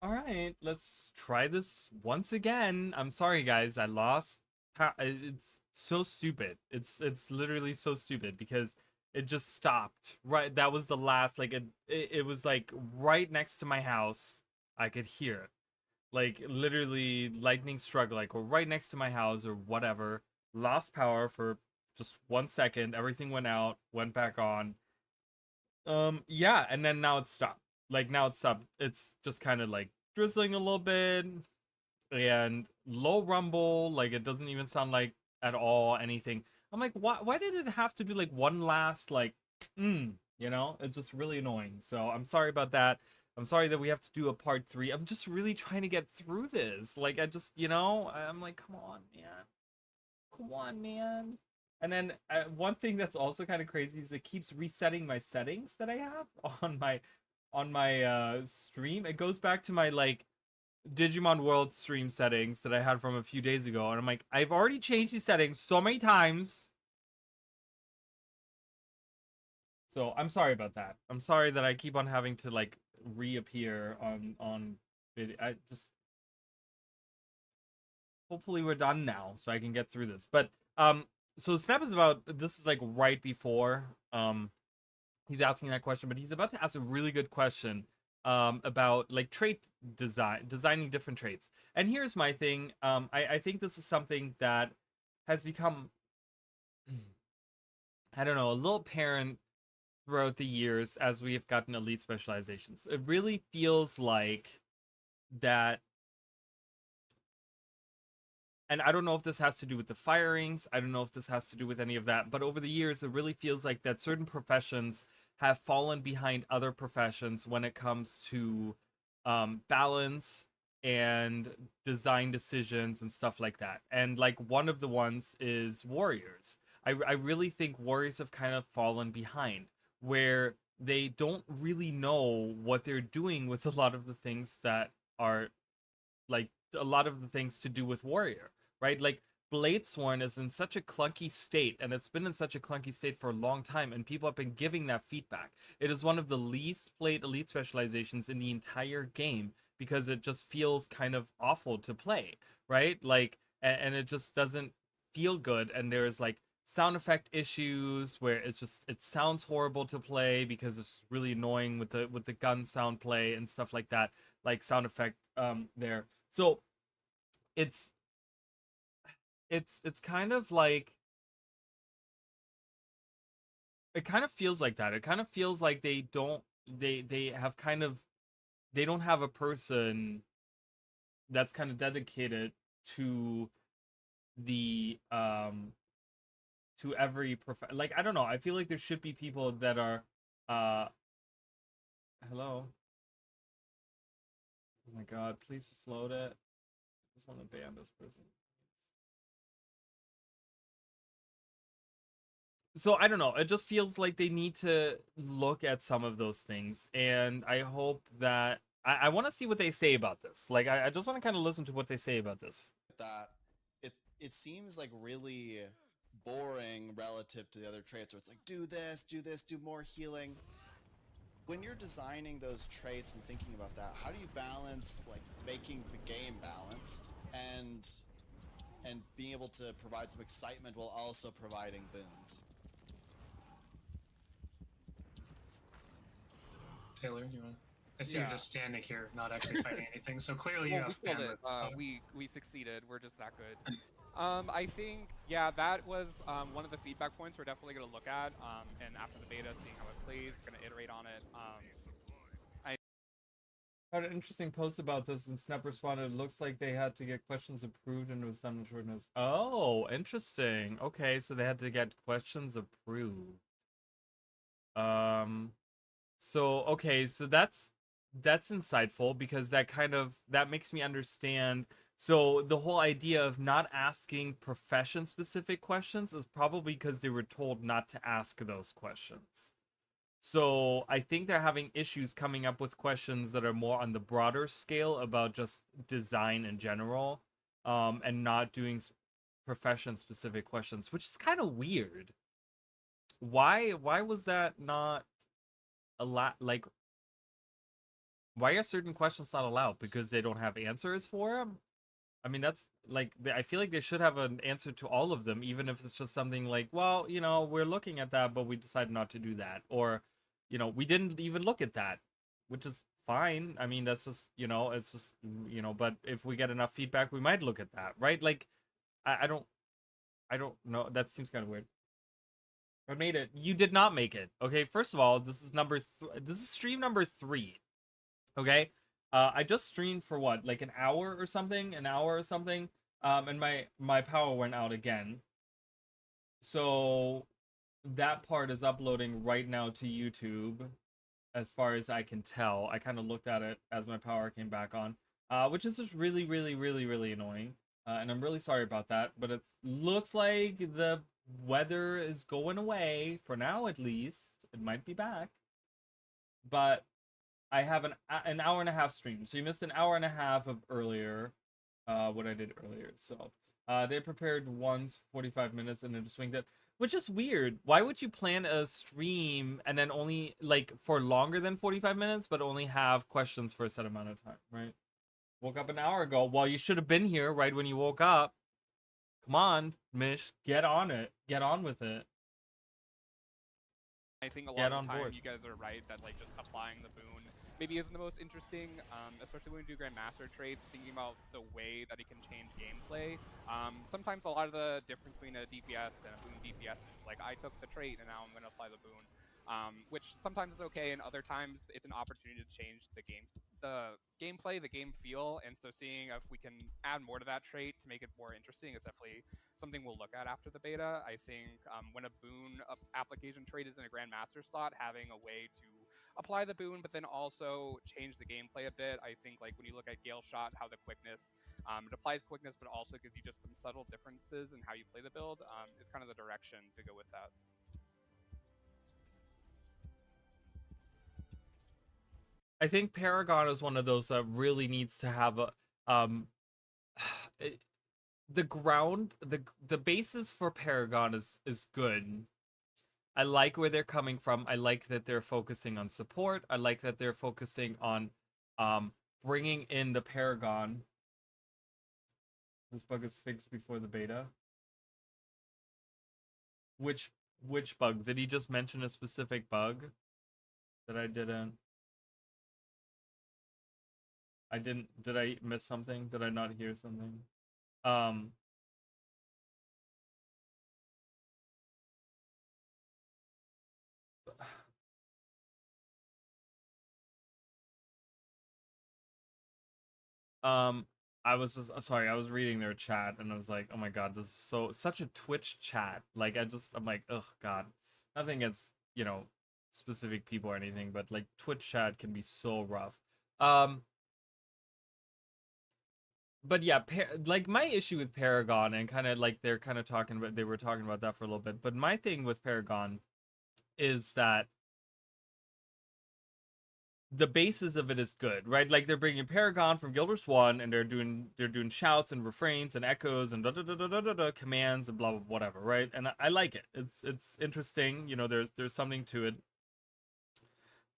All right, let's try this once again. I'm sorry, guys. I lost. It's so stupid. It's literally so stupid because it just stopped. Right, that was the last. Like it was like right next to my house. I could hear it. Like literally lightning struck like right next to my house or whatever. Lost power for just 1 second. Everything went out. Went back on. Yeah, and then now it's stopped. Like now it's stopped. It's just kind of like drizzling a little bit and low rumble. Like it doesn't even sound like at all anything. I'm like, why did it have to do like one last like you know? It's just really annoying. So I'm sorry about that. I'm sorry that we have to do a part 3. I'm just really trying to get through this. Like I just, I'm like, come on, man. Come on, man. And then one thing that's also kind of crazy is it keeps resetting my settings that I have on my stream. It goes back to my like Digimon World stream settings that I had from a few days ago, and I'm like, I've already changed these settings so many times. So I'm sorry about that. I'm sorry that I keep on having to like reappear on video. I just hopefully we're done now so I can get through this. But so Snap is about this is like right before he's asking that question, but he's about to ask a really good question about like trait designing different traits. And here's my thing. I think this is something that has become I don't know, a little apparent throughout the years as we have gotten elite specializations. It really feels like that. And I don't know if this has to do with the firings. I don't know if this has to do with any of that. But over the years, it really feels like that certain professions have fallen behind other professions when it comes to balance and design decisions and stuff like that. And like one of the ones is warriors. I really think warriors have kind of fallen behind where they don't really know what they're doing with a lot of the things that are like a lot of the things to do with warrior, right? Like Bladesworn is in such a clunky state, and it's been in such a clunky state for a long time, and people have been giving that feedback. It is one of the least played elite specializations in the entire game because it just feels kind of awful to play, right? Like, and it just doesn't feel good, and there's like sound effect issues where it sounds horrible to play because it's really annoying with the gun sound play and stuff like that, like sound effect there. So it's it's kind of like it kind of feels like that. It kind of feels like they have kind of they don't have a person that's kind of dedicated to the to every like I don't know. I feel like there should be people that are uh hello. Oh my god, please just load it. I just want to ban this person. So I don't know. It just feels like they need to look at some of those things, and I hope that I want to see what they say about this. Like I just want to kind of listen to what they say about this. That it seems like really boring relative to the other traits where it's like do this, do more healing. When you're designing those traits and thinking about that, how do you balance like making the game balanced and being able to provide some excitement while also providing boons? Taylor, you want? I see Yeah. you're just standing here, not actually fighting anything. So clearly, you Well, we have killed it. bandwidth. We succeeded. We're just that good. I think, yeah, that was one of the feedback points we're definitely going to look at. And after the beta, seeing how it plays, going to iterate on it. I had an interesting post about this, and Snap responded, "It looks like they had to get questions approved, and it was done in short notice." Oh, interesting. Okay, so they had to get questions approved. So okay, so that's insightful because that makes me understand. So the whole idea of not asking profession specific questions is probably because they were told not to ask those questions. So I think they're having issues coming up with questions that are more on the broader scale about just design in general, and not doing profession specific questions, which is kind of weird. Why was that not a lot like Why are certain questions not allowed? Because they don't have answers for them? I mean, that's like, I feel like they should have an answer to all of them, even if it's just something like, well, you know, we're looking at that, but we decided not to do that. Or, you know, we didn't even look at that, which is fine. I mean, that's just, you know, it's just, you know, but if we get enough feedback, we might look at that, right? Like, I don't know. That seems kind of weird. I made it. You did not make it. Okay, first of all, this is this is stream number 3. Okay, I just streamed for what, like an hour or something, and my power went out again. So that part is uploading right now to YouTube, as far as I can tell. I kind of looked at it as my power came back on, which is just really, really, really, really annoying. And I'm really sorry about that. But it looks like the weather is going away for now, at least. It might be back, but I have an hour and a half stream, so you missed an hour and a half of earlier, what I did earlier. So, they prepared once 45 minutes and then just swinged it, which is weird. Why would you plan a stream and then only like for longer than 45 minutes, but only have questions for a set amount of time, right? Woke up an hour ago. Well, you should have been here right when you woke up. Come on, Mish, get on it. Get on with it. I think a Get lot of on the time board. you guys are right that like just applying the boon maybe isn't the most interesting, especially when we do Grandmaster traits, thinking about the way that it can change gameplay. Sometimes a lot of the difference between a DPS and a boon DPS is like, I took the trait and now I'm going to apply the boon, which sometimes is okay, and other times it's an opportunity to change the gameplay, the game feel, and so seeing if we can add more to that trait to make it more interesting is definitely something we'll look at after the beta. I think when a boon application trait is in a Grandmaster slot, having a way to apply the boon, but then also change the gameplay a bit. I think like when you look at Gale Shot, how the quickness, it applies quickness, but also gives you just some subtle differences in how you play the build, is kind of the direction to go with that. I think Paragon is one of those that really needs to have a the basis for Paragon is good. I like where they're coming from. I like that they're focusing on support. I like that they're focusing on bringing in the Paragon. This bug is fixed before the beta. Which bug? Did he just mention a specific bug that I didn't? Did I miss something? Did I not hear something? I was just sorry, I was reading their chat and I was like, oh my god, this is such a Twitch chat. Like I'm like, oh god. Nothing against, you know, specific people or anything, but like Twitch chat can be so rough. But yeah, like my issue with Paragon, and kind of like they were talking about that for a little bit, but my thing with Paragon is that the basis of it is good, right? Like they're bringing Paragon from Guild Wars 1, and they're doing shouts and refrains and echoes and commands and blah blah whatever, right? And I like it. It's interesting, you know. There's something to it.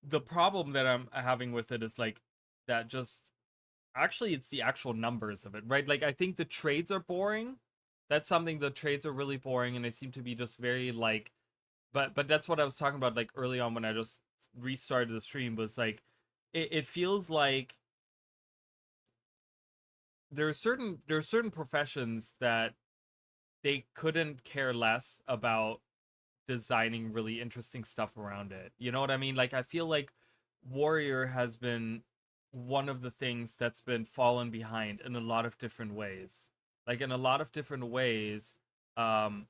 The problem that I'm having with it is like that just actually it's the actual numbers of it, right? Like I think the trades are boring. That's something, the trades are really boring, and they seem to be just very like, but that's what I was talking about like early on when I just restarted the stream, was like it feels like there are certain professions that they couldn't care less about designing really interesting stuff around it. You know what I mean? Like I feel like warrior has been one of the things that's been fallen behind in a lot of different ways. Like in a lot of different ways, when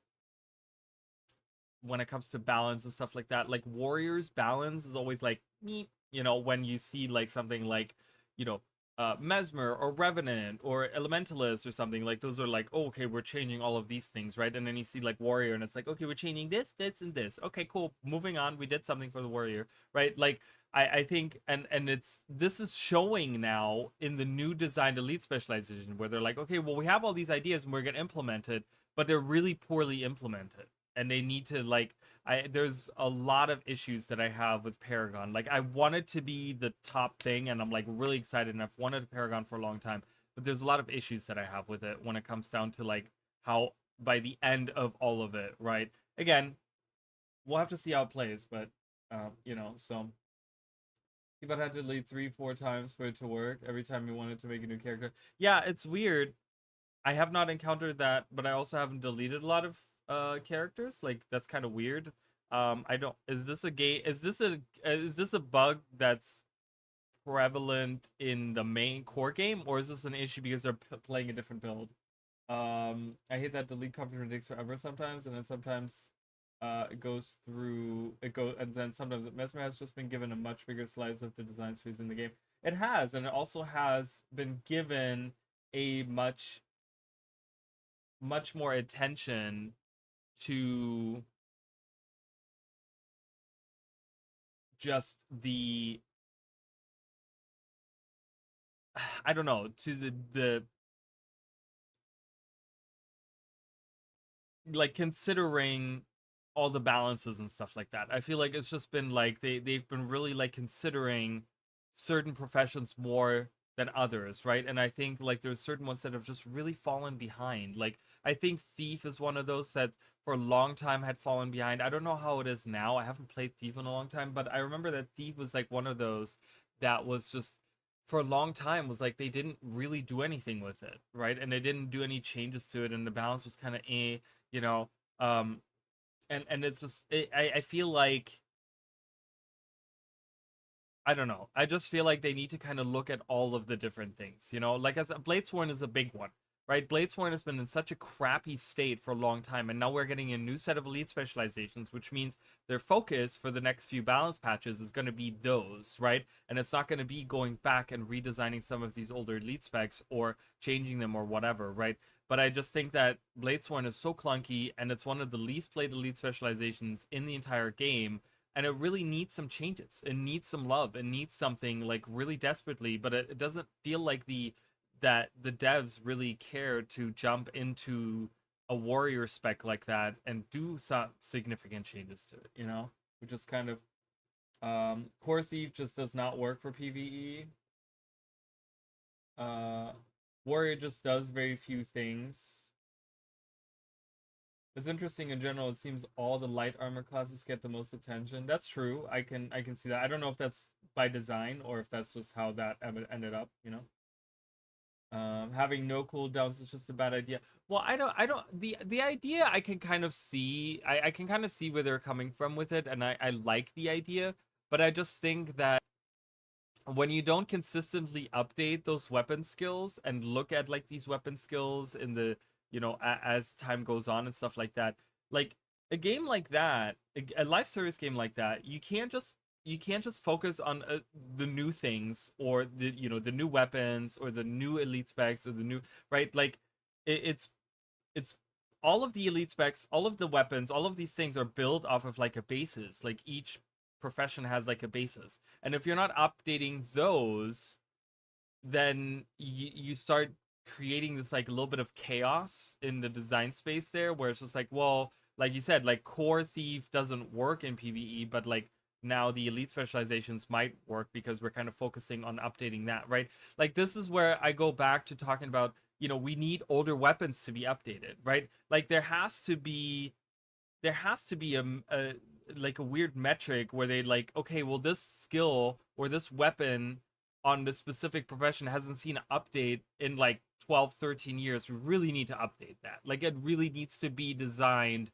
it comes to balance and stuff like that, like warriors balance is always like meep, you know, when you see like something like, you know, Mesmer or Revenant or Elementalist or something, like those are like, oh, okay, we're changing all of these things, right? And then you see like warrior and it's like, okay, we're changing this and this, okay, cool, moving on, we did something for the warrior, right? Like I think, and this is showing now in the new designed elite specialization, where they're like, okay, well, we have all these ideas and we're gonna implement it, but they're really poorly implemented. and they need to like there's a lot of issues that I have with Paragon. Like I want it to be the top thing, and I'm like really excited, and I've wanted Paragon for a long time, but there's a lot of issues that I have with it when it comes down to like how by the end of all of it, right? Again, we'll have to see how it plays, but you know, so you about had to delete 3-4 times for it to work every time you wanted to make a new character. Yeah, it's weird. I have not encountered that, but I also haven't deleted a lot of characters. Like that's kind of weird. I don't. Is this a gay? Is this a bug that's prevalent in the main core game, or is this an issue because they're playing a different build? I hate that delete confirmation takes forever sometimes, and then sometimes it goes through and then sometimes Mesmer has just been given a much bigger slice of the design space in the game. It has, and it also has been given a much more attention to just the I don't know, to the like considering all the balances and stuff like that. I feel like it's just been like they've been really like considering certain professions more than others, right? And I think like there's certain ones that have just really fallen behind. Like I think Thief is one of those that for a long time had fallen behind. I don't know how it is now. I haven't played Thief in a long time, but I remember that Thief was like one of those that was just for a long time was like they didn't really do anything with it, right? And they didn't do any changes to it, and the balance was kind of you know. And it's just I feel like I don't know. I just feel like they need to kind of look at all of the different things, you know? Like as Bladesworn is a big one, right? Bladesworn has been in such a crappy state for a long time, and now we're getting a new set of elite specializations, which means their focus for the next few balance patches is going to be those, right? And it's not going to be going back and redesigning some of these older elite specs or changing them or whatever, right? But I just think that Bladesworn is so clunky, and it's one of the least played elite specializations in the entire game, and it really needs some changes. It needs some love. It needs something like really desperately, but it doesn't feel like the devs really care to jump into a warrior spec like that and do some significant changes to it, you know? Which is kind of Core Thief just does not work for PvE. Warrior just does very few things. It's interesting in general. It seems all the light armor classes get the most attention. That's true. I can see that. I don't know if that's by design or if that's just how that ended up. You know, having no cooldowns is just a bad idea. Well, I don't. The idea I can kind of see. I can kind of see where they're coming from with it, and I like the idea. But I just think that when you don't consistently update those weapon skills and look at like these weapon skills in the you know as time goes on and stuff like that, like a game like that, a live service game like that, you can't just focus on the new things or the you know the new weapons or the new elite specs or the new right like it's all of the elite specs, all of the weapons, all of these things are built off of like a basis. Like each profession has like a basis, and if you're not updating those, then you start creating this like a little bit of chaos in the design space there, where it's just like, well, like you said, like Core Thief doesn't work in PvE, but like now the elite specializations might work because we're kind of focusing on updating that, right? Like this is where I go back to talking about, you know, we need older weapons to be updated, right? Like there has to be a like a weird metric where they like, okay, well this skill or this weapon on this specific profession hasn't seen an update in like 12-13 years. We really need to update that. Like it really needs to be designed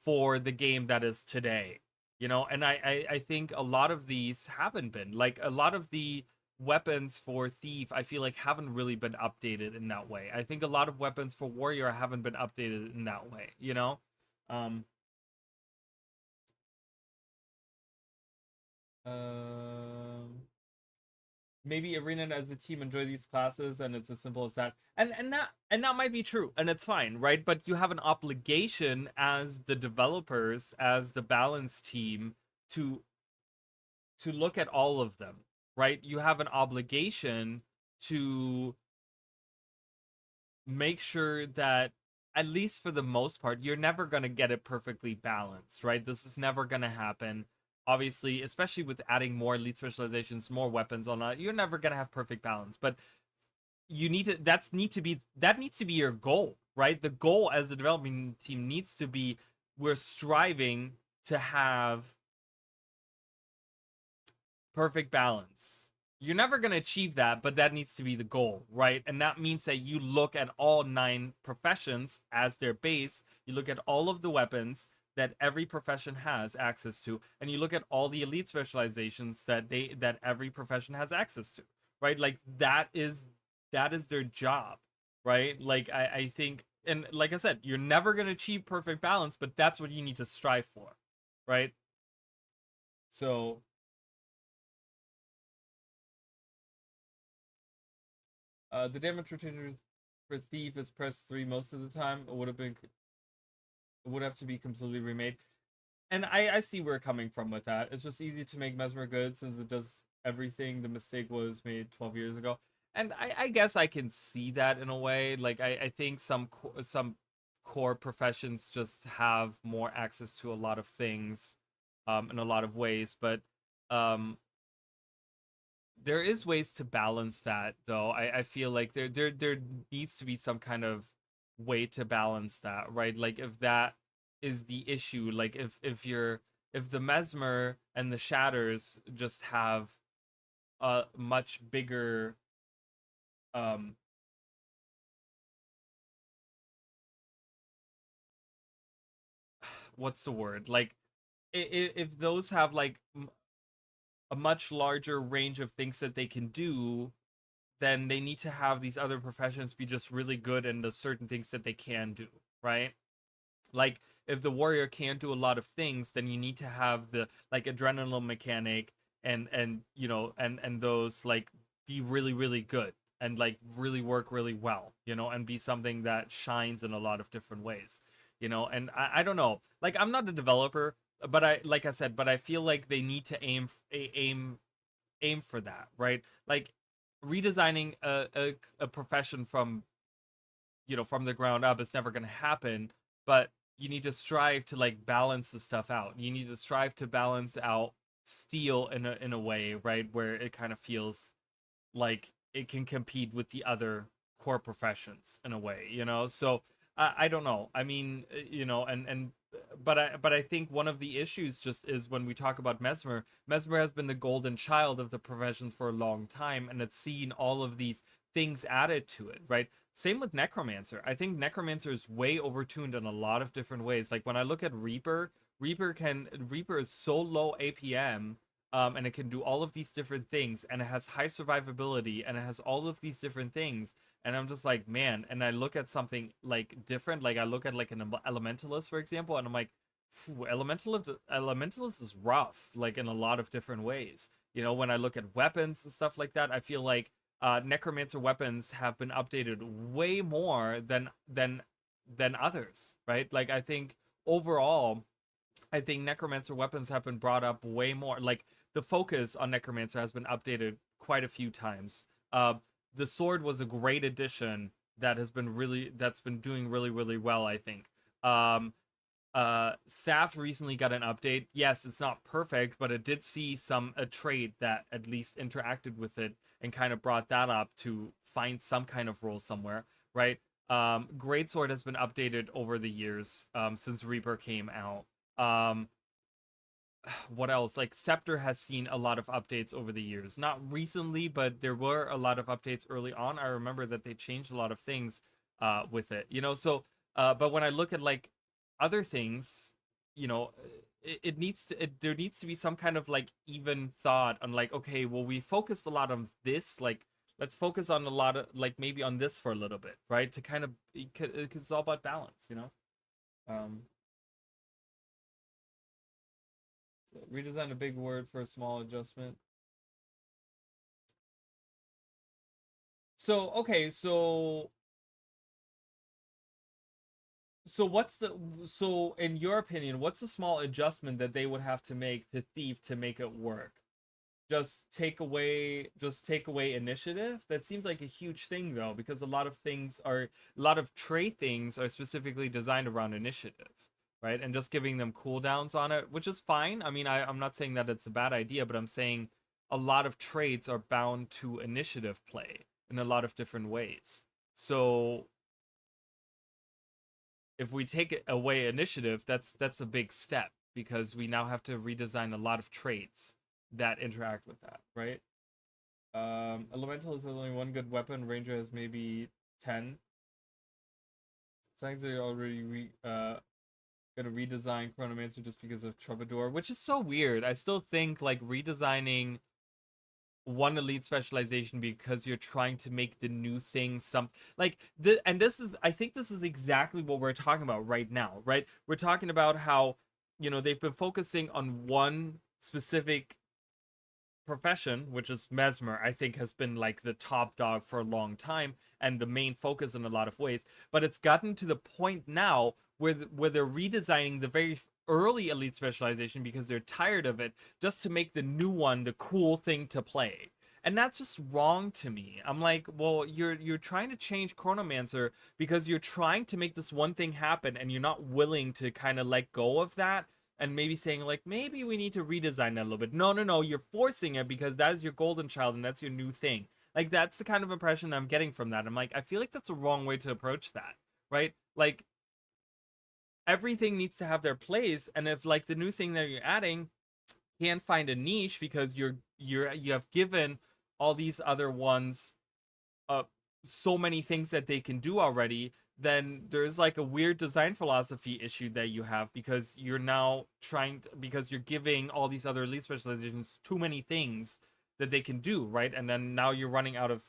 for the game that is today, you know. And I think a lot of these haven't been, like a lot of the weapons for Thief I feel like haven't really been updated in that way. I think a lot of weapons for Warrior haven't been updated in that way, you know. um um Maybe Arena as a team enjoy these classes and it's as simple as that. And that might be true, and it's fine, right? But you have an obligation as the developers, as the balance team, to look at all of them, right? You have an obligation to make sure that at least for the most part, you're never going to get it perfectly balanced, right? This is never going to happen. Obviously, especially with adding more elite specializations, more weapons on that, you're never going to have perfect balance. But you need to that needs to be your goal, right? The goal as the development team needs to be, we're striving to have perfect balance. You're never going to achieve that, but that needs to be the goal, right? And that means that you look at all 9 professions as their base. You look at all of the weapons that every profession has access to, and you look at all the elite specializations that every profession has access to, right? Like that is their job, right? Like I think, and like I said, you're never going to achieve perfect balance, but that's what you need to strive for, right? So the damage rotator for Thief is press 3 most of the time. It would have to be completely remade. And I see where you're coming from with that. It's just easy to make Mesmer good since it does everything. The mistake was made 12 years ago. And I guess I can see that in a way. Like I think some core professions just have more access to a lot of things in a lot of ways, but there is ways to balance that though. I feel like there needs to be some kind of way to balance that, right? Like if that is the issue, like if the Mesmer and the Shatters just have a much bigger um what's the word, like if those have like a much larger range of things that they can do, then they need to have these other professions be just really good in the certain things that they can do, right? Like if the warrior can't do a lot of things, then you need to have the like adrenaline mechanic and you know and those like be really really good and like really work really well, you know, and be something that shines in a lot of different ways, you know. And I don't know, like I'm not a developer, but I like I said, but I feel like they need to aim for that, right? Like redesigning a profession from, you know, from the ground up is never going to happen, but you need to strive to like balance the stuff out. You need to strive to balance out steel in a way, right, where it kind of feels like it can compete with the other core professions in a way, you know. So I don't know, I mean, you know, and but I think one of the issues just is when we talk about Mesmer has been the golden child of the professions for a long time, and it's seen all of these things added to it, right? Same with Necromancer. I think Necromancer is way overtuned in a lot of different ways. Like when I look at Reaper is so low APM, and it can do all of these different things, and it has high survivability, and it has all of these different things. And I'm just like, man. And I look at something like different, like I look at like an Elementalist, for example, and I'm like, Elementalist is rough, like in a lot of different ways. You know, when I look at weapons and stuff like that, I feel like Necromancer weapons have been updated way more than others, right? Like I think overall, I think Necromancer weapons have been brought up way more. Like the focus on Necromancer has been updated quite a few times. The sword was a great addition that's been doing really really well, I think. Staff recently got an update. Yes, it's not perfect, but it did see a trait that at least interacted with it and kind of brought that up to find some kind of role somewhere, right? Greatsword has been updated over the years, since Reaper came out. What else? Like Scepter has seen a lot of updates over the years. Not recently, but there were a lot of updates early on. I remember that they changed a lot of things with it, you know. So but when I look at like other things, you know, there needs to be some kind of like even thought on like, okay, well, we focused a lot on this, like let's focus on a lot of like maybe on this for a little bit, right? To kind of, because it's all about balance, you know. um Redesign a big word for a small adjustment. So okay, so in your opinion, what's the small adjustment that they would have to make to Thief to make it work? just take away initiative. That seems like a huge thing though, because a lot of trait things are specifically designed around initiative, right? And just giving them cooldowns on it, which is fine. I mean, I'm not saying that it's a bad idea, but I'm saying a lot of traits are bound to initiative play in a lot of different ways. So if we take away initiative, that's a big step, because we now have to redesign a lot of traits that interact with that, right? Elemental has only one good weapon. Ranger has maybe 10. Sounds like they're already gonna redesign Chronomancer just because of Troubadour, which is so weird. I still think like redesigning one elite specialization because you're trying to make the new thing some like the and this is I think this is exactly what we're talking about right now, right? We're talking about how, you know, they've been focusing on one specific profession, which is Mesmer. I think has been like the top dog for a long time and the main focus in a lot of ways, but it's gotten to the point now where they're redesigning the very early elite specialization because they're tired of it, just to make the new one the cool thing to play. And that's just wrong to me. I'm like, well, you're trying to change Chronomancer because you're trying to make this one thing happen and you're not willing to kind of let go of that, and maybe saying like, maybe we need to redesign that a little bit. No, you're forcing it because that is your golden child and that's your new thing. Like, that's the kind of impression I'm getting from that. I'm like, I feel like that's a wrong way to approach that, right? Like, everything needs to have their place, and if like the new thing that you're adding can't find a niche because you have given all these other ones so many things that they can do already, then there's like a weird design philosophy issue that you have, because you're now because you're giving all these other elite specializations too many things that they can do, right? And then now you're running out of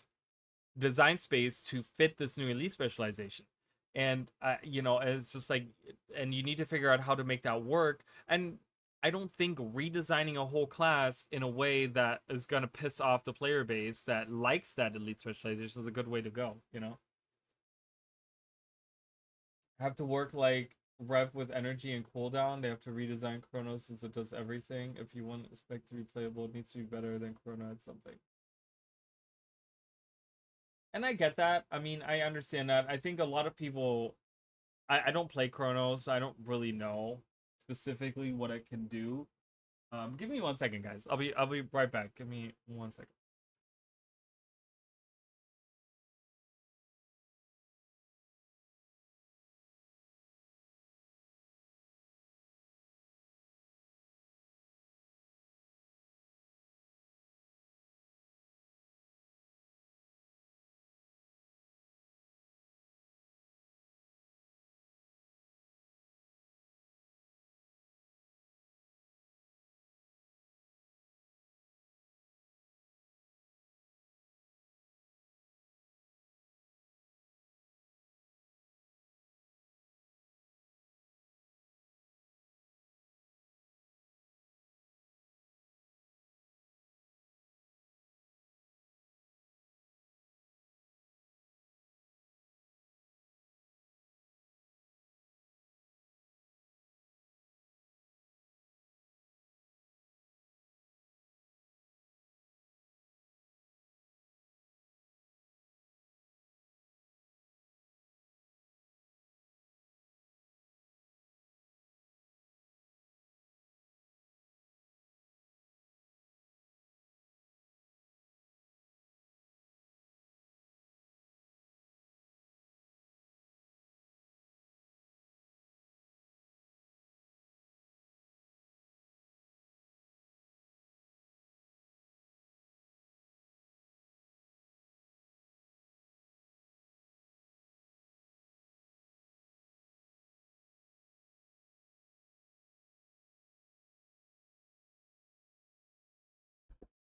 design space to fit this new elite specialization. And you know, it's just like, and you need to figure out how to make that work. And I don't think redesigning a whole class in a way that is going to piss off the player base that likes that elite specialization is a good way to go, you know? Have to work like Rev with energy and cooldown. They have to redesign Chrono since it does everything. If you want Spec to be playable, it needs to be better than Chrono at something. And I get that. I mean, I understand that. I think a lot of people, I don't play Chrono, so I don't really know specifically what it can do. Give me 1 second, guys. I'll be right back. Give me 1 second.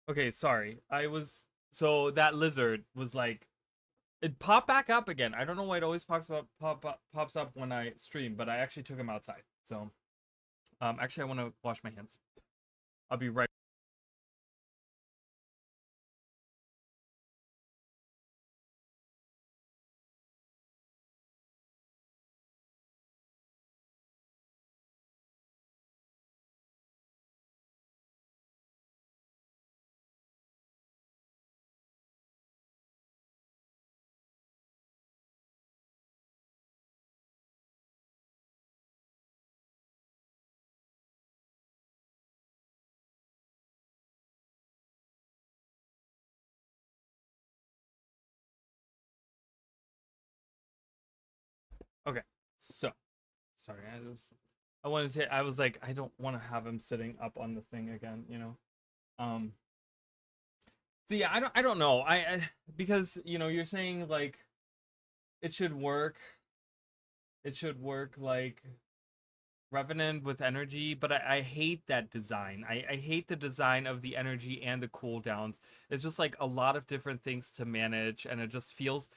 Okay, sorry. So that lizard was like, it popped back up again. I don't know why it always pops up when I stream, but I actually took him outside. So actually I want to wash my hands. I'll be right Okay, so sorry, I was like, I don't want to have him sitting up on the thing again, you know. Um, so yeah, I don't know. Because you know you're saying like it should work. It should work like Revenant with energy, but I hate that design. I hate the design of the energy and the cooldowns. It's just like a lot of different things to manage, and it just feels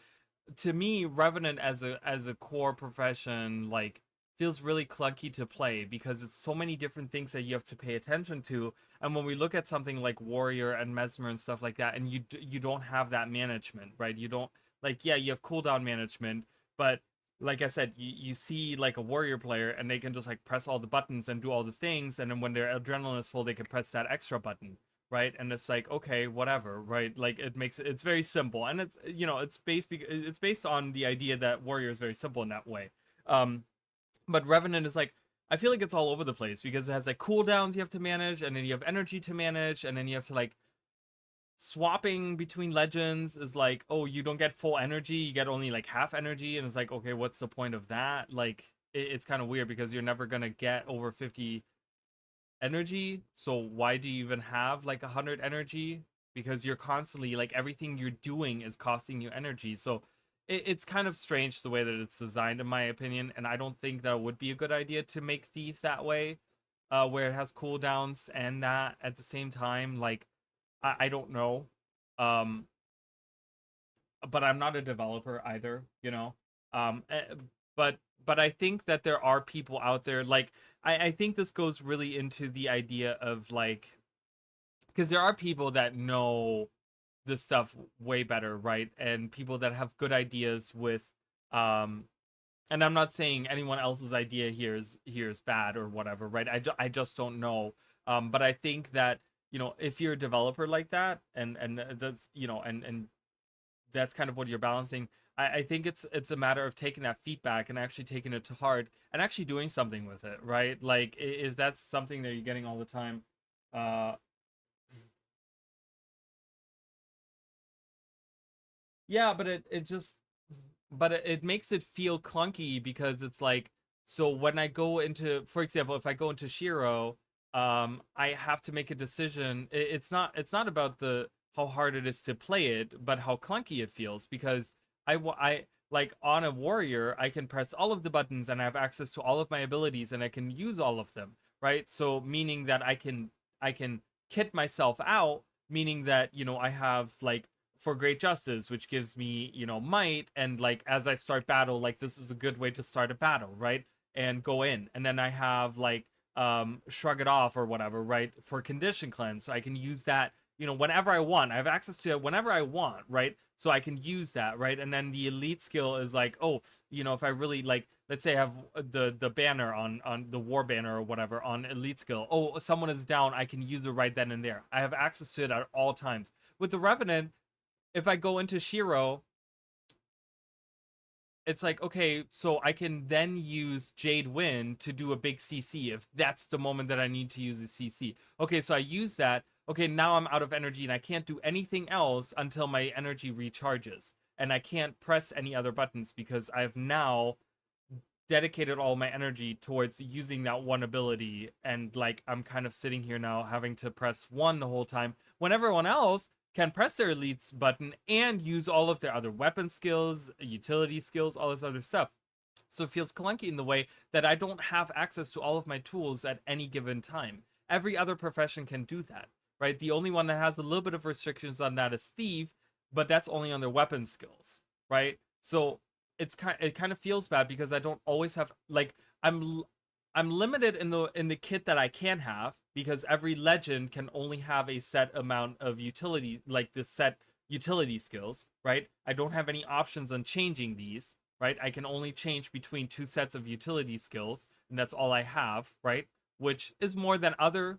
to me Revenant as a core profession like feels really clunky to play because it's so many different things that you have to pay attention to. And when we look at something like Warrior and Mesmer and stuff like that, and you don't have that management, right? You don't like yeah, you have cooldown management, but like I said, you see like a Warrior player and they can just like press all the buttons and do all the things, and then when their adrenaline is full, they can press that extra button, right? And it's like okay, whatever, right? Like it's very simple, and it's you know it's based on the idea that Warrior is very simple in that way. Um, but Revenant is like I feel like it's all over the place because it has like cooldowns you have to manage, and then you have energy to manage, and then you have to like swapping between legends is like, oh, you don't get full energy, you get only like half energy, and it's like, okay, what's the point of that? Like, it's kind of weird because you're never gonna get over 50 energy, so why do you even have like 100 energy? Because you're constantly like everything you're doing is costing you energy, so it's kind of strange the way that it's designed, in my opinion, and I don't think that would be a good idea to make Thief that way, where it has cooldowns and that at the same time, like I don't know. Um, but I'm not a developer either, you know. But I think that there are people out there like I think this goes really into the idea of like because there are people that know this stuff way better, right? And people that have good ideas with um and I'm not saying anyone else's idea here is bad or whatever, right? I just don't know. But I think that you know if you're a developer like that and that's you know and that's kind of what you're balancing. I think it's a matter of taking that feedback and actually taking it to heart and actually doing something with it, right? Like if that's something that you're getting all the time, uh, yeah, but it just it makes it feel clunky because it's like so when I go into for example if I go into Shiro I have to make a decision. It's not about the how hard it is to play it but how clunky it feels because I like on a warrior I can press all of the buttons and I have access to all of my abilities and I can use all of them, right? So meaning that I can kit myself out, meaning that you know I have like for great justice, which gives me, you know, might, and like as I start battle, like this is a good way to start a battle, right? And go in. And then I have like shrug it off or whatever, right? For condition cleanse. So I can use that, you know, whenever I want. I have access to it whenever I want, right? So I can use that, right? And then the elite skill is like, oh, you know, if I really like let's say I have the banner on the war banner or whatever on elite skill. Oh, someone is down, I can use it right then and there. I have access to it at all times. With the Revenant, if I go into Shiro, it's like, okay, so I can then use Jade Wind to do a big CC if that's the moment that I need to use a CC. Okay, so I use that. Okay, now I'm out of energy and I can't do anything else until my energy recharges. And I can't press any other buttons because I've now dedicated all my energy towards using that one ability. And like, I'm kind of sitting here now having to press one the whole time when everyone else can press their elites button and use all of their other weapon skills, utility skills, all this other stuff. So it feels clunky in the way that I don't have access to all of my tools at any given time. Every other profession can do that, right? The only one that has a little bit of restrictions on that is Thief, but that's only on their weapon skills, right? So it kind of feels bad because I don't always have like I'm limited in the kit that I can have because every legend can only have a set amount of utility, like the set utility skills, right? I don't have any options on changing these, right? I can only change between two sets of utility skills, and that's all I have, right? Which is more than other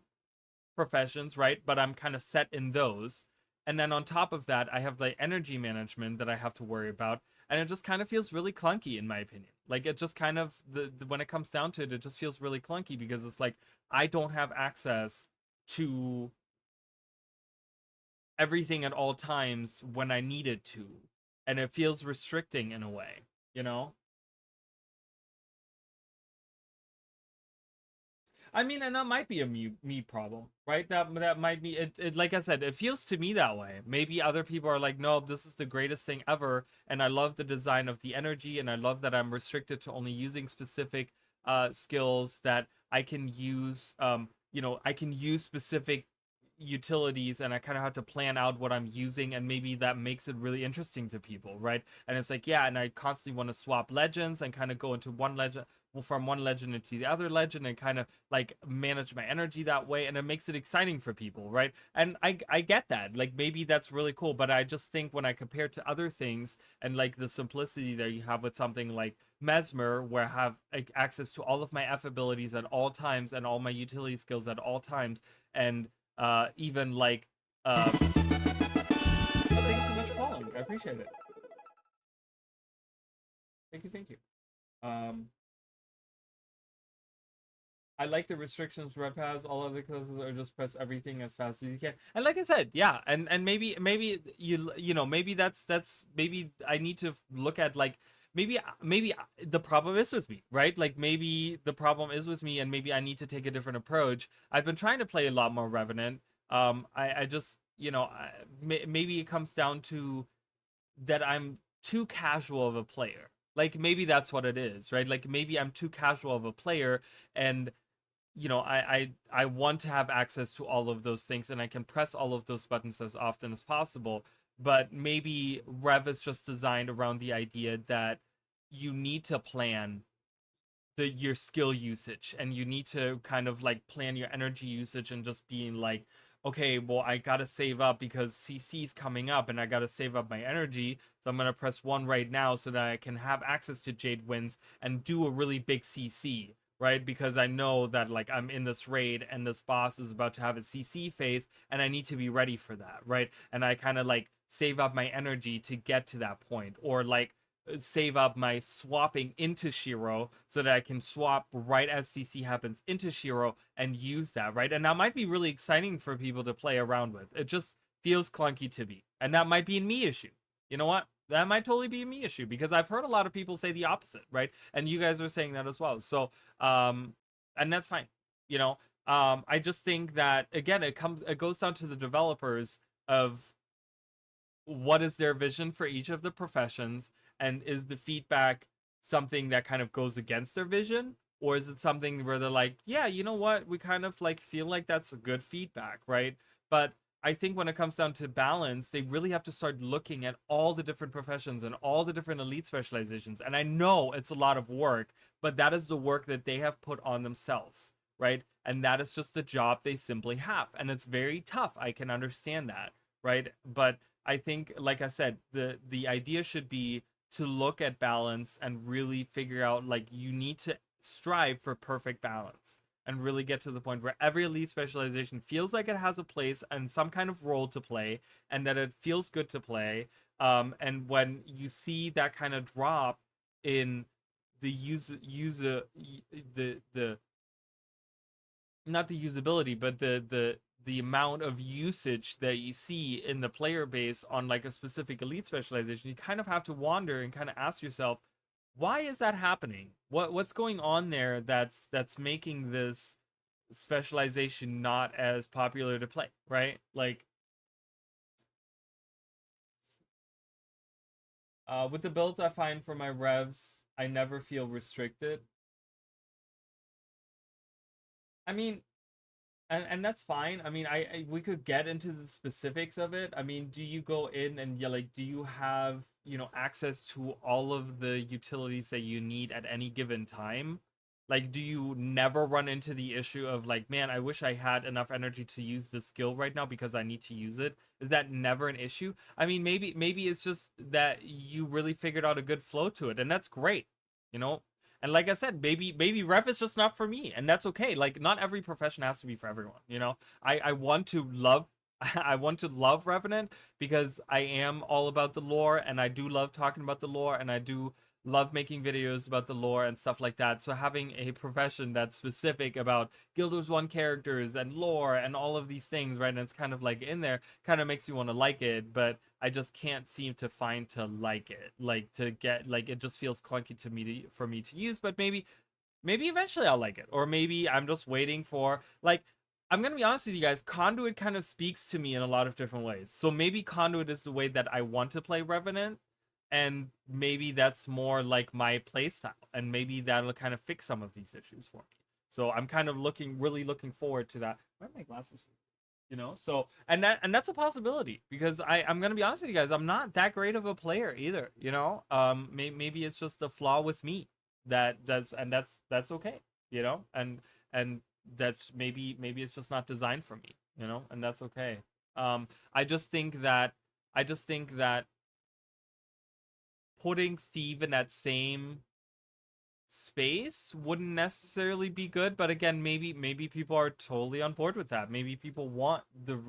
professions, right? But I'm kind of set in those. And then on top of that, I have the energy management that I have to worry about, and it just kind of feels really clunky in my opinion. Like it just kind of when it comes down to it, it just feels really clunky because it's like I don't have access to everything at all times when I needed to, and it feels restricting in a way, you know? I mean, and that might be a me problem, right? That might be it. Like I said, it feels to me that way. Maybe other people are like, no, this is the greatest thing ever, and I love the design of the energy, and I love that I'm restricted to only using specific skills that I can use. I can use specific utilities, and I kind of have to plan out what I'm using, and maybe that makes it really interesting to people, right? And it's like, yeah, and I constantly want to swap legends and kind of go into one legend, from one legend into the other legend, and kind of like manage my energy that way, and it makes it exciting for people, right? And I get that, like, maybe that's really cool, but I just think when I compare to other things, and like the simplicity that you have with something like Mesmer, where I have like access to all of my F abilities at all times and all my utility skills at all times, and even like thanks so much for following. I appreciate it. Thank you. I like the restrictions Rev has. All other classes are just press everything as fast as you can. And like I said, yeah, and maybe maybe that's maybe I need to look at like maybe the problem is with me, right? Like maybe the problem is with me, and maybe I need to take a different approach. I've been trying to play a lot more Revenant. I just maybe it comes down to that I'm too casual of a player. Like maybe that's what it is, right? Like maybe I'm too casual of a player, and I want to have access to all of those things, and I can press all of those buttons as often as possible. But maybe Rev is just designed around the idea that you need to plan your skill usage, and you need to kind of like plan your energy usage, and just being like, okay, well, I gotta save up because CC's coming up, and I gotta save up my energy, so I'm gonna press 1 right now so that I can have access to Jade Winds and do a really big CC, right? Because I know that like I'm in this raid and this boss is about to have a CC phase, and I need to be ready for that, right? And I kind of like save up my energy to get to that point, or like save up my swapping into Shiro so that I can swap right as CC happens into Shiro and use that, right? And that might be really exciting for people to play around with. It just feels clunky to me. And that might be a me issue. You know what? That might totally be a me issue, because I've heard a lot of people say the opposite, right? And you guys are saying that as well. So, and that's fine. I just think that, again, it goes down to the developers of what is their vision for each of the professions, and is the feedback something that kind of goes against their vision, or is it something where they're like, yeah, you know what, we kind of like feel like that's a good feedback, right? But I think when it comes down to balance, they really have to start looking at all the different professions and all the different elite specializations. And I know it's a lot of work, but that is the work that they have put on themselves, right? And that is just the job they simply have, and it's very tough. I can understand that, right? But I think, like I said, the idea should be to look at balance and really figure out, like, you need to strive for perfect balance and really get to the point where every elite specialization feels like it has a place and some kind of role to play, and that it feels good to play. And when you see that kind of drop in the not the usability, but the amount of usage that you see in the player base on like a specific elite specialization, you kind of have to wonder and kind of ask yourself, why is that happening? What's going on there that's making this specialization not as popular to play, right? Like, with the builds I find for my revs, I never feel restricted. I mean, and that's fine. I mean, we could get into the specifics of it. I mean, do you go in and do you have, access to all of the utilities that you need at any given time? Like, do you never run into the issue of like, man, I wish I had enough energy to use this skill right now because I need to use it? Is that never an issue? I mean, maybe it's just that you really figured out a good flow to it, and that's great, you know? And like I said, maybe ref is just not for me, and that's okay. Like, not every profession has to be for everyone, you know? I want to love I want to love Revenant because I am all about the lore, and I do love talking about the lore, and I do love making videos about the lore and stuff like that. So having a profession that's specific about Guild Wars 1 characters and lore and all of these things, right? And it's kind of like in there, kind of makes me want to like it, but I just can't seem to find to like it. Like, to get, like, it just feels clunky to me for me to use. But maybe maybe eventually I'll like it, or maybe I'm just waiting for, like, I'm gonna be honest with you guys, Conduit kind of speaks to me in a lot of different ways. So maybe Conduit is the way that I want to play Revenant, and maybe that's more like my playstyle, and maybe that'll kind of fix some of these issues for me. So I'm kind of really looking forward to that. Where are my glasses? You know, so and that's a possibility, because I'm gonna be honest with you guys, I'm not that great of a player either. You know, maybe it's just a flaw with me that's okay. You know, and that's maybe it's just not designed for me. You know, and that's okay. I just think that putting Thief in that same space wouldn't necessarily be good, but again, maybe people are totally on board with that. Maybe people want the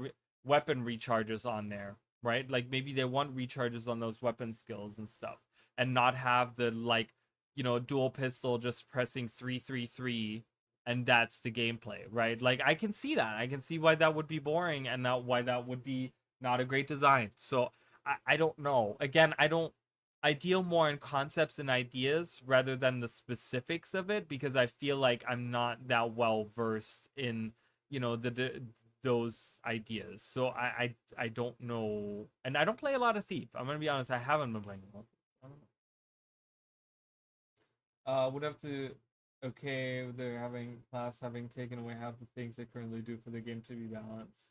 weapon recharges on there, right? Like maybe they want recharges on those weapon skills and stuff, and not have the, like, you know, dual pistol just pressing 333 and that's the gameplay, right? Like I can see that. I can see why that would be boring, and not why that would be not a great design. So I don't know. Again, I deal more in concepts and ideas rather than the specifics of it, because I feel like I'm not that well versed in, you know, those ideas. So I don't know, and I don't play a lot of Thief. I'm gonna be honest. I haven't been playing a lot. I don't know. Would have to. Okay, they're having class having taken away half the things they currently do for the game to be balanced.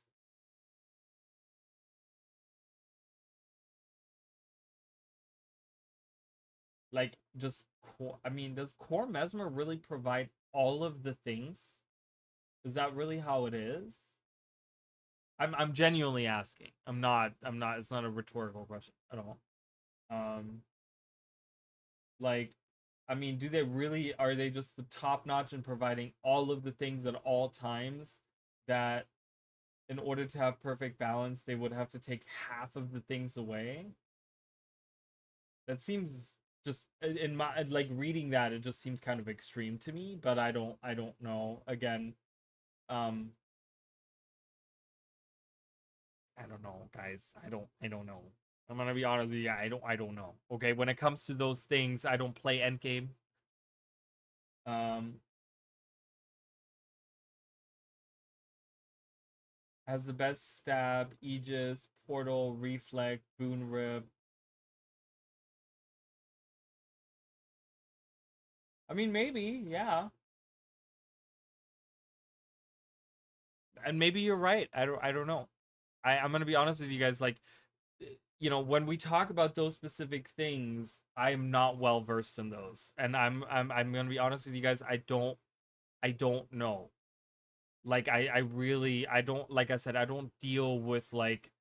Like, just core, I mean, does core mesmer really provide all of the things? Is that really how it is? I'm genuinely asking. I'm not, it's not a rhetorical question at all. Like, I mean, do they really, are they just the top notch in providing all of the things at all times, that in order to have perfect balance they would have to take half of the things away? That seems, just in my, like, reading that, it just seems kind of extreme to me, but I don't know. Again, um I don't know, guys. I don't know. I'm gonna be honest with you. I don't know. Okay, when it comes to those things, I don't play endgame. Um has the best stab, Aegis, portal, reflect, boon rip. I mean, maybe, yeah. And maybe you're right. I don't know. I'm gonna be honest with you guys, like, you know, when we talk about those specific things, I'm not well versed in those. And I'm gonna be honest with you guys, I don't know. Like I really, I don't, like I said, I don't deal with like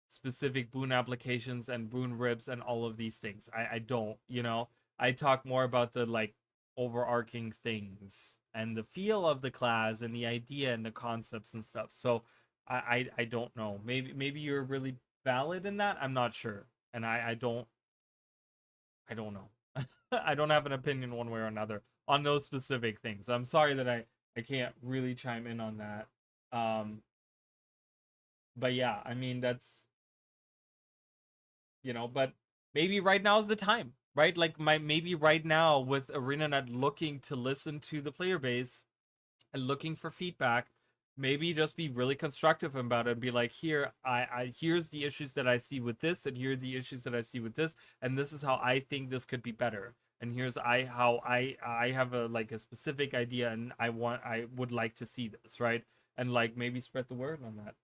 specific boon applications and boon rips and all of these things. I don't, you know. I talk more about the, like, overarching things and the feel of the class and the idea and the concepts and stuff. So I don't know. Maybe you're really valid in that. I'm not sure. And I don't know. I don't have an opinion one way or another on those specific things. So I'm sorry that I can't really chime in on that. But yeah, I mean, that's, you know, but maybe right now is the time, right? Like, maybe right now with ArenaNet looking to listen to the player base and looking for feedback, maybe just be really constructive about it and be like, here, I here's the issues that I see with this, and here are the issues that I see with this, and this is how I think this could be better. And here's how I have a, like, a specific idea, and I would like to see this, right? And like maybe spread the word on that.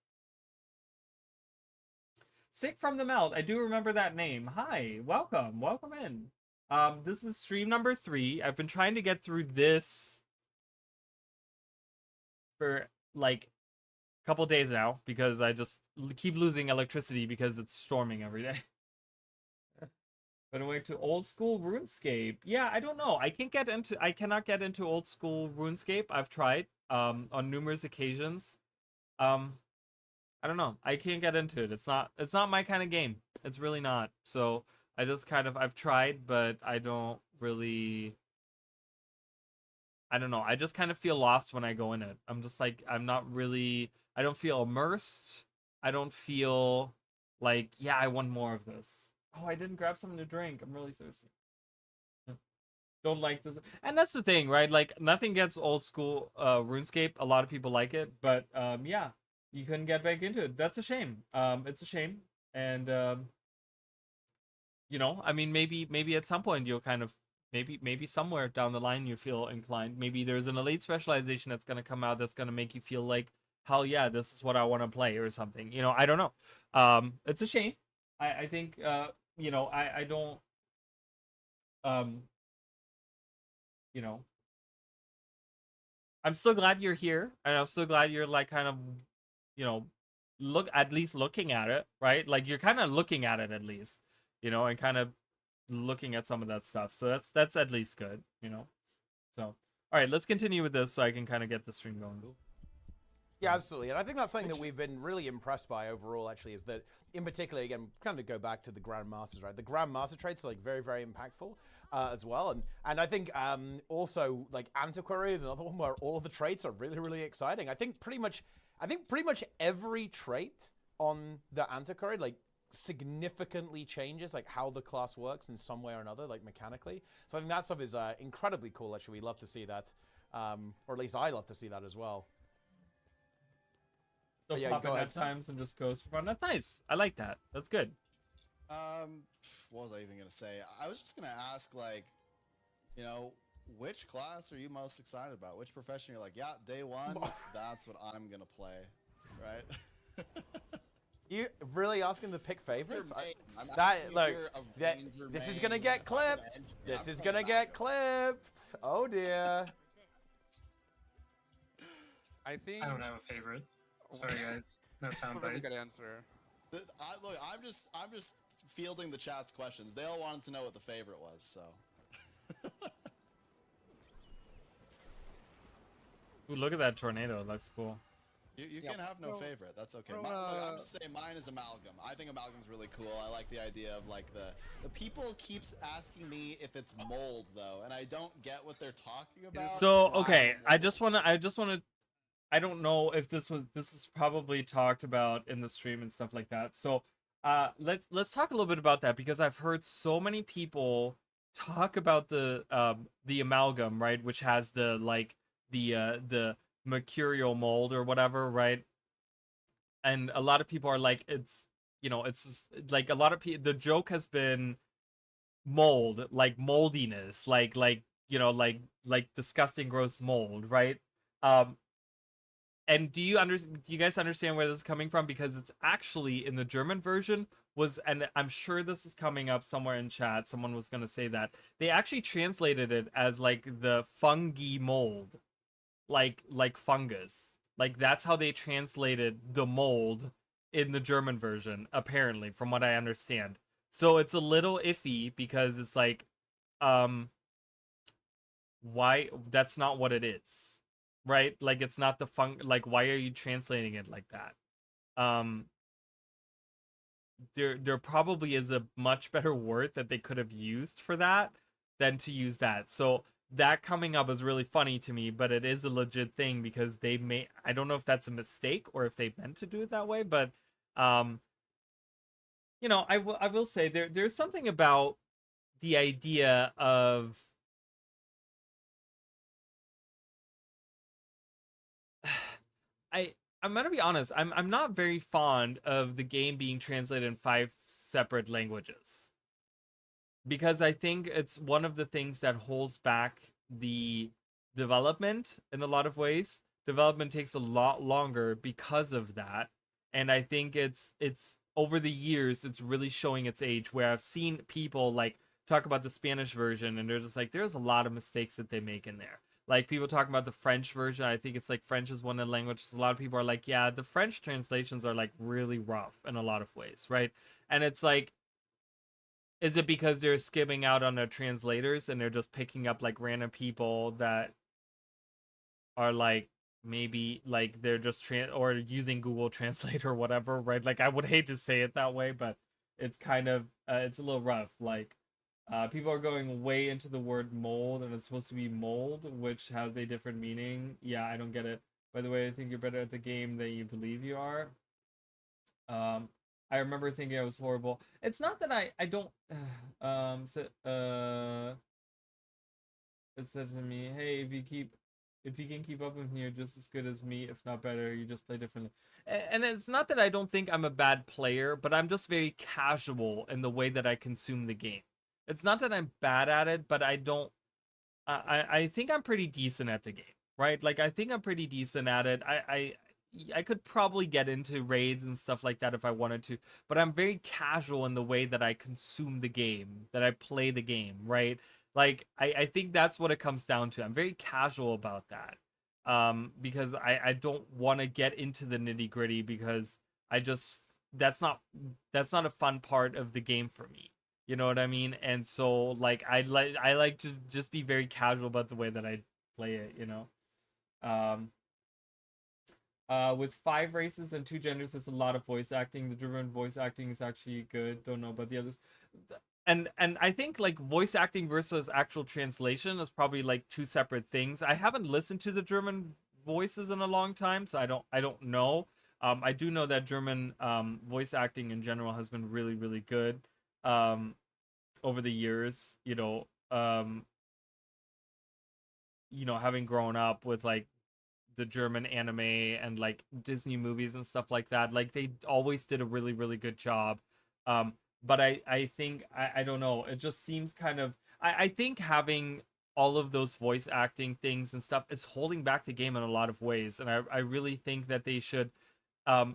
Sick from the Melt. I do remember that name. Hi, welcome in. This is stream number 3. I've been trying to get through this for like a couple days now, because I just keep losing electricity because it's storming every day. But I went to old school RuneScape. Yeah, I don't know. I cannot get into old school RuneScape. I've tried on numerous occasions. I don't know. I can't get into it. It's not my kind of game. It's really not. So I just kind of, I've tried, but I don't really, I don't know. I just kind of feel lost when I go in it. I'm just like, I'm not really, I don't feel immersed. I don't feel like, yeah, I want more of this. Oh, I didn't grab something to drink. I'm really thirsty. don't like this, and that's the thing, right? Like nothing gets old school RuneScape. A lot of people like it, but yeah, you couldn't get back into it. That's a shame. It's a shame, and you know, I mean, maybe at some point you'll kind of maybe somewhere down the line you feel inclined. Maybe there's an elite specialization that's gonna come out that's gonna make you feel like hell yeah, this is what I want to play or something. You know, I don't know. It's a shame. I think you know, I don't um you know, I'm still glad you're here, and I'm still glad you're like kind of, you know, look at least looking at it, right? Like you're kind of looking at it at least, you know, and kind of looking at some of that stuff. So that's at least good, you know. So all right, let's continue with this so I can kind of get the stream going. Yeah, absolutely. And I think that's something that we've been really impressed by overall, actually, is that, in particular, again, kind of go back to the Grandmasters, right? The Grandmaster traits are, like, very, very impactful as well. And I think also, like, Antiquary is another one where all of the traits are really, really exciting. I think pretty much every trait on the Antiquary, like, significantly changes, like, how the class works in some way or another, like, mechanically. So I think that stuff is incredibly cool, actually. We love to see that. Or at least I love to see that as well. So yeah, pop go in ahead, at Sam. times and just goes for fun. That's nice. I like that. That's good. What was I even gonna say? I was just gonna ask, like, you know, which class are you most excited about? Which profession you're like, yeah, day one, that's what I'm gonna play, right? You really asking to pick favorites? I'm That asking if look, you're a that, Ranger this is main. gonna get I'm gonna clipped. enter- This I'm is playing gonna get Malcolm. clipped. Oh dear. I think. I don't have a favorite. Sorry, guys. No That's a really soundbite. good answer. Look, I'm just fielding the chat's questions. They all wanted to know what the favorite was, so. Ooh, look at that tornado. It looks cool. You Yeah, can have no well, favorite. That's okay. well, Look, I'm just saying mine is Amalgam. I think Amalgam's really cool. I like the idea of like the people keeps asking me if it's mold though, and I don't get what they're talking about. So okay, Why I just want to. I don't know if this is probably talked about in the stream and stuff like that. So let's talk a little bit about that, because I've heard so many people talk about the amalgam, right, which has the like the mercurial mold or whatever, right? And a lot of people are like, it's, you know, it's just, like a lot of people, the joke has been mold, like moldiness, like you know, like disgusting gross mold, right? um and do you guys understand where this is coming from? Because it's actually in the German version was, and I'm sure this is coming up somewhere in chat, someone was going to say that they actually translated it as like the fungi mold, like fungus. Like that's how they translated the mold in the German version, apparently, from what I understand. So it's a little iffy because it's like, why, that's not what it is, right? Like it's not the like why are you translating it like that? There probably is a much better word that they could have used for that than to use that. So that coming up is really funny to me, but it is a legit thing because they may, I don't know if that's a mistake or if they meant to do it that way, but you know, I will say there's something about the idea of I'm gonna be honest. I'm not very fond of the game being translated in 5 separate languages, because I think it's one of the things that holds back the development in a lot of ways. Development takes a lot longer because of that, and I think it's over the years it's really showing its age. Where I've seen people like talk about the Spanish version, and they're just like, there's a lot of mistakes that they make in there. Like people talking about the French version, I think it's like French is one of the languages. A lot of people are like, yeah, the French translations are like really rough in a lot of ways, right? And it's like, is it because they're skimming out on their translators and they're just picking up like random people that are like, maybe like they're just or using Google Translate or whatever, right? Like I would hate to say it that way, but it's kind of it's a little rough. Like people are going way into the word mold, and it's supposed to be mold, which has a different meaning. Yeah, I don't get it. By the way, I think you're better at the game than you believe you are. I remember thinking I was horrible. It's not that I don't It said to me, "Hey, if you can keep up with me, you're just as good as me, if not better. You just play differently." And it's not that I don't think I'm a bad player, but I'm just very casual in the way that I consume the game. It's not that I'm bad at it, but I don't. I think I'm pretty decent at the game, right? Like I think I'm pretty decent at it. I could probably get into raids and stuff like that if I wanted to, but I'm very casual in the way that I consume the game, that I play the game, right? Like I think that's what it comes down to. I'm very casual about that. Because I don't want to get into the nitty-gritty because I just that's not a fun part of the game for me. You know what I mean? And so like I like to just be very casual about the way that I play it, you know. Um with 5 races and 2 genders, it's a lot of voice acting. The German voice acting is actually good. Don't know about the others. And I think like voice acting versus actual translation is probably like 2 separate things. I haven't listened to the German voices in a long time, so I don't know. I do know that German voice acting in general has been really really good over the years. Having grown up with like the German anime and like Disney movies and stuff like that. Like they always did a really, really good job. But I think I don't know. It just seems kind of I think having all of those voice acting things and stuff is holding back the game in a lot of ways. And I really think that they should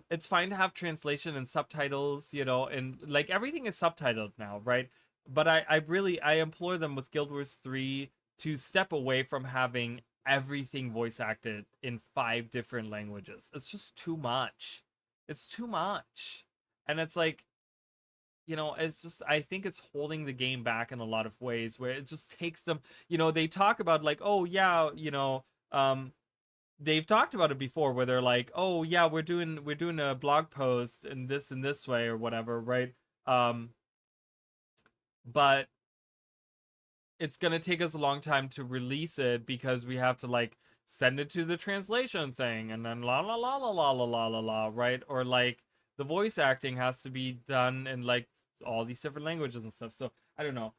it's fine to have translation and subtitles, and like everything is subtitled now, right? But I implore them with Guild Wars 3 to step away from having everything voice acted in 5 different languages. It's just too much. It's too much. And it's like, it's just, I think it's holding the game back in a lot of ways where it just takes them, they talk about like, oh yeah, they've talked about it before where they're like, oh yeah, we're doing a blog post in this way or whatever, right? But it's gonna take us a long time to release it because we have to like send it to the translation thing and then la la la la la la la la la, right? Or like the voice acting has to be done in like all these different languages and stuff. So I don't know.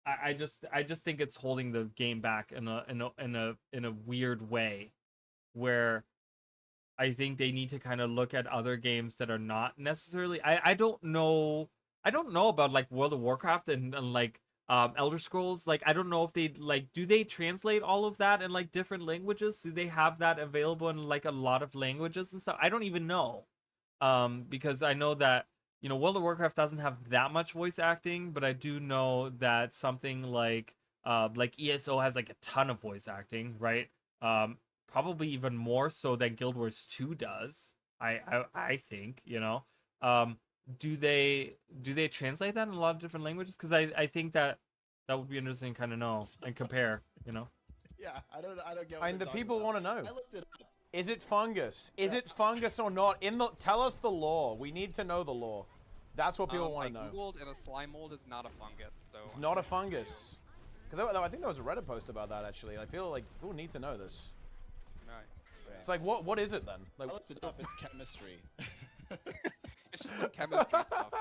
I just think it's holding the game back in a weird way where I think they need to kind of look at other games that are not necessarily I don't know about like World of Warcraft and like Elder Scrolls. Like I don't know if they like do they translate all of that in like different languages? Do they have that available in like a lot of languages and stuff? I don't even know. Because I know that World of Warcraft doesn't have that much voice acting, but I do know that something like ESO has like a ton of voice acting, right? Probably even more so than Guild Wars 2 does. I think, do they translate that in a lot of different languages? Because I think that would be interesting to kind of know and compare, Yeah, I don't get. And the people want to know. I looked it up. Is it fungus? Is it fungus or not? Tell us the lore. We need to know the lore. That's what people want to know. I googled and a slime mold is not a fungus. So it's not a fungus. Because I think there was a Reddit post about that actually. I feel like people need to know this. Right. Yeah. It's like what is it then? Like I looked it up. It's chemistry. It's just some chemistry stuff,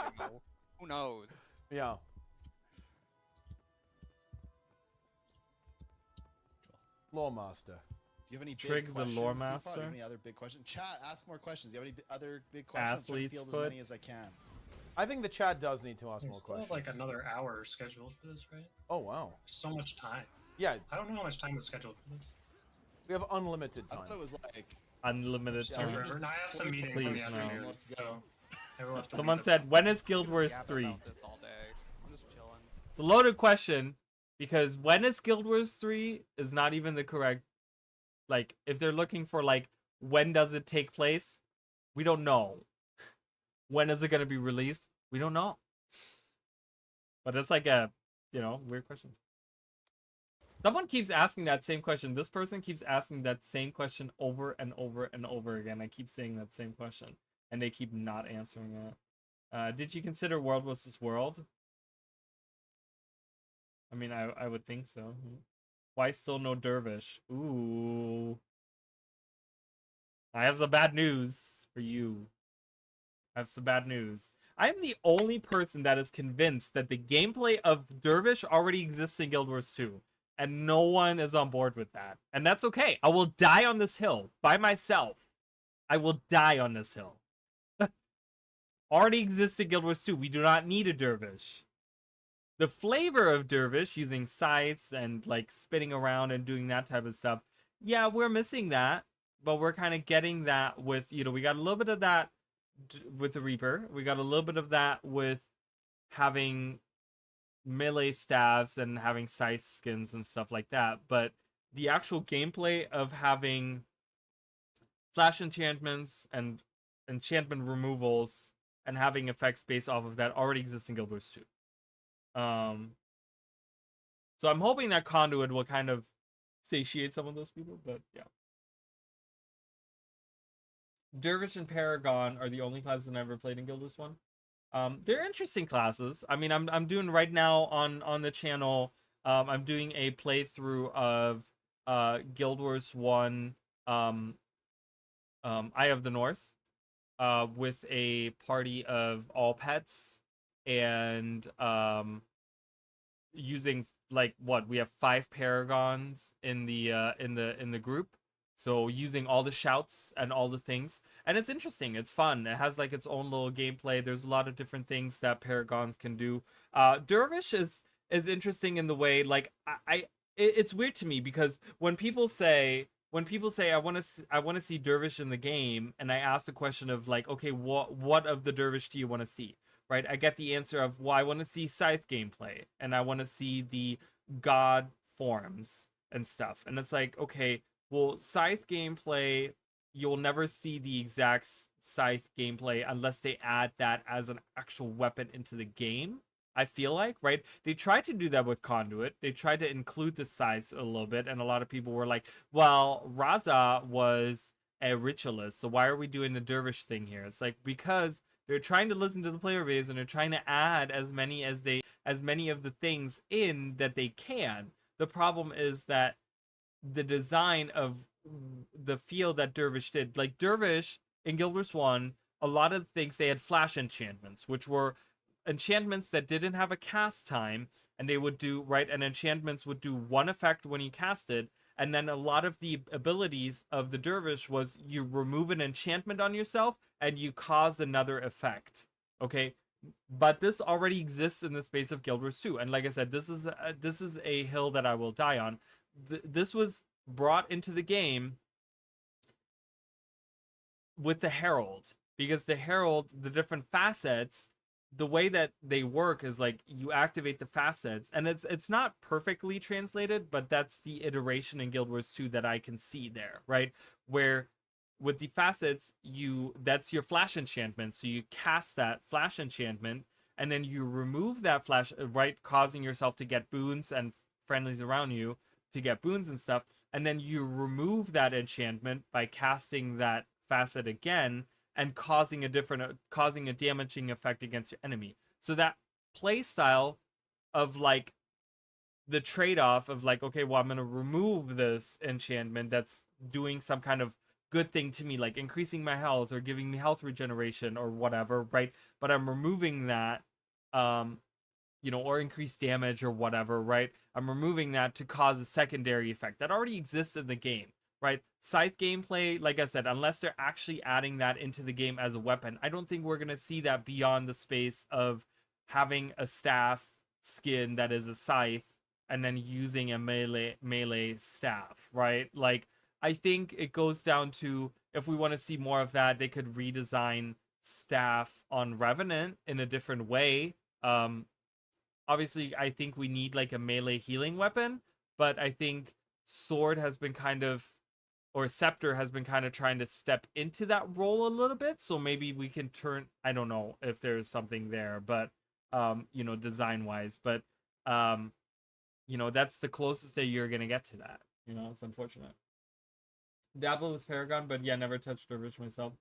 Who knows? Yeah. Lore master. Do you have any big Trig the questions? lore Do you master? have any other big questions? Chat, ask more questions. Do you have any other big questions? I'm trying to Athlete's field as foot? many as I can. I think the chat does need to ask We more still have questions. like another hour scheduled for this, right? Oh wow. So much time. Yeah, I don't know how much time is scheduled for this. we have unlimited I time. thought it was like Unlimited Yeah, time. we Forever. just- And I have some 24 meetings in the Please, no. afternoon, Let's go. so I will have to Someone leave said, when is Guild Wars Yap 3? about this all day. I'm just chilling. It's a loaded question because when is Guild Wars 3 is not even the correct. Like, if they're looking for like when does it take place, we don't know. When is it going to be released? We don't know. But it's like a weird question. Someone keeps asking that same question. This person keeps asking that same question over and over and over again. I keep saying that same question, and they keep not answering it. Did you consider World vs. World? I mean, I would think so. Why still no Dervish? Ooh. I have some bad news for you. I have some bad news. I am the only person that is convinced that the gameplay of Dervish already exists in Guild Wars 2. And no one is on board with that. And that's okay. I will die on this hill by myself. I will die on this hill. Already exists in Guild Wars 2. We do not need a dervish. The flavor of dervish, using scythes and like spinning around and doing that type of stuff, yeah, we're missing that. But we're kind of getting that with, you know, we got a little bit of that with the Reaper. We got a little bit of that with having melee staffs and having scythe skins and stuff like that. But the actual gameplay of having flash enchantments and enchantment removals and having effects based off of that already exists in Guild Wars 2. So I'm hoping that Conduit will kind of satiate some of those people, but yeah. Dervish and Paragon are the only classes I ever played in Guild Wars 1. They're interesting classes. I mean, I'm doing right now on the channel. I'm doing a playthrough of Guild Wars 1 Eye of the North with a party of all pets and using like what we have 5 paragons in the group. So using all the shouts and all the things, and it's interesting. It's fun. It has like its own little gameplay. There's a lot of different things that paragons can do. Dervish is interesting in the way like it's weird to me because when people say I want to see dervish in the game, and I ask the question of like, okay, what of the dervish do you want to see? Right? I get the answer of, well, I want to see scythe gameplay and I want to see the god forms and stuff. And it's like, okay, well, scythe gameplay, you'll never see the exact scythe gameplay unless they add that as an actual weapon into the game, I feel like, right? They tried to do that with Conduit. They tried to include the scythes a little bit, and a lot of people were like, well, Raza was a ritualist, so why are we doing the dervish thing here? It's like, because they're trying to listen to the player base, and they're trying to add as many of the things in that they can. The problem is that the design of the feel that dervish did, like dervish in Guild Wars 1, a lot of things they had flash enchantments, which were enchantments that didn't have a cast time, and they would do right, and enchantments would do one effect when you cast it, and then a lot of the abilities of the dervish was you remove an enchantment on yourself and you cause another effect. Okay, but this already exists in the space of Guild Wars 2, and like I said, this is a hill that I will die on. This was brought into the game with the Herald, because the Herald, the different facets, the way that they work is like you activate the facets, and it's not perfectly translated, but that's the iteration in Guild Wars 2 that I can see there, right? Where with the facets, that's your flash enchantment, so you cast that flash enchantment, and then you remove that flash, right, causing yourself to get boons and friendlies around you to get boons and stuff, and then you remove that enchantment by casting that facet again and causing a damaging effect against your enemy. So that play style of like the trade-off of like, okay, well, I'm going to remove this enchantment that's doing some kind of good thing to me, like increasing my health or giving me health regeneration or whatever, right? But I'm removing that or increased damage or whatever, right? I'm removing that to cause a secondary effect that already exists in the game, right? Scythe gameplay, like I said, unless they're actually adding that into the game as a weapon, I don't think we're going to see that beyond the space of having a staff skin that is a scythe and then using a melee staff, right? Like, I think it goes down to, if we want to see more of that, they could redesign staff on Revenant in a different way. Obviously, I think we need like a melee healing weapon, but I think Sword has been kind of, or Scepter has been kind of trying to step into that role a little bit. So maybe we can turn, I don't know if there's something there, but, design wise, but, that's the closest that you're going to get to that. It's unfortunate. Dabble with Paragon, but yeah, never touched Dervish myself.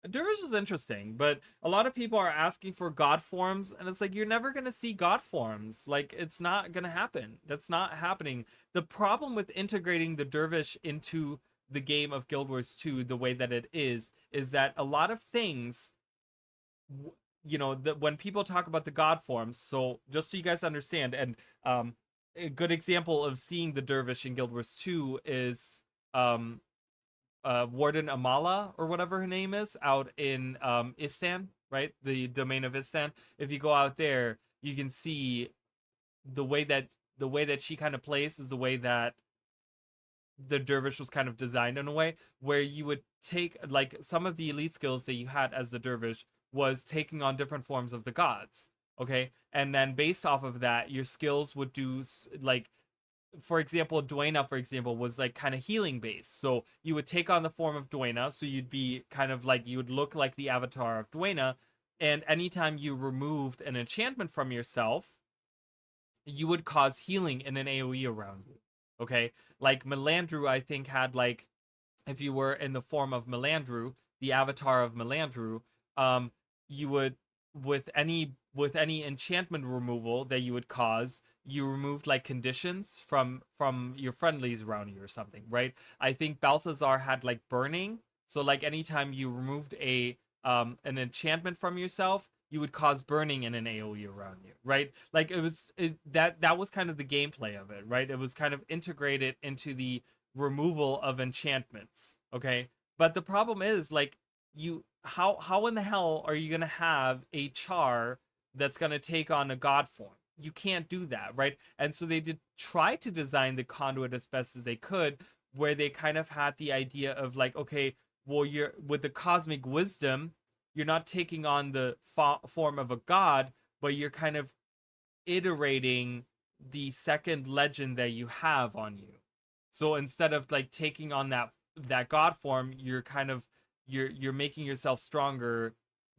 Dervish is interesting, but a lot of people are asking for god forms, and it's like, you're never going to see god forms. Like, it's not going to happen. That's not happening. The problem with integrating the Dervish into the game of Guild Wars 2 the way that it is that a lot of things, when people talk about the god forms, so just so you guys understand, and a good example of seeing the dervish in Guild Wars 2 is Warden Amala or whatever her name is out in Istan, right? The domain of Istan. If you go out there, you can see the way that she kind of plays is the way that the dervish was kind of designed in a way where you would take like some of the elite skills that you had as the dervish was taking on different forms of the gods, okay, and then based off of that your skills would do like, for example, Duena, for example, was like kind of healing based. So you would take on the form of Duena, so you'd be kind of like, you would look like the avatar of Duena, and anytime you removed an enchantment from yourself, you would cause healing in an AoE around you. Okay? Like Melandru, I think, had like, if you were in the form of Melandru, the avatar of Melandru, you would, with any enchantment removal that you would cause, you removed like conditions from your friendlies around you or something, right? I think Balthazar had like burning, so like anytime you removed an enchantment from yourself, you would cause burning in an AoE around you, right? Like that was kind of the gameplay of it, right? It was kind of integrated into the removal of enchantments, okay? But the problem is like, you how in the hell are you gonna have a char that's gonna take on a god form? You can't do that, right? And so they did try to design the conduit as best as they could, where they kind of had the idea of like, okay, well, you're with the cosmic wisdom, you're not taking on the form of a god, but you're kind of iterating the second legend that you have on you. So instead of like taking on that god form, you're kind of you're making yourself stronger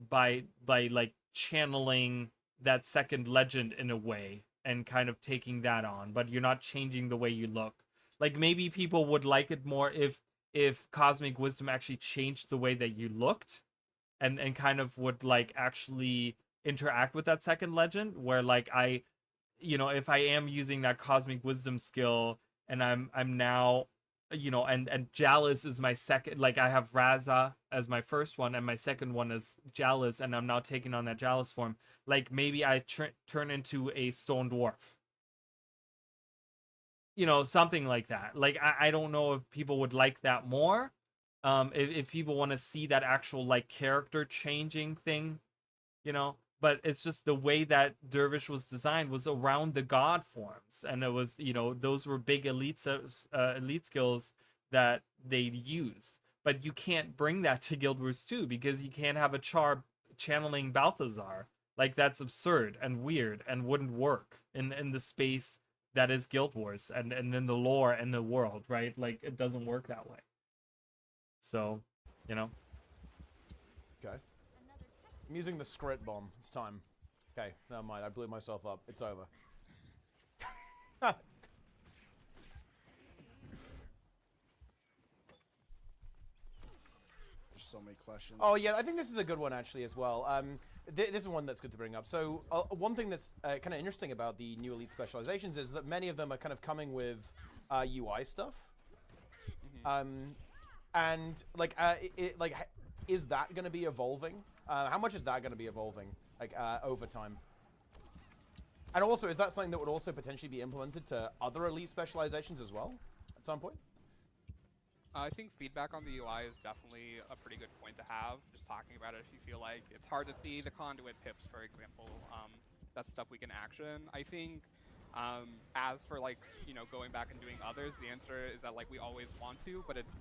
by like channeling that second legend in a way and kind of taking that on, but you're not changing the way you look. Like maybe people would like it more if cosmic wisdom actually changed the way that you looked and kind of would like actually interact with that second legend, where like I, if I am using that cosmic wisdom skill and I'm now, and Jalis is my second, like I have Raza as my first one and my second one is Jalis, and I'm now taking on that Jalis form, like maybe I turn into a stone dwarf, something like that. Like I don't know if people would like that more, if people want to see that actual like character changing thing, but it's just the way that Dervish was designed was around the god forms, and it was, those were big elite skills that they used. But you can't bring that to Guild Wars 2 because you can't have a char channeling Balthazar. Like that's absurd and weird and wouldn't work in the space that is Guild Wars and in the lore and the world, right? Like it doesn't work that way. So, Okay. I'm using the script bomb. It's time. Okay, never mind. I blew myself up. It's over. There's so many questions. Oh yeah, I think this is a good one actually as well. This is one that's good to bring up. So one thing that's kind of interesting about the new elite specializations is that many of them are kind of coming with UI stuff. And like, is that going to be evolving? How much is that going to be evolving, like over time? And also, is that something that would also potentially be implemented to other elite specializations as well at some point? I think feedback on the UI is definitely a pretty good point to have. Just talking about it, if you feel like it's hard to see the conduit pips, for example, that's stuff we can action. I think as for like, going back and doing others, the answer is that like we always want to, but it's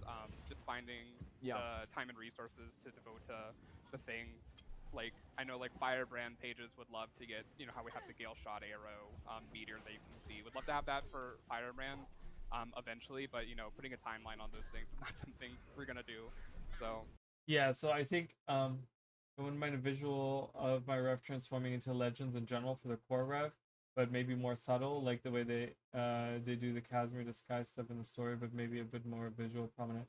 just finding the time and resources to devote to the things. Like I know like Firebrand pages would love to get, how we have the Gale Shot Arrow meteor that you can see. Would love to have that for Firebrand eventually, but putting a timeline on those things is not something we're gonna do. So yeah, so I think I wouldn't mind a visual of my rev transforming into legends in general for the core rev, but maybe more subtle, like the way they do the Casimir disguise stuff in the story, but maybe a bit more visual prominent.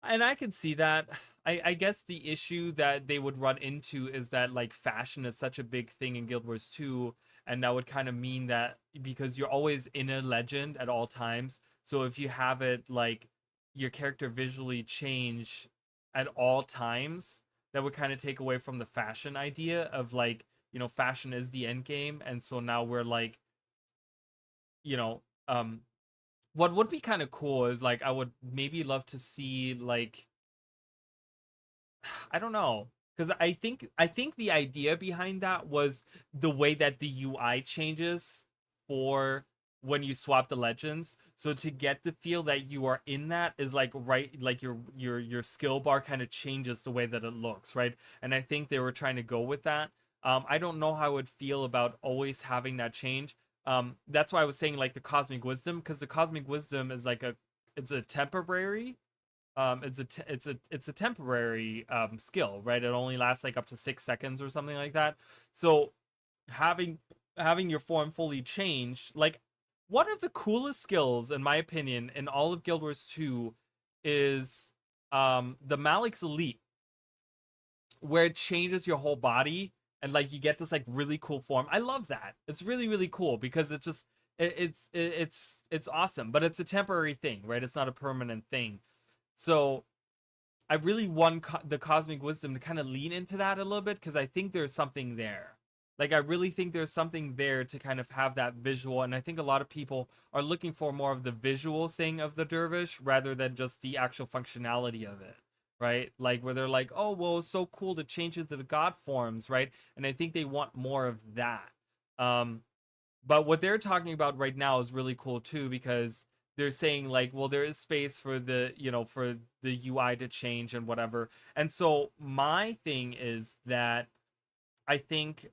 And I can see that. I guess the issue that they would run into is that like fashion is such a big thing in Guild Wars 2, and that would kind of mean that because you're always in a legend at all times, so if you have it like your character visually change at all times, that would kind of take away from the fashion idea of like you know, fashion is the end game, and so now we're like, you know, what would be kind of cool is like I would maybe love to see like I don't know, because I think the idea behind that was the way that the UI changes for when you swap the legends. So to get the feel that you are in that is like right, like your skill bar kind of changes the way that it looks, right? And I think they were trying to go with that. I don't know how I would feel about always having that change. That's why I was saying like the cosmic wisdom, because the cosmic wisdom is like it's a temporary it's a temporary skill, right? It only lasts like up to 6 seconds or something like that. So having your form fully change, like one of the coolest skills in my opinion in all of Guild Wars 2 is the Malik's Elite, where it changes your whole body and like you get this like really cool form. I love that. It's really really cool because it's just it's awesome, but it's a temporary thing, right? It's not a permanent thing. So I really want the Cosmic Wisdom to kind of lean into that a little bit, because I think there's something there. Like, I really think there's something there to kind of have that visual, and I think a lot of people are looking for more of the visual thing of the Dervish rather than just the actual functionality of it, right? Like, where they're like, oh, well, it's so cool to change into the god forms, right? And I think they want more of that. But what they're talking about right now is really cool too, because they're saying like, well, there is space for the, you know, for the UI to change and whatever. And so my thing is that I think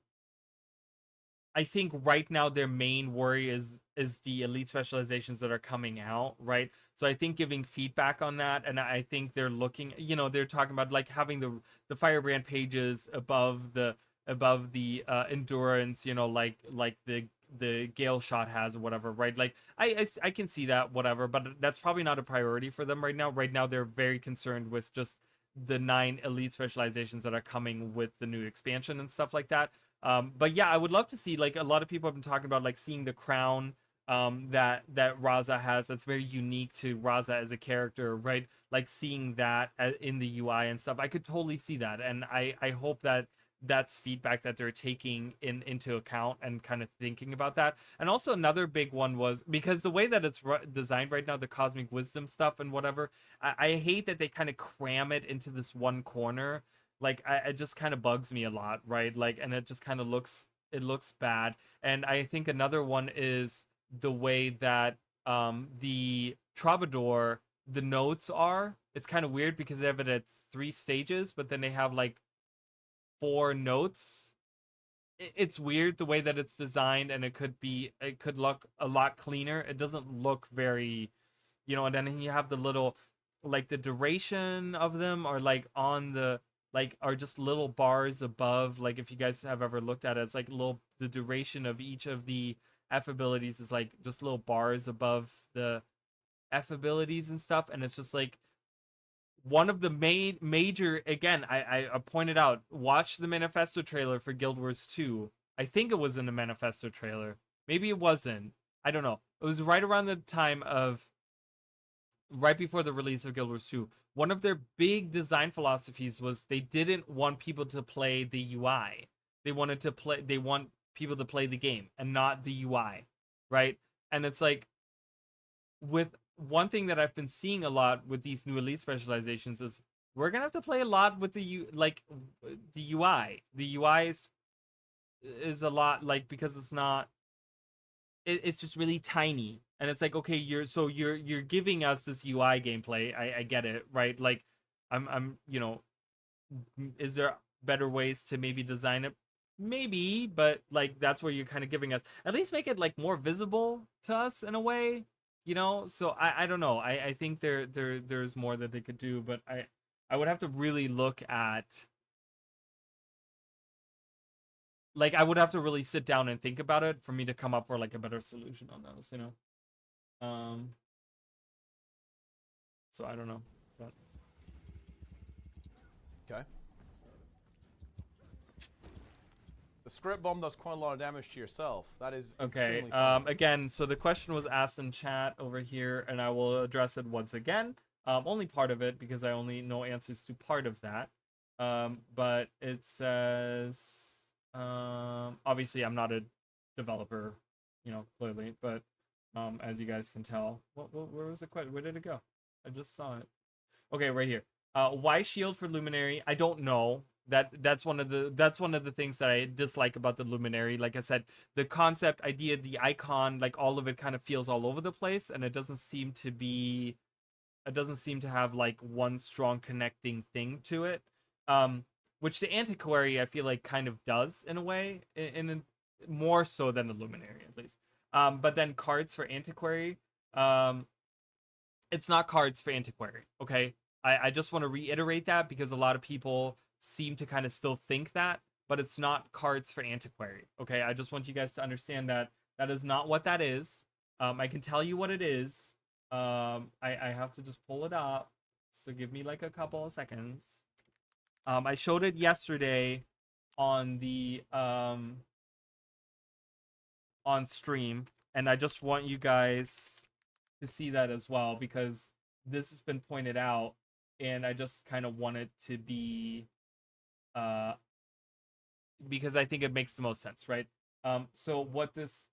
right now their main worry is the elite specializations that are coming out, right? So I think giving feedback on that, and I think they're looking, you know, they're talking about like having the firebrand pages above the endurance, you know, like the Gale shot has or whatever, right? Like I can see that, whatever, but that's probably not a priority for them right now. Right now they're very concerned with just the 9 elite specializations that are coming with the new expansion and stuff like that. But yeah, I would love to see, like, a lot of people have been talking about like seeing the crown that Raza has, that's very unique to Raza as a character, right? Like seeing that in the UI and stuff. I could totally see that, and I hope that that's feedback that they're taking into account and kind of thinking about that. And also another big one was because the way that it's designed right now, the Cosmic Wisdom stuff and whatever, I hate that they kind of cram it into this one corner. Like it just kind of bugs me a lot, right? Like, and it just kind of looks bad. And I think another one is the way that the Troubadour, the notes are, it's kind of weird because they have it at 3 stages, but then they have like 4 notes. It's weird the way that it's designed, and it could look a lot cleaner. It doesn't look very, you know. And then you have the little, like, the duration of them are like on the, like, are just little bars above. Like, if you guys have ever looked at it, it's like the duration of each of the F abilities is like just little bars above the F abilities and stuff. And it's just like one of the major, again, I pointed out, watch the manifesto trailer for Guild Wars 2. I think it was in the manifesto trailer. Maybe it wasn't. I don't know. It was right around the time of, right before the release of Guild Wars 2. One of their big design philosophies was they didn't want people to play the UI. They want people to play the game and not the UI, right? And it's like, with one thing that I've been seeing a lot with these new elite specializations is we're gonna have to play a lot with the UI. The UI is a lot, like, because it's not. It's just really tiny, and it's like, okay, you're giving us this UI gameplay. I get it, right? Like, I'm you know, is there better ways to maybe design it? Maybe, but like that's where you're kind of giving us. At least make it like more visible to us in a way, you know. So I don't know. I think there's more that they could do, but I would have to really look at, like, I would have to really sit down and think about it for me to come up for like a better solution on those, you know. So I don't know. But... Okay. The script bomb does quite a lot of damage to yourself. That is okay. extremely fun. Again, so the question was asked in chat over here, and I will address it once again. Only part of it, because I only know answers to part of that. But it says, Obviously I'm not a developer, clearly, but as you guys can tell, where was the question? Where did it go? I just saw it. Okay, right here. Why shield for Luminary? I don't know. That's one of the things that I dislike about the Luminary. Like I said, the concept, idea, the icon, like all of it kind of feels all over the place, and it doesn't seem to have like one strong connecting thing to it. Which the Antiquary I feel like kind of does in a way, in more so than the Luminary at least. But then cards for Antiquary, it's not cards for Antiquary. Okay, I just want to reiterate that because a lot of people seem to kind of still think that, but it's not cards for Antiquary. Okay, I just want you guys to understand that that is not what that is. I can tell you what it is. I have to just pull it up, so give me like a couple of seconds. I showed it yesterday on the on stream, and I just want you guys to see that as well because this has been pointed out, and I just kind of want it to be because I think it makes the most sense, right? So what this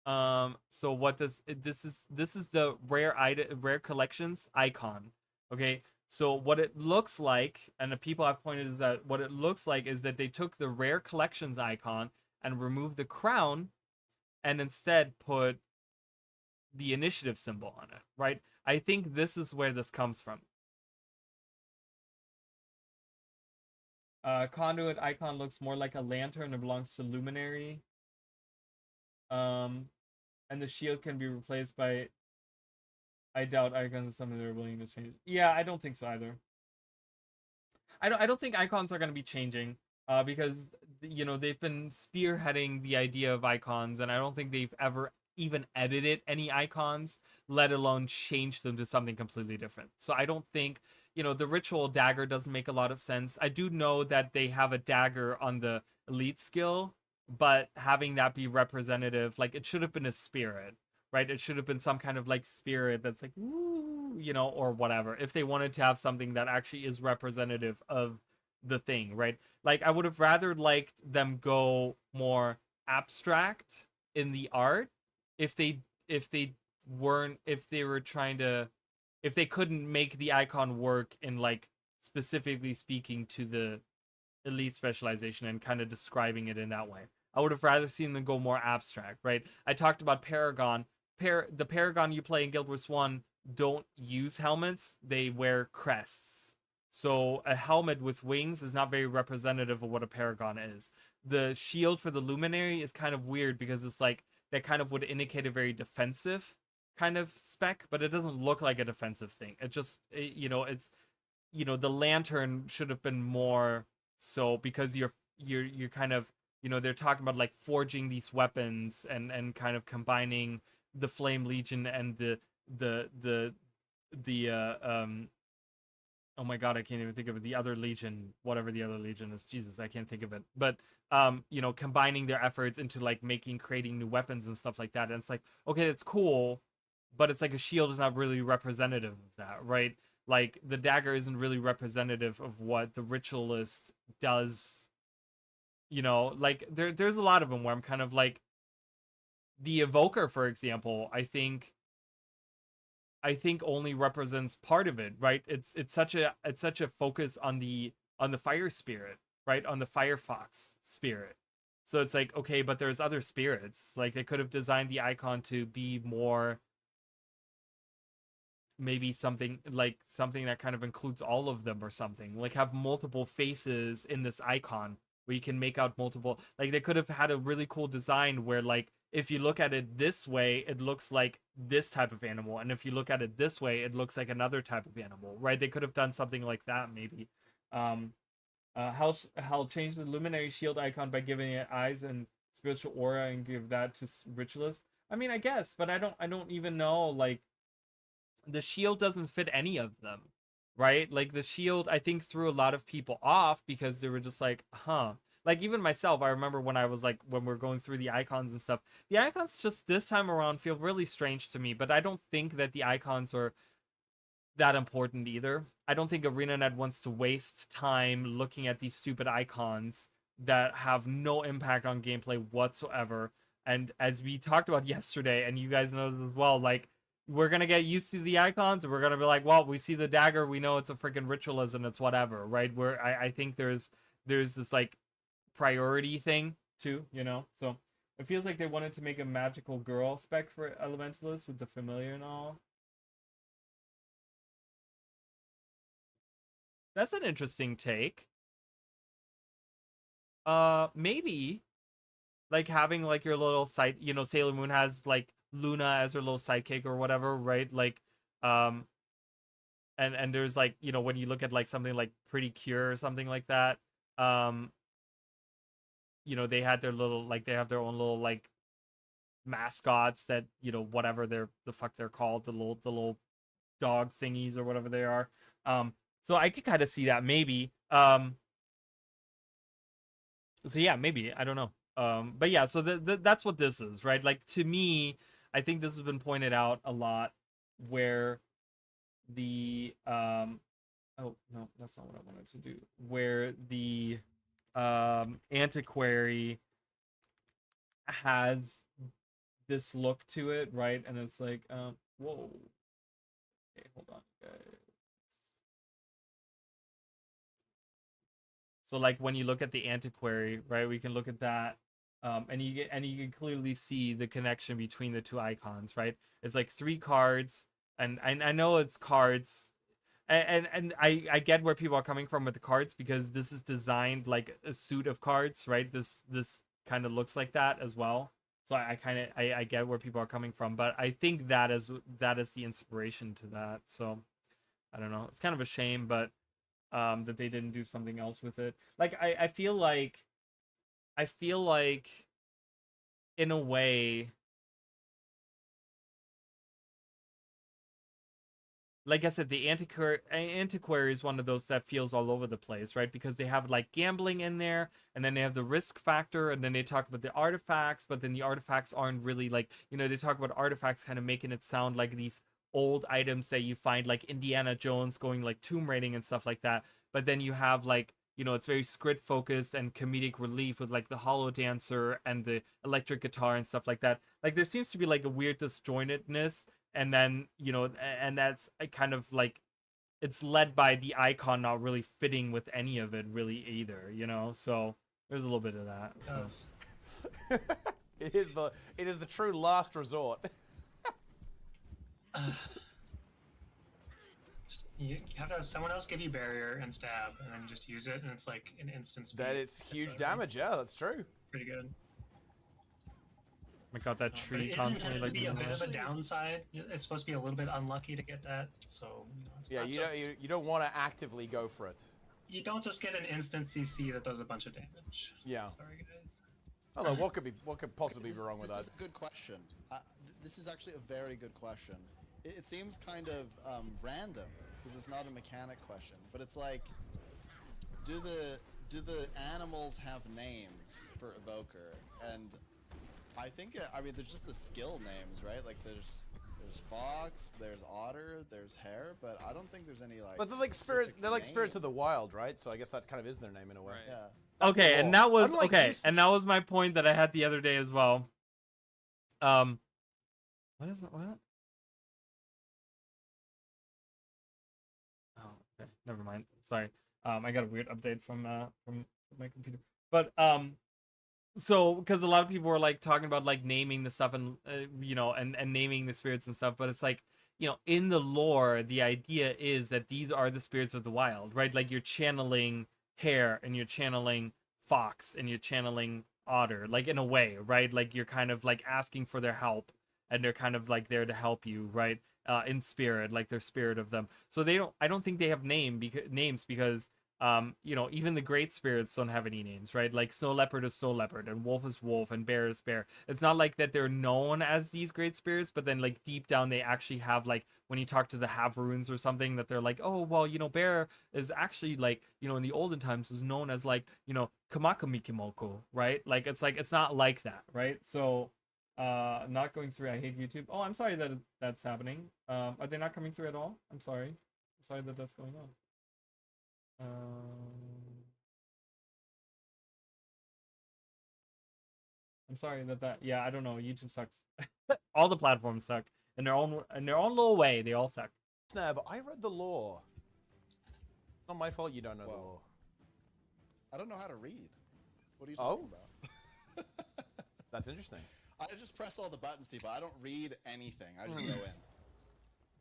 so what this is the rare collections icon. Okay, so what it looks like, and the people I've pointed is that what it looks like is that they took the rare collections icon and removed the crown and instead put the initiative symbol on it, right? I think this is where this comes from. Conduit icon looks more like a lantern and belongs to Luminary. And the shield can be replaced by... I doubt icons is something they're willing to change. Yeah, I don't think so either. I don't think icons are going to be changing because, they've been spearheading the idea of icons, and I don't think they've ever even edited any icons, let alone change them to something completely different. So I don't think, the ritual dagger doesn't make a lot of sense. I do know that they have a dagger on the elite skill, but having that be representative, like it should have been a spirit, right? It should have been some kind of like spirit that's like, woo, or whatever. If they wanted to have something that actually is representative of the thing, right? Like I would have rather liked them go more abstract in the art if they couldn't make the icon work in like specifically speaking to the elite specialization and kind of describing it in that way. I would have rather seen them go more abstract, right? I talked about Paragon. The Paragon you play in Guild Wars 1 don't use helmets, they wear crests. So a helmet with wings is not very representative of what a Paragon is. The shield for the Luminary is kind of weird because it's like that kind of would indicate a very defensive kind of spec, but it doesn't look like a defensive thing. It just, it's, the lantern should have been more so because you're kind of, they're talking about like forging these weapons and kind of combining the Flame Legion and the oh my god, I can't even think of it. The other Legion, whatever the other Legion is. Jesus, I can't think of it. But combining their efforts into like creating new weapons and stuff like that. And it's like, okay, it's cool, but it's like a shield is not really representative of that, right? Like the dagger isn't really representative of what the ritualist does. Like there's a lot of them where I'm kind of like the evoker, for example, I think only represents part of it, right? It's such a focus on the fire spirit, right? On the Firefox spirit. So it's like, okay, but there's other spirits. Like they could have designed the icon to be more maybe something that kind of includes all of them or something. Like have multiple faces in this icon where you can make out multiple, like they could have had a really cool design where like if you look at it this way, it looks like this type of animal. And if you look at it this way, it looks like another type of animal, right? They could have done something like that, maybe. How change the Luminary shield icon by giving it eyes and spiritual aura and give that to Ritualist? I mean, I guess, but I don't even know, like, the shield doesn't fit any of them, right? Like, the shield, I think, threw a lot of people off because they were just like, huh. Like, even myself, I remember when I was, like, when we're going through the icons and stuff, the icons just this time around feel really strange to me, but I don't think that the icons are that important either. I don't think ArenaNet wants to waste time looking at these stupid icons that have no impact on gameplay whatsoever. And as we talked about yesterday, and you guys know this as well, like we're gonna get used to the icons, and we're gonna be like, well, we see the dagger, we know it's a freaking ritualism, it's whatever, right? Where I think there's this like priority thing too, you know. So it feels like they wanted to make a magical girl spec for Elementalist with the familiar and all. That's an interesting take. Maybe like having like your little side, you know, Sailor Moon has like Luna as her little sidekick or whatever, right? Like, um, and there's like, you know, when you look at like something like Pretty Cure or something like that, um, you know, they had their little like they have their own little like mascots that, you know, whatever the fuck they're called, the little dog thingies or whatever they are. So I could kind of see that maybe. So yeah, maybe I don't know. But yeah, so that's what this is, right? Like to me, I think this has been pointed out a lot, where the oh no, that's not what I wanted to do. Where the antiquary has this look to it, right? And it's like, whoa. Okay, hold on, guys. So like when you look at the antiquary, right, we can look at that, and you can clearly see the connection between the two icons, right? It's like 3 cards, and I know it's cards, and I get where people are coming from with the cards, because this is designed like a suit of cards, right? This kind of looks like that as well. So I get where people are coming from, but I think that is the inspiration to that. So I don't know. It's kind of a shame, but that they didn't do something else with it. Like I feel like in a way, like I said, the antiquary is one of those that feels all over the place, right? Because they have like gambling in there, and then they have the risk factor, and then they talk about the artifacts, but then the artifacts aren't really like, you know, they talk about artifacts kind of making it sound like these old items that you find like Indiana Jones going like tomb raiding and stuff like that. But then you have like, you know, it's very script focused and comedic relief with like the hollow dancer and the electric guitar and stuff like that. Like there seems to be like a weird disjointedness, and then, you know, and that's kind of like it's led by the icon not really fitting with any of it really either, you know. So there's a little bit of that. So. It is the true last resort. You have to have someone else give you barrier and stab, and then just use it, and it's like an instant speed. That is huge damage. Yeah, that's true. Pretty good. I got that tree But constantly like be a bit this. of a downside. It's supposed to be a little bit unlucky to get that, so you know, it's Yeah, not you don't want to actively go for it. you don't just get an instant CC that does a bunch of damage. Yeah. Sorry guys. Although what could possibly be wrong with that? This is a good question. This is actually a very good question. It seems kind of random, because it's not a mechanic question, but it's like, do the animals have names for Evoker? And I think I mean there's just the skill names, right? Like there's fox, there's otter, there's hare, but I don't think there's any like. But they're like spirits. They're like spirits name. of the wild, right? So I guess that kind of is their name in a way. Right. Yeah. That's Okay, the and law. that was Unlike okay, use- and that was my point that I had the other day as well. What is it? What? Oh, okay, never mind. Sorry. I got a weird update from my computer. But so because a lot of people were like talking about like naming the stuff and you know, and naming the spirits and stuff, but it's like, you know, in the lore, the idea is that these are the spirits of the wild, right? Like you're channeling hare and you're channeling fox and you're channeling otter, like in a way, right? Like you're kind of like asking for their help, and they're kind of like there to help you, right? In spirit, like they're spirit of them. So I don't think they have names because you know, even the great spirits don't have any names, right? Like snow leopard is snow leopard, and wolf is wolf, and bear is bear. It's not like that they're known as these great spirits, but then like deep down they actually have, like when you talk to the Haveroons or something, that they're like, oh well, you know, bear is actually like, you know, in the olden times was known as like, you know, Kamakamikimoko, right? Like it's not like that, right? So not going through, I hate YouTube. Oh, I'm sorry that that's happening. Are they not coming through at all? I'm sorry that that's going on. I'm sorry that. Yeah, I don't know. YouTube sucks. All the platforms suck in their own little way. They all suck. Snab, I read the law. Not my fault you don't know the Whoa. law. I don't know how to read. What are you talking about? That's interesting. I just press all the buttons, people. I don't read anything. I just go in.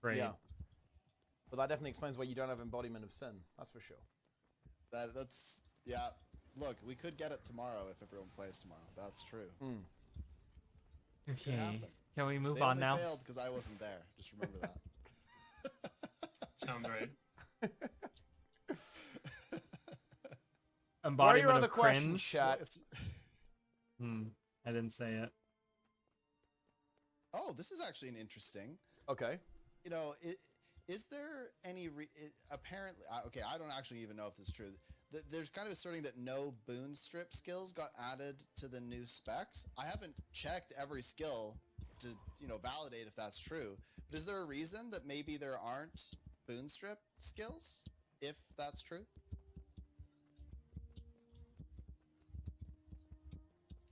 Great. Yeah. But that definitely explains why you don't have embodiment of sin. That's for sure. That's yeah. Look, we could get it tomorrow if everyone plays tomorrow. That's true. Okay. happen. Can we move They on only now? failed because I wasn't there. Just remember that. Sounds right. What are Embodiment your other of questions, cringe. chat? I didn't say it. Oh, this is actually an interesting. Okay. You know, is there any apparently? Okay, I don't actually even know if this is true. There's kind of asserting that no boon strip skills got added to the new specs. I haven't checked every skill to validate if that's true. But is there a reason that maybe there aren't boon strip skills? If that's true.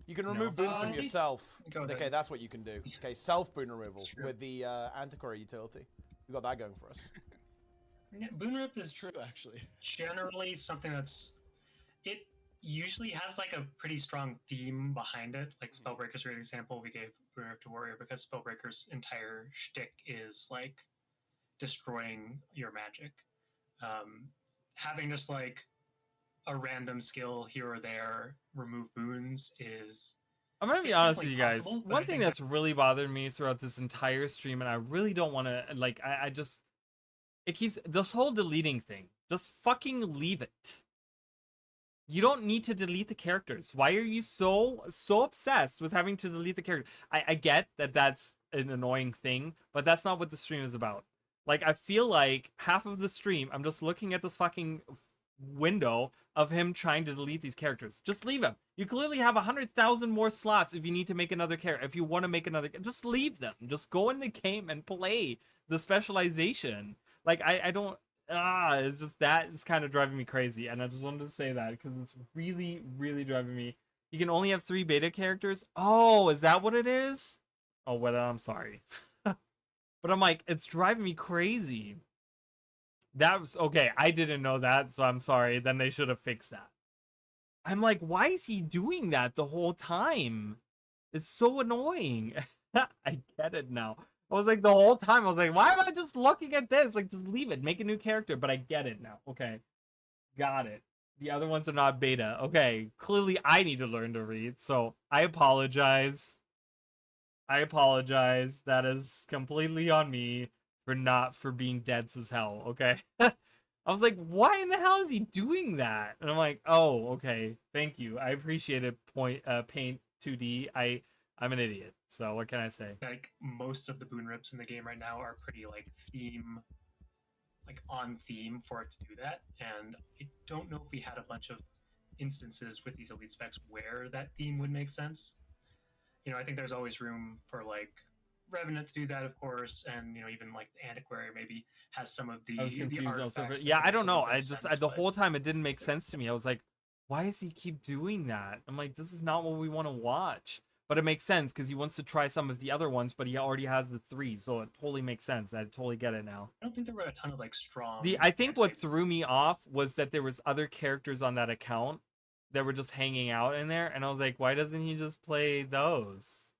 You can remove boons I from think- yourself. Go Okay, ahead. that's what you can do. Okay, self boon removal True. with the Antiquary utility. We got that going for us. Yeah, boon rip It's is true, actually. generally something it usually has like a pretty strong theme behind it. Like Spellbreaker's a great example. We gave boon rip to Warrior because Spellbreaker's entire shtick is like destroying your magic. Having just like a random skill here or there remove boons is I'm gonna be It's honest with definitely you guys. possible, but One I thing think that's really bothered me throughout this entire stream, and I really don't want to like, I just, it keeps this whole deleting thing. Just fucking leave it. You don't need to delete the characters. Why are you so obsessed with having to delete the character? I get that that's an annoying thing, but that's not what the stream is about. Like, I feel like half of the stream, I'm just looking at this fucking window of him trying to delete these characters. Just leave them. You clearly have 100,000 more slots if you need to make another character. If you want to make another, just leave them. Just go in the game and play the specialization. Like, I don't. It's just that is kind of driving me crazy, and I just wanted to say that because it's really, really driving me. You can only have 3 beta characters. Oh, is that what it is? Oh, well, I'm sorry, but I'm like, it's driving me crazy. That was okay. I didn't know that, so I'm sorry. Then they should have fixed that. I'm like, why is he doing that the whole time? It's so annoying. I get it now. I was like, the whole time, I was like, why am I just looking at this? Like, just leave it. Make a new character. But I get it now. Okay. Got it. The other ones are not beta. Okay. Clearly, I need to learn to read. So, I apologize. I apologize. That is completely on me for being dense as hell. Okay. I was like, why in the hell is he doing that? And I'm like, oh, okay. Thank you. I appreciate it. Paint 2D. I'm an idiot. So what can I say? like most of the boon rips in the game right now are pretty like on theme for it to do that. And I don't know if we had a bunch of instances with these elite specs where that theme would make sense. I think there's always room for like Revenant to do that, of course, and even like the Antiquary maybe has some of the I was confused also. artifacts that Yeah, could I make don't a know. little bit I of just sense, the but- whole time it didn't make sense to me. I was like, why does he keep doing that? I'm like, this is not what we want to watch. But it makes sense because he wants to try some of the other ones, but he already has the 3, so it totally makes sense. I totally get it now. I don't think there were a ton of like strong. I think what anti- threw me off was that there was other characters on that account that were just hanging out in there, and I was like, why doesn't he just play those?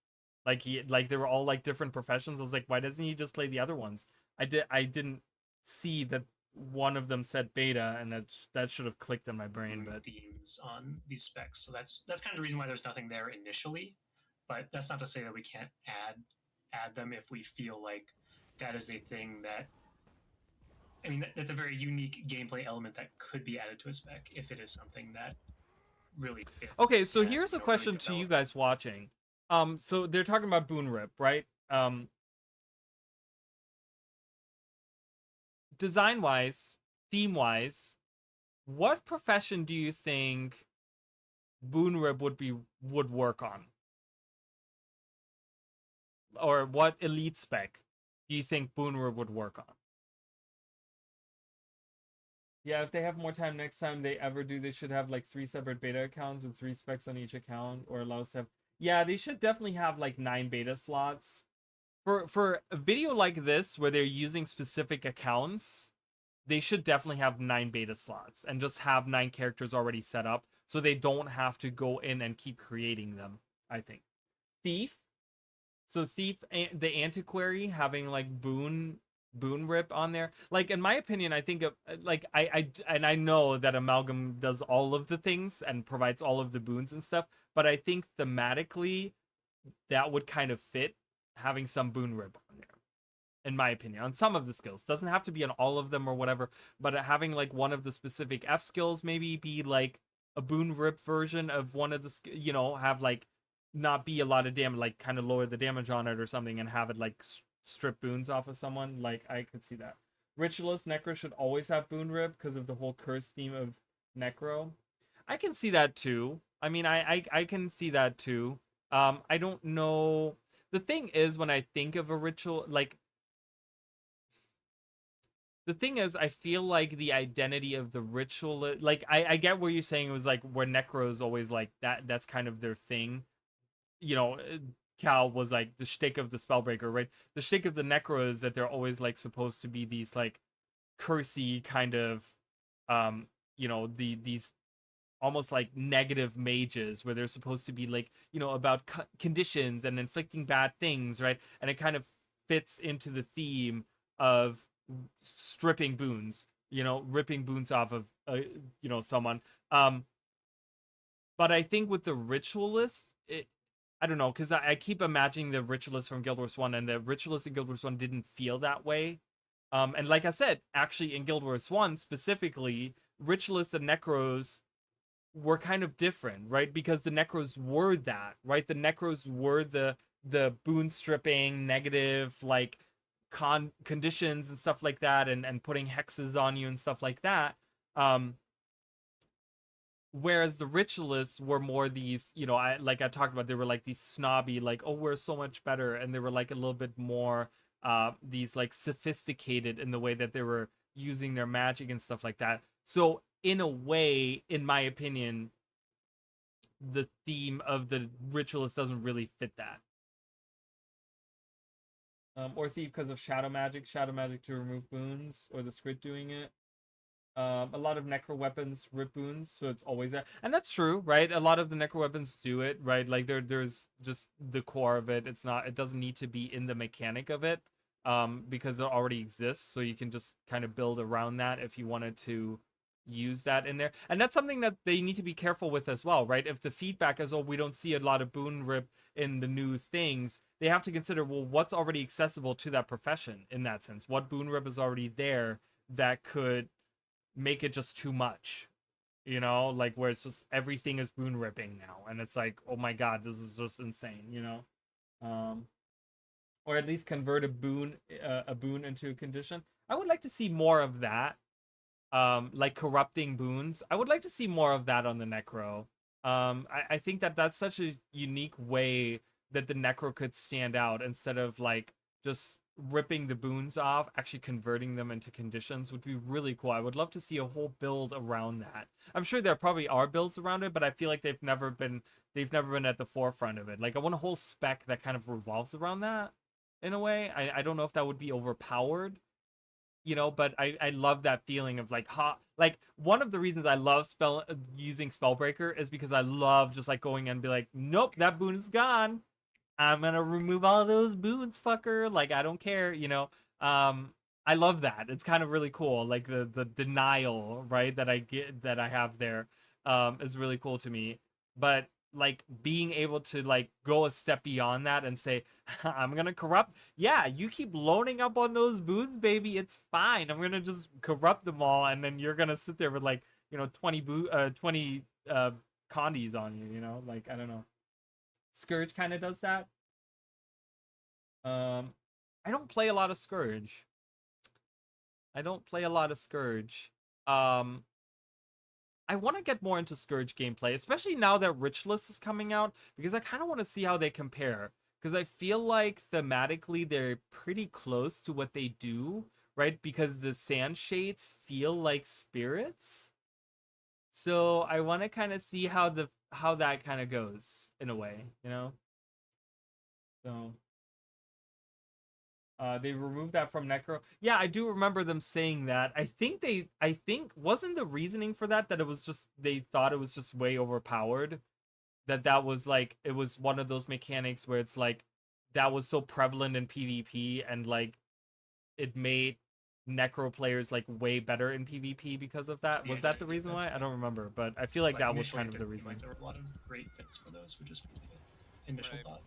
Like they were all like different professions. I was like, why doesn't he just play the other ones? I didn't see that one of them said beta, and that should have clicked in my brain. But themes on these specs, so that's kind of the reason why there's nothing there initially. But that's not to say that we can't add them if we feel like that is a thing that. I mean, that's a very unique gameplay element that could be added to a spec if it is something that really fits. okay, so and, here's a really question to you develops. guys watching. So they're talking about Boon Rip, right? Design wise, theme wise, what profession do you think Boon Rip would work on? Or what elite spec do you think Boon Rip would work on? Yeah, if they have more time next time they ever do, they should have like 3 separate beta accounts with 3 specs on each account, or allow us to have. Yeah, they should definitely have like 9 beta slots. For a video like this where they're using specific accounts, they should definitely have 9 beta slots and just have 9 characters already set up so they don't have to go in and keep creating them, I think. Thief. So Thief, the Antiquary having like Boon Rip on there. Like in my opinion, I think of like I know that Amalgam does all of the things and provides all of the boons and stuff, but I think thematically that would kind of fit having some Boon Rip on there, in my opinion, on some of the skills. Doesn't have to be on all of them or whatever, but having like one of the specific F skills maybe be like a Boon Rip version of one of the, have like not be a lot of damage, like kind of lower the damage on it or something and have it like strip boons off of someone. Like I could see that. Ritualist Necro should always have Boon Rip because of the whole curse theme of Necro. I can see that too. I mean, I can see that too. I don't know. The thing is, when I think of a ritual, like, the thing is, I feel like the identity of the ritual, like, I get where you're saying it was like where Necro is always like that's kind of their thing. Cal was like the shtick of the Spellbreaker, right? The shtick of the Necro is that they're always like supposed to be these like cursey kind of, these almost like negative mages where they're supposed to be like, about conditions and inflicting bad things, right? And it kind of fits into the theme of stripping boons, ripping boons off of, someone. But I think with the Ritualist, I don't know, because I keep imagining the Ritualist from Guild Wars 1, and the Ritualist in Guild Wars 1 didn't feel that way. And like I said, actually in Guild Wars 1 specifically, Ritualists and Necros were kind of different, right? Because the Necros were that, right? The Necros were the boon stripping, negative, like, conditions and stuff like that, and putting hexes on you and stuff like that. Whereas the Ritualists were more these, I talked about, they were like these snobby, like, oh, we're so much better, and they were like a little bit more these like sophisticated in the way that they were using their magic and stuff like that. So in a way, in my opinion, the theme of the Ritualist doesn't really fit that. Or Thief because of shadow magic to remove boons, or the squid doing it. A lot of necro weapons rip boons, so it's always there, and that's true, right? A lot of the necro weapons do it, right? Like there's just the core of it. It doesn't need to be in the mechanic of it, because it already exists, so you can just kind of build around that if you wanted to use that in there. And that's something that they need to be careful with as well, right? If the feedback is, oh, we don't see a lot of boon rip in the new things, they have to consider, well, what's already accessible to that profession in that sense? What boon rip is already there that could make it just too much, like where it's just everything is boon ripping now, and it's like, oh my god, this is just insane, or at least convert a boon into a condition. I would like to see more of that. Like corrupting boons, I would like to see more of that on the Necro. I think that's such a unique way that the Necro could stand out, instead of like just ripping the boons off, actually converting them into conditions would be really cool. I would love to see a whole build around that. I'm sure there probably are builds around it, but I feel like they've never been at the forefront of it. Like, I want a whole spec that kind of revolves around that in a way. I don't know if that would be overpowered, but I love that feeling of like like one of the reasons I love using Spellbreaker is because I love just like going in and be like, nope, that boon is gone. I'm gonna remove all those boons, fucker. Like, I don't care, I love that. It's kind of really cool. Like the denial, right, that I have there, is really cool to me. But like being able to like go a step beyond that and say, I'm gonna corrupt. Yeah, you keep loading up on those boons, baby. It's fine. I'm gonna just corrupt them all, and then you're gonna sit there with like 20 condies on you. Like, I don't know. Scourge kind of does that. I don't play a lot of Scourge. I want to get more into Scourge gameplay, especially now that Ritualist is coming out, because I kind of want to see how they compare. Because I feel like thematically they're pretty close to what they do, right? Because the sand shades feel like spirits. So I want to kind of see how how that kind of goes in a way, you know. So they removed that from Necro. Yeah, I do remember them saying that. I think wasn't the reasoning for that it was just they thought it was just way overpowered. That was like it was one of those mechanics where it's like that was so prevalent in PvP and like it made Necro players like way better in PvP because of that. Was that the reason why? I don't remember, but I feel like that was kind of the reason. There were a lot of great fits for those, which is the initial thought.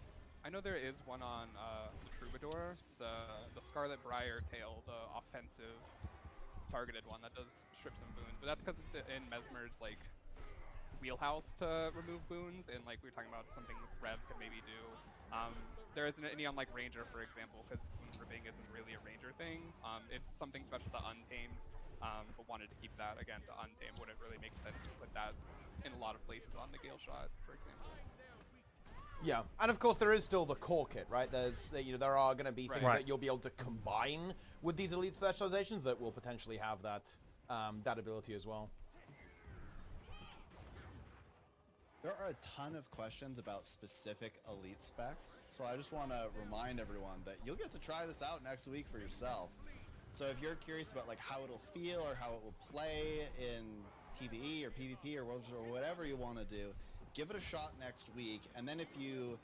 I know there is one on the Troubadour, the Scarlet Briar tail, the offensive targeted one that does strips and boons, but that's because it's in Mesmer's like wheelhouse to remove boons, and like we were talking about something Rev could maybe do. There isn't any on like Ranger, for example, because boon ripping isn't really a Ranger thing. It's something special to Untamed, but wanted to keep that again to Untamed. Wouldn't really make sense to put that in a lot of places on the Gale Shot, for example. Yeah, and of course there is still the core kit, right? There's, you know, there are going to be things that you'll be able to combine with these elite specializations that will potentially have that that ability as well. There are a ton of questions about specific elite specs, so I just want to remind everyone that you'll get to try this out next week for yourself. So if you're curious about like how it'll feel or how it will play in PvE or PvP or whatever you want to do, give it a shot next week, and then if you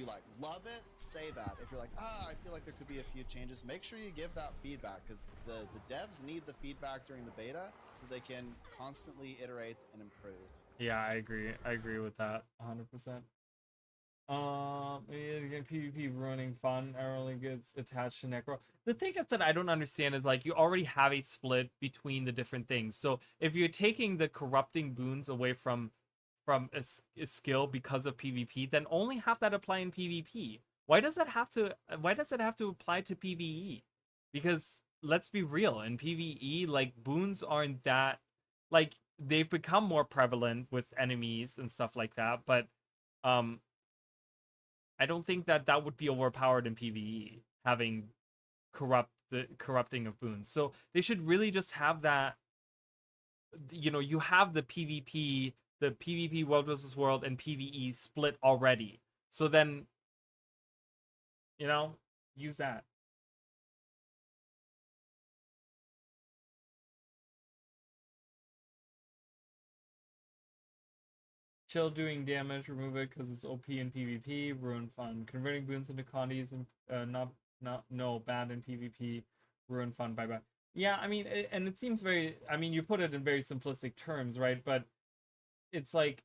like love it, say that. If you're like, I feel like there could be a few changes, make sure you give that feedback, because the devs need the feedback during the beta so they can constantly iterate and improve. Yeah, I agree. I agree with that 100%. Again, PvP running fun only gets attached to Necro. The thing is that I don't understand is like you already have a split between the different things. So if you're taking the corrupting boons away from a skill because of PvP, then only have that apply in PvP. Why does it have to apply to PvE? Because let's be real, in PvE, like boons aren't that like they've become more prevalent with enemies and stuff like that, but I don't think that would be overpowered in PvE, having the corrupting of boons. So they should really just have that, you know, you have the PvP world versus world and PvE split already. So then, you know, use that. Chill doing damage, remove it because it's OP in PvP, ruin fun. Converting boons into condies and no bad in PvP, ruin fun, bye. Yeah, I mean, and it seems very, I mean, you put it in very simplistic terms, right? But it's like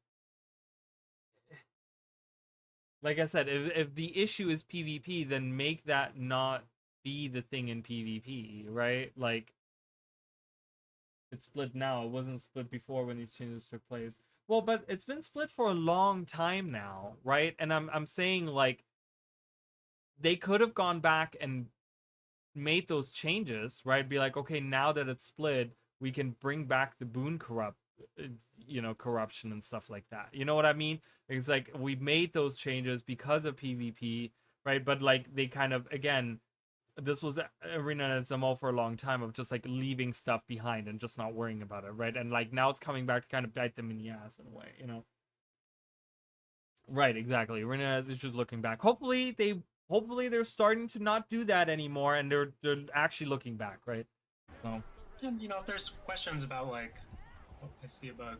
I said, if the issue is PvP, then make that not be the thing in PvP, right? Like, it's split now. It wasn't split before when these changes took place. Well, but it's been split for a long time now, right? And I'm saying like they could have gone back and made those changes, right? Be like, okay, now that it's split, we can bring back the boon corruption and stuff like that. You know what I mean? It's like we made those changes because of PvP, right? But like they kind of, again, this was Arena and MO for a long time of just like leaving stuff behind and just not worrying about it, right? And like now it's coming back to kind of bite them in the ass in a way, you know? Right, exactly. Arena has issues looking back. Hopefully they're starting to not do that anymore and they're actually looking back, right? So. And you know, if there's questions about like, oh, I see a bug.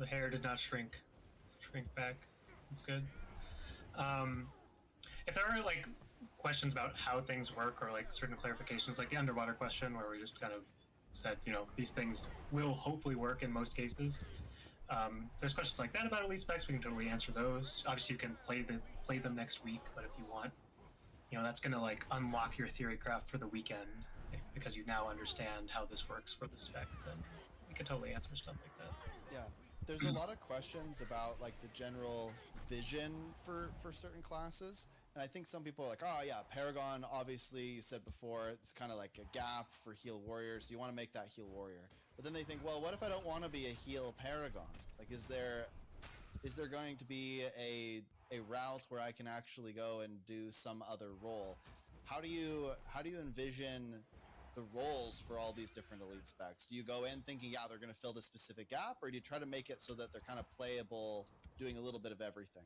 The hair did not shrink back. That's good. If there are like questions about how things work or like certain clarifications, like the underwater question where we just kind of said, you know, these things will hopefully work in most cases. There's questions like that about elite specs, we can totally answer those. Obviously you can play them next week, but if you want, you know, that's gonna like unlock your theory craft for the weekend because you now understand how this works for the spec, then we can totally answer stuff like that. Yeah, there's a lot of questions about like the general vision for certain classes. And I think some people are like, oh yeah, Paragon, obviously, you said before, it's kind of like a gap for heal warriors, so you want to make that heal warrior. But then they think, well, what if I don't want to be a heal Paragon? Like, is there going to be a route where I can actually go and do some other role? How do you envision the roles for all these different elite specs? Do you go in thinking, yeah, they're going to fill this specific gap, or do you try to make it so that they're kind of playable, doing a little bit of everything?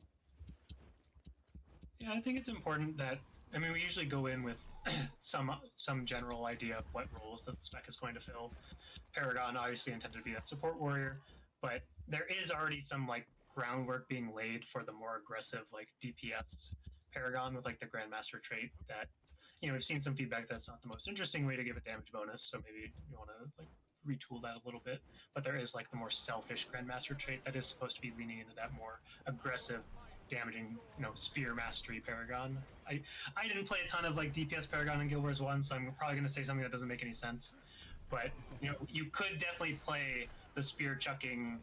Yeah, I think it's important that, I mean, we usually go in with some general idea of what roles that the spec is going to fill. Paragon obviously intended to be that support warrior, but there is already some like groundwork being laid for the more aggressive like DPS Paragon with like the Grandmaster trait that, you know, we've seen some feedback that's not the most interesting way to give a damage bonus, so maybe you want to like retool that a little bit. But there is like the more selfish Grandmaster trait that is supposed to be leaning into that more aggressive damaging, you know, spear mastery Paragon. I didn't play a ton of like DPS Paragon in Guild Wars 1, so I'm probably going to say something that doesn't make any sense. But you know, you could definitely play the spear chucking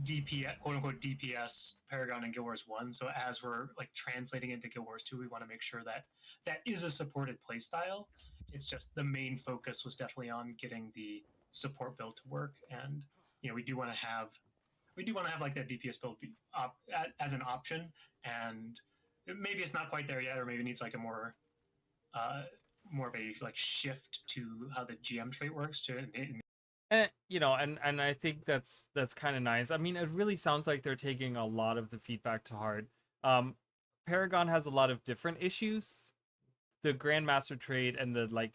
DPS, quote unquote DPS Paragon in Guild Wars 1. So as we're like translating into Guild Wars 2, we want to make sure that that is a supported playstyle. It's just the main focus was definitely on getting the support build to work, and you know, we do want to have like that DPS build as an option, and maybe it's not quite there yet, or maybe it needs like a more of a like shift to how the GM trait works to. And you know, and I think that's kind of nice. I mean, it really sounds like they're taking a lot of the feedback to heart. Paragon has a lot of different issues. The Grandmaster trait and the like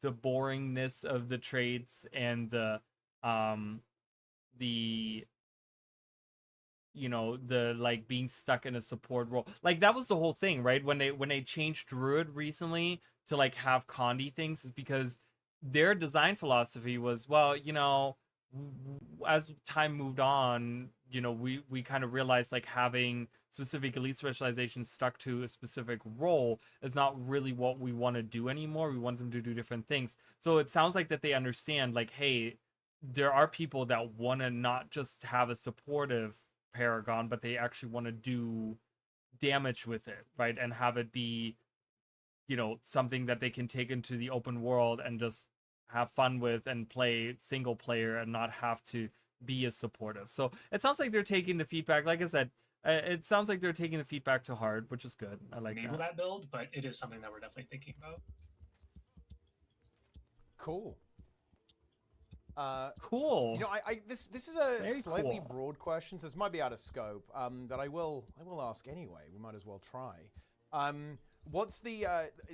the boringness of the traits and the you know, the like being stuck in a support role, like that was the whole thing, right? When they changed Druid recently to like have Condi things, is because their design philosophy was, well, you know, as time moved on, you know, we kind of realized like having specific elite specializations stuck to a specific role is not really what we want to do anymore. We want them to do different things. So it sounds like that they understand, like, hey, there are people that want to not just have a supportive Paragon, but they actually want to do damage with it, right? And have it be, you know, something that they can take into the open world and just have fun with and play single player and not have to be as supportive. So it sounds like they're taking the feedback, like I said, it sounds like they're taking the feedback to heart, which is good. I like enable that build, but it is something that we're definitely thinking about. Cool. Cool. You know, this is a Very slightly cool. broad question, so this might be out of scope. But I will ask anyway. We might as well try. What's the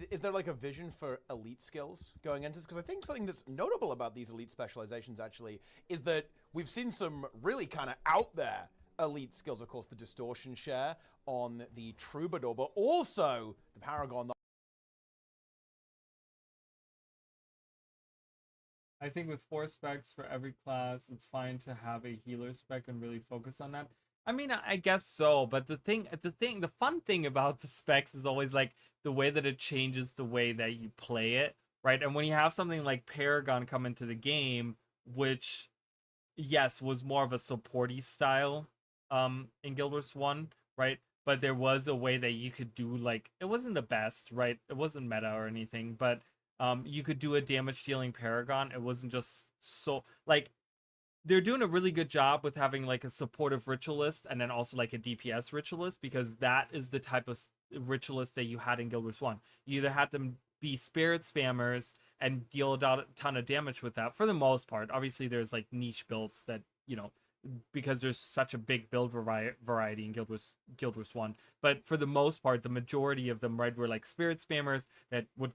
is there like a vision for elite skills going into this? Because I think something that's notable about these elite specializations actually is that we've seen some really kind of out there elite skills. Of course, the distortion share on the Troubadour, but also the Paragon. I think with 4 specs for every class, it's fine to have a healer spec and really focus on that. I mean, I guess so, but the fun thing about the specs is always like the way that it changes the way that you play it, right? And when you have something like Paragon come into the game, which, yes, was more of a supporty style, in Guild Wars 1, right? But there was a way that you could do, like, it wasn't the best, right? It wasn't meta or anything, but you could do a damage dealing Paragon. It wasn't just so like, they're doing a really good job with having like a supportive ritualist and then also like a DPS ritualist, because that is the type of ritualist that you had in Guild Wars 1. You either had them be spirit spammers and deal a ton of damage with that for the most part. Obviously there's like niche builds that, you know, because there's such a big build variety in Guild Wars 1, but for the most part the majority of them, right, were like spirit spammers that would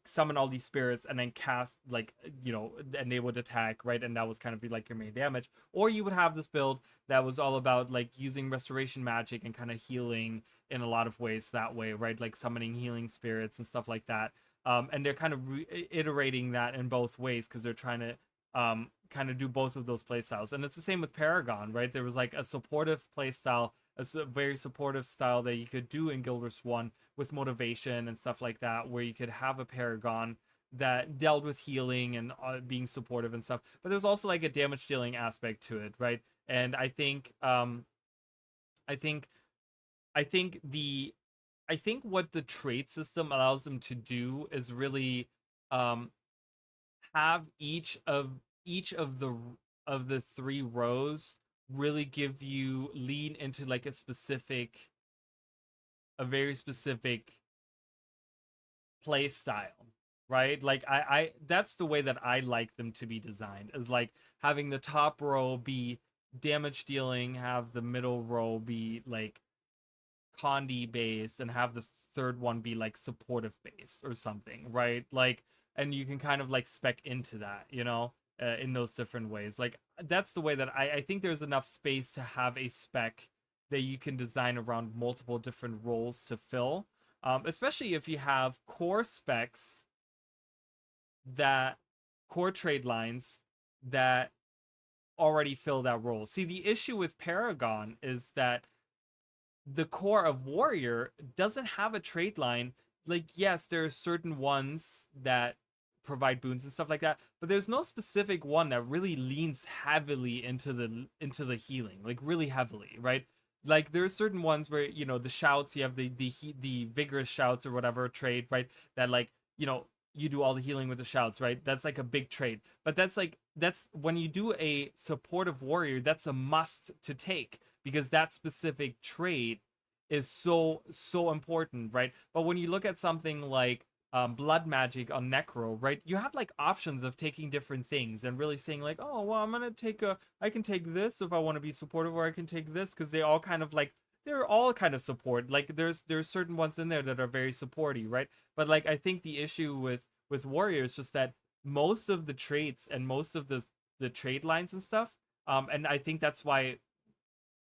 summon all these spirits and then cast, like, you know, and they would attack, right? And that was kind of be like your main damage. Or you would have this build that was all about like using restoration magic and kind of healing in a lot of ways that way, right? Like summoning healing spirits and stuff like that. And they're kind of iterating that in both ways because they're trying to kind of do both of those playstyles. And it's the same with Paragon, right? There was like a supportive playstyle, a very supportive style that you could do in Guild Wars 1 with motivation and stuff like that, where you could have a Paragon that dealt with healing and being supportive and stuff. But there's also like a damage dealing aspect to it, right? And I think what the trait system allows them to do is really have each of the 3 rows really give you lean into like a very specific play style, right? Like I that's the way that I like them to be designed, is like having the top row be damage dealing, have the middle row be like condi based, and have the third one be like supportive based or something, right? Like, and you can kind of like spec into that, you know, in those different ways. Like that's the way that I think there's enough space to have a spec that you can design around multiple different roles to fill, especially if you have core specs, that core trade lines that already fill that role. See, the issue with Paragon is that the core of Warrior doesn't have a trade line. Like, yes, there are certain ones that provide boons and stuff like that, but there's no specific one that really leans heavily into the healing, like really heavily, right? Like there are certain ones where, you know, the shouts, you have the vigorous shouts or whatever trade, right? That like, you know, you do all the healing with the shouts, right? That's like a big trade. But that's when you do a supportive warrior, that's a must to take, because that specific trait is so important, right? But when you look at something like blood magic on Necro, right? You have like options of taking different things and really saying like, oh well, I can take this if I want to be supportive, or I can take this, because they all kind of like, they're all kind of support. Like there's certain ones in there that are very supporty, right? But like I think the issue with Warrior is just that most of the traits and most of the trade lines and stuff, and I think that's why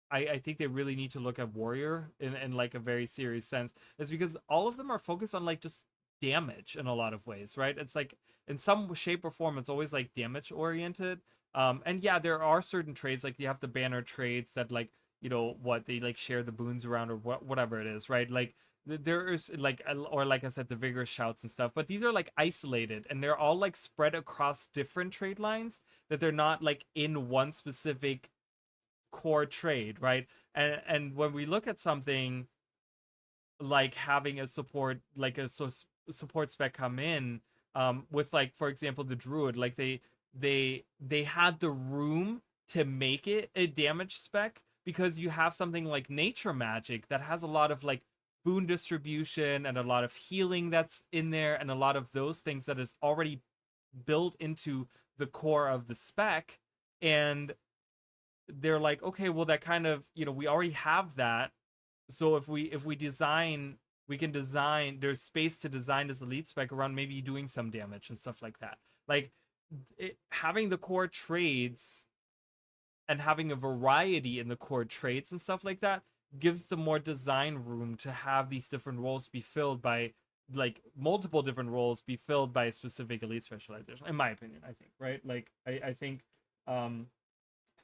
I think they really need to look at Warrior in like a very serious sense, is because all of them are focused on like just damage in a lot of ways, right? It's like in some shape or form it's always like damage oriented. And yeah, there are certain trades, like you have the banner trades that like, you know, what they like share the boons around, or whatever it is, right? Like there is like, or like I said, the vigorous shouts and stuff, but these are like isolated and they're all like spread across different trade lines, that they're not like in one specific core trade, right? And when we look at something like having a support, like a support spec come in, with like, for example, the druid, like they had the room to make it a damage spec, because you have something like nature magic that has a lot of like boon distribution and a lot of healing that's in there, and a lot of those things that is already built into the core of the spec. And they're like, okay, well, that kind of, you know, we already have that, so if we design, we can design, there's space to design this elite spec around maybe doing some damage and stuff like that. Like having the core trades and having a variety in the core traits and stuff like that gives them more design room to have these different roles be filled by, like multiple different roles be filled by a specific elite specialization, in my opinion, I think, right? Like I think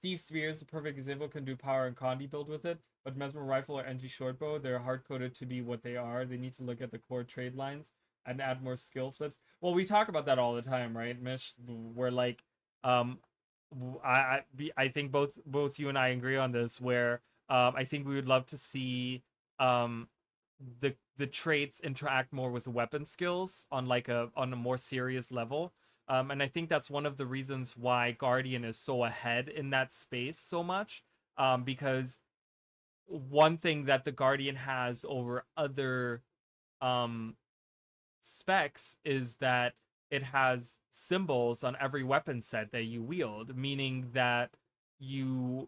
Thief Sphere is a perfect example, can do power and condi build with it, but Mesmer Rifle or NG Shortbow, they're hard-coded to be what they are. They need to look at the core trade lines and add more skill flips. Well, we talk about that all the time, right, Mish? Where like, I think both you and I agree on this, where I think we would love to see the traits interact more with weapon skills on like on a more serious level. And I think that's one of the reasons why Guardian is so ahead in that space so much, because one thing that the Guardian has over other specs is that it has symbols on every weapon set that you wield, meaning that you,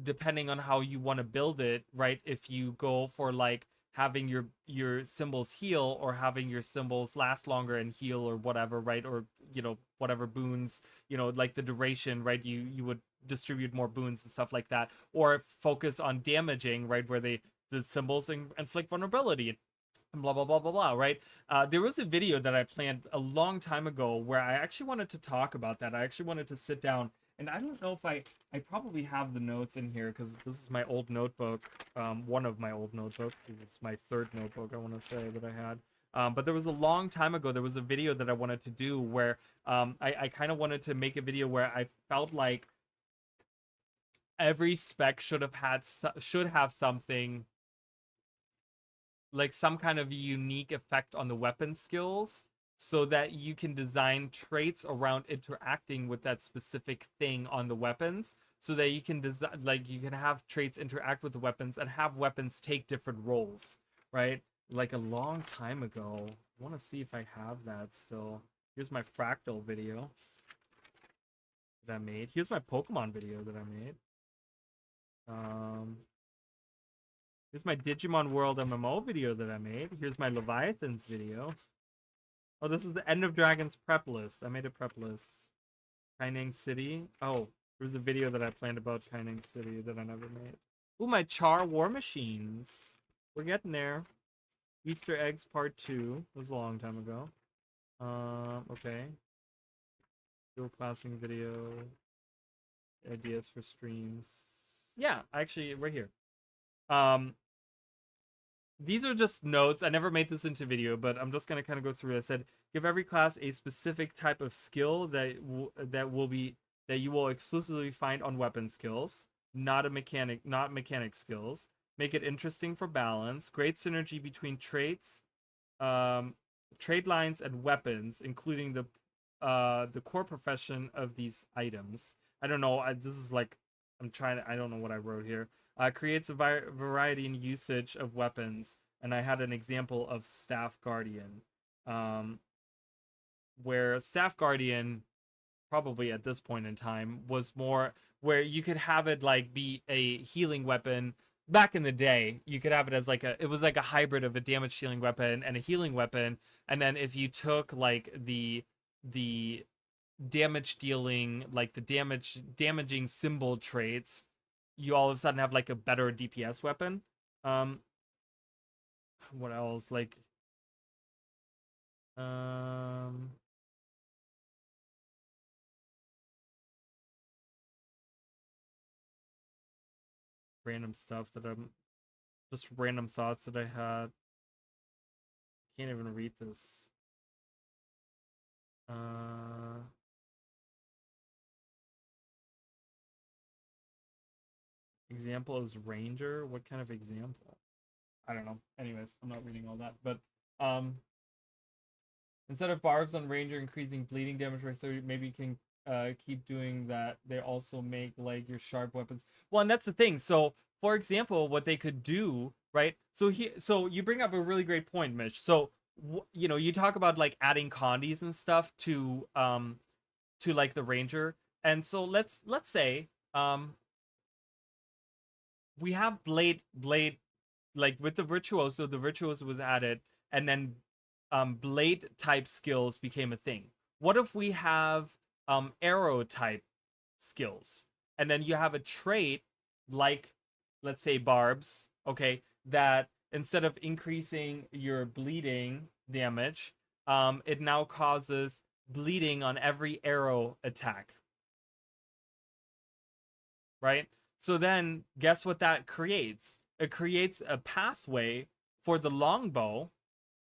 depending on how you want to build it, right, if you go for like having your symbols heal, or having your symbols last longer and heal, or whatever, right, or you know, whatever boons, you know, like the duration, right, you would distribute more boons and stuff like that, or focus on damaging, right, where the symbols inflict vulnerability and blah blah blah blah blah, right? There was a video that I planned a long time ago where I actually wanted to talk about that. I actually wanted to sit down, and I don't know if I probably have the notes in here, because this is my old notebook, one of my old notebooks, because it's my third notebook, I want to say, that I had. But there was a long time ago, there was a video that I wanted to do where I kind of wanted to make a video where I felt like every spec should have something like some kind of unique effect on the weapon skills, so that you can design traits around interacting with that specific thing on the weapons, so that you can design, like you can have traits interact with the weapons and have weapons take different roles, right? like a long time ago. I want to see if I have that still. Here's my fractal video that I made. Here's my Pokemon video that I made. Here's my Digimon World MMO video that I made. Here's my Leviathans video. Oh, this is the End of Dragons prep list. I made a prep list. Kaineng City. Oh, there was a video that I planned about Kaineng City that I never made. Ooh, my Char War Machines. We're getting there. Easter Eggs Part 2. That was a long time ago. Okay. Dual classing video. Ideas for streams. Yeah, actually, right here. These are just notes. I never made this into video, but I'm just gonna kind of go through it. I said, give every class a specific type of skill that you will exclusively find on weapon skills, not mechanic skills. Make it interesting for balance. Great synergy between traits, trade lines, and weapons, including the core profession of these items. I don't know. This is like I don't know what I wrote here. Creates a variety in usage of weapons, and I had an example of Staff Guardian, where Staff Guardian, probably at this point in time, was more where you could have it like be a healing weapon. Back in the day, you could have it as like it was like a hybrid of a damage dealing weapon and a healing weapon, and then if you took like the damage dealing, like the damaging symbol traits, you all of a sudden have like a better DPS weapon. What else? Like, random stuff that just random thoughts that I had. Can't even read this. Example is Ranger. What kind of example? I don't know. Anyways, I'm not reading all that. But instead of barbs on Ranger increasing bleeding damage by 30, maybe you can keep doing that. They also make like your sharp weapons. Well, and that's the thing. So, for example, what they could do, right? So you bring up a really great point, Mitch. So you know, you talk about like adding condis and stuff to like the Ranger, and so let's say we have blade like with the Virtuoso was added, and then blade type skills became a thing. What if we have arrow type skills, and then you have a trait like, let's say, barbs, okay, that instead of increasing your bleeding damage, it now causes bleeding on every arrow attack, right? So then guess what that creates? It creates a pathway for the longbow,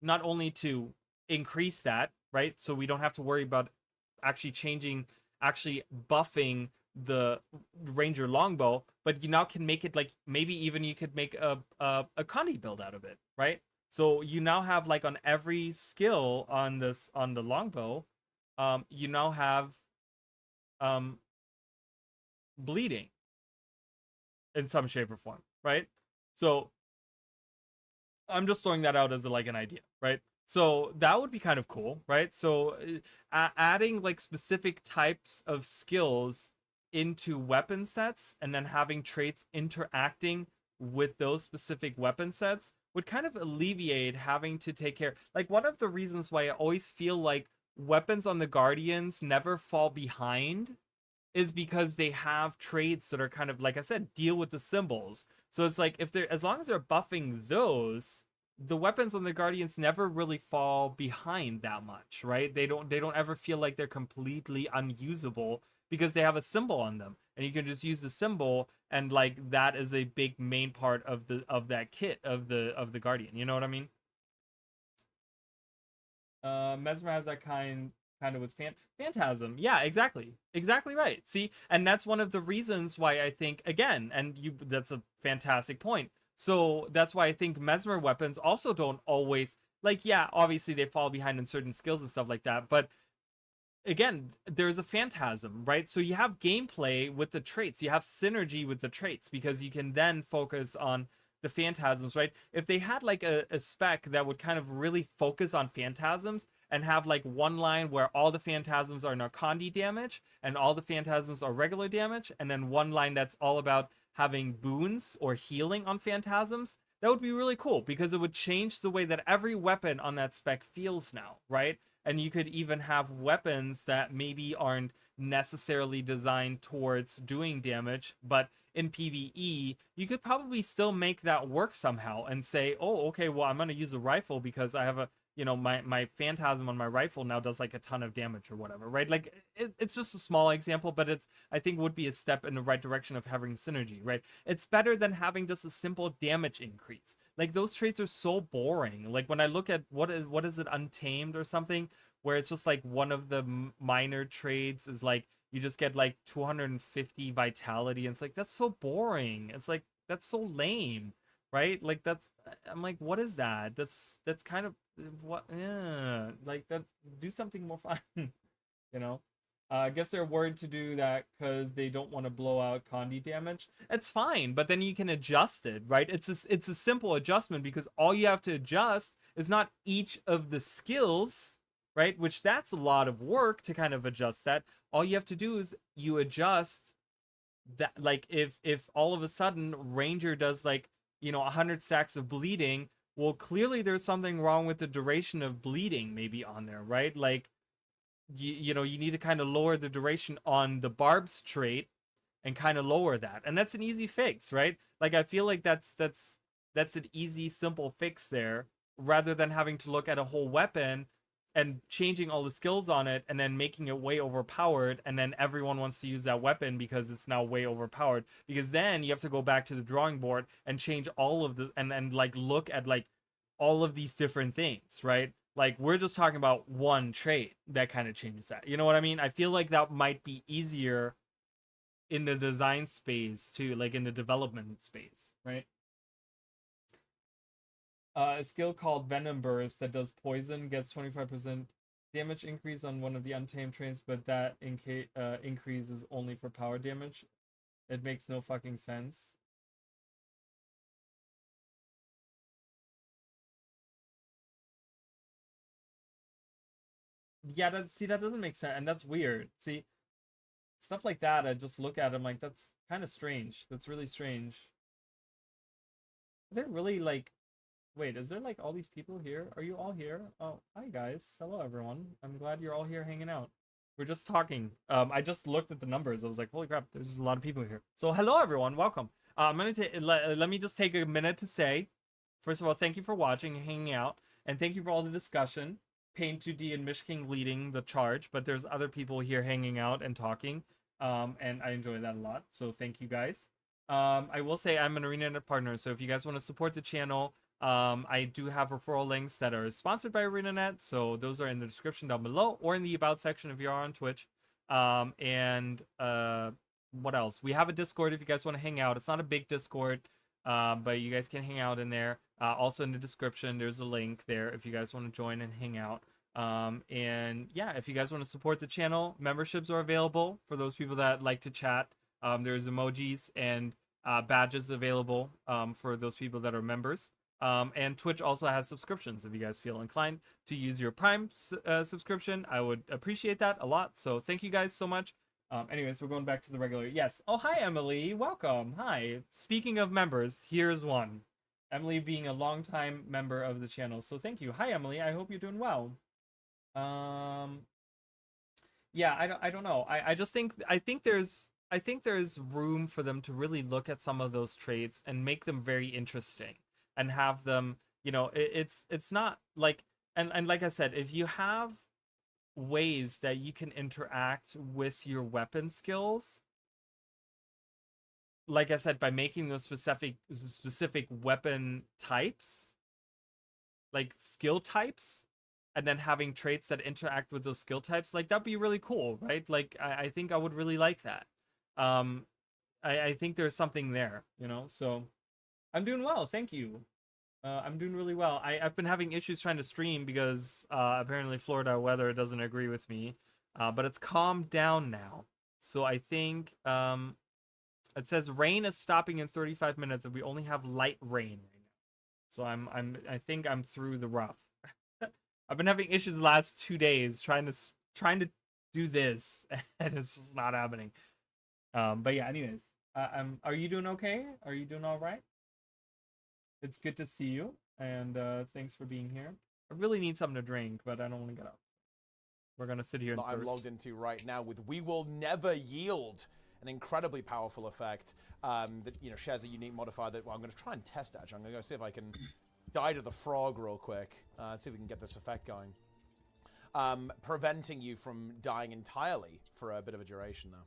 not only to increase that, right? So we don't have to worry about actually buffing the Ranger longbow, but you now can make it like, maybe even you could make a Condi build out of it, right? So you now have like on every skill on the longbow, you now have bleeding in some shape or form, right? So I'm just throwing that out as like an idea, right? So that would be kind of cool, right? So adding like specific types of skills into weapon sets and then having traits interacting with those specific weapon sets would kind of alleviate having to take care. Like, one of the reasons why I always feel like weapons on the Guardians never fall behind is because they have traits that are kind of, like I said, deal with the symbols. So it's like, if they're, as long as they're buffing those, the weapons on the Guardians never really fall behind that much, right? They don't ever feel like they're completely unusable because they have a symbol on them, and you can just use the symbol, and like that is a big main part of that kit of the Guardian. You know what I mean? Mesmer has that kind of with Phantasm. Yeah, exactly right. See, and that's one of the reasons why I think, again, and that's a fantastic point. So that's why I think Mesmer weapons also don't always, like, yeah, obviously they fall behind in certain skills and stuff like that, but again, there's a Phantasm, right? So you have gameplay with the traits, you have synergy with the traits, because you can then focus on the phantasms, right? If they had like a spec that would kind of really focus on phantasms and have like one line where all the phantasms are Narcondi damage and all the phantasms are regular damage, and then one line that's all about having boons or healing on phantasms, that would be really cool because it would change the way that every weapon on that spec feels now, right? And you could even have weapons that maybe aren't necessarily designed towards doing damage, but in PvE, you could probably still make that work somehow and say, oh, okay, well, I'm going to use a rifle because I have a, my phantasm on my rifle now does like a ton of damage or whatever, right? Like, it's just a small example, but I think would be a step in the right direction of having synergy, right? It's better than having just a simple damage increase. Like, those traits are so boring. Like, when I look at what is it, Untamed or something, where it's just like one of the minor traits is like, you just get like 250 vitality, and it's like, that's so boring. It's like, that's so lame, right? Like, I'm like, what is that? That's kind of what, yeah, like, that, do something more fun. I guess they're worried to do that because they don't want to blow out Condi damage. It's fine, but then you can adjust it, right? It's a simple adjustment because all you have to adjust is not each of the skills, right? Which that's a lot of work to kind of adjust that. All you have to do is you adjust that. Like, if all of a sudden Ranger does like 100 stacks of bleeding, well, clearly there's something wrong with the duration of bleeding maybe on there, right? Like, you need to kind of lower the duration on the Barb's trait and kind of lower that, and that's an easy fix, right? Like, I feel like that's an easy, simple fix there, rather than having to look at a whole weapon and changing all the skills on it and then making it way overpowered, and then everyone wants to use that weapon because it's now way overpowered, because then you have to go back to the drawing board and change all of the and like look at like all of these different things, right? Like, we're just talking about one trait that kind of changes that. You know what I mean? I feel like that might be easier in the design space too, like in the development space, right? A skill called Venom Burst that does poison gets 25% damage increase on one of the untamed traits, but that increase is only for power damage. It makes no fucking sense. Yeah, that doesn't make sense, and that's weird. See, stuff like that, I just look at them like, that's kind of strange. That's really strange. They're really like, wait, is there like all these people here? Are you all here? Oh, hi guys. Hello everyone. I'm glad you're all here hanging out. We're just talking. I just looked at the numbers. I was like, holy crap, there's a lot of people here. So hello everyone, welcome. I'm gonna let me just take a minute to say, first of all, thank you for watching and hanging out, and thank you for all the discussion. Pain 2D and Mishking leading the charge, but there's other people here hanging out and talking, and I enjoy that a lot. So thank you guys. I will say I'm an ArenaNet partner, so if you guys want to support the channel, I do have referral links that are sponsored by ArenaNet, so those are in the description down below or in the about section if you are on Twitch. What else? We have a Discord if you guys want to hang out. It's not a big Discord, but you guys can hang out in there. Also in the description, there's a link there if you guys want to join and hang out. And yeah, if you guys want to support the channel, memberships are available for those people that like to chat. There's emojis and badges available for those people that are members. And Twitch also has subscriptions. If you guys feel inclined to use your Prime subscription, I would appreciate that a lot. So thank you guys so much. Anyways, we're going back to the regular. Yes. Oh, hi, Emily. Welcome. Hi. Speaking of members, here's one. Emily being a longtime member of the channel. So thank you. Hi, Emily. I hope you're doing well. Yeah, I don't know. I think there's room for them to really look at some of those traits and make them very interesting and have them, it's not like, and like I said, if you have ways that you can interact with your weapon skills, like I said, by making those specific weapon types, like skill types, and then having traits that interact with those skill types, like that'd be really cool, right? Like I think I would really like that. I think there's something there, so I'm doing well, thank you. I'm doing really well. I've been having issues trying to stream because apparently Florida weather doesn't agree with me, but it's calmed down now. So I think It says rain is stopping in 35 minutes, and we only have light rain right now. So I think I'm through the rough. I've been having issues the last 2 days trying to do this, and it's just not happening. But yeah, anyways, are you doing okay? Are you doing all right? It's good to see you, and thanks for being here. I really need something to drink, but I don't want to get up. We're gonna sit here and that I'm thirst. logged into right now with "We Will Never Yield," an incredibly powerful effect that shares a unique modifier that I'm going to try and test. Actually, I'm going to go see if I can die to the frog real quick. See if we can get this effect going. Preventing you from dying entirely for a bit of a duration, though.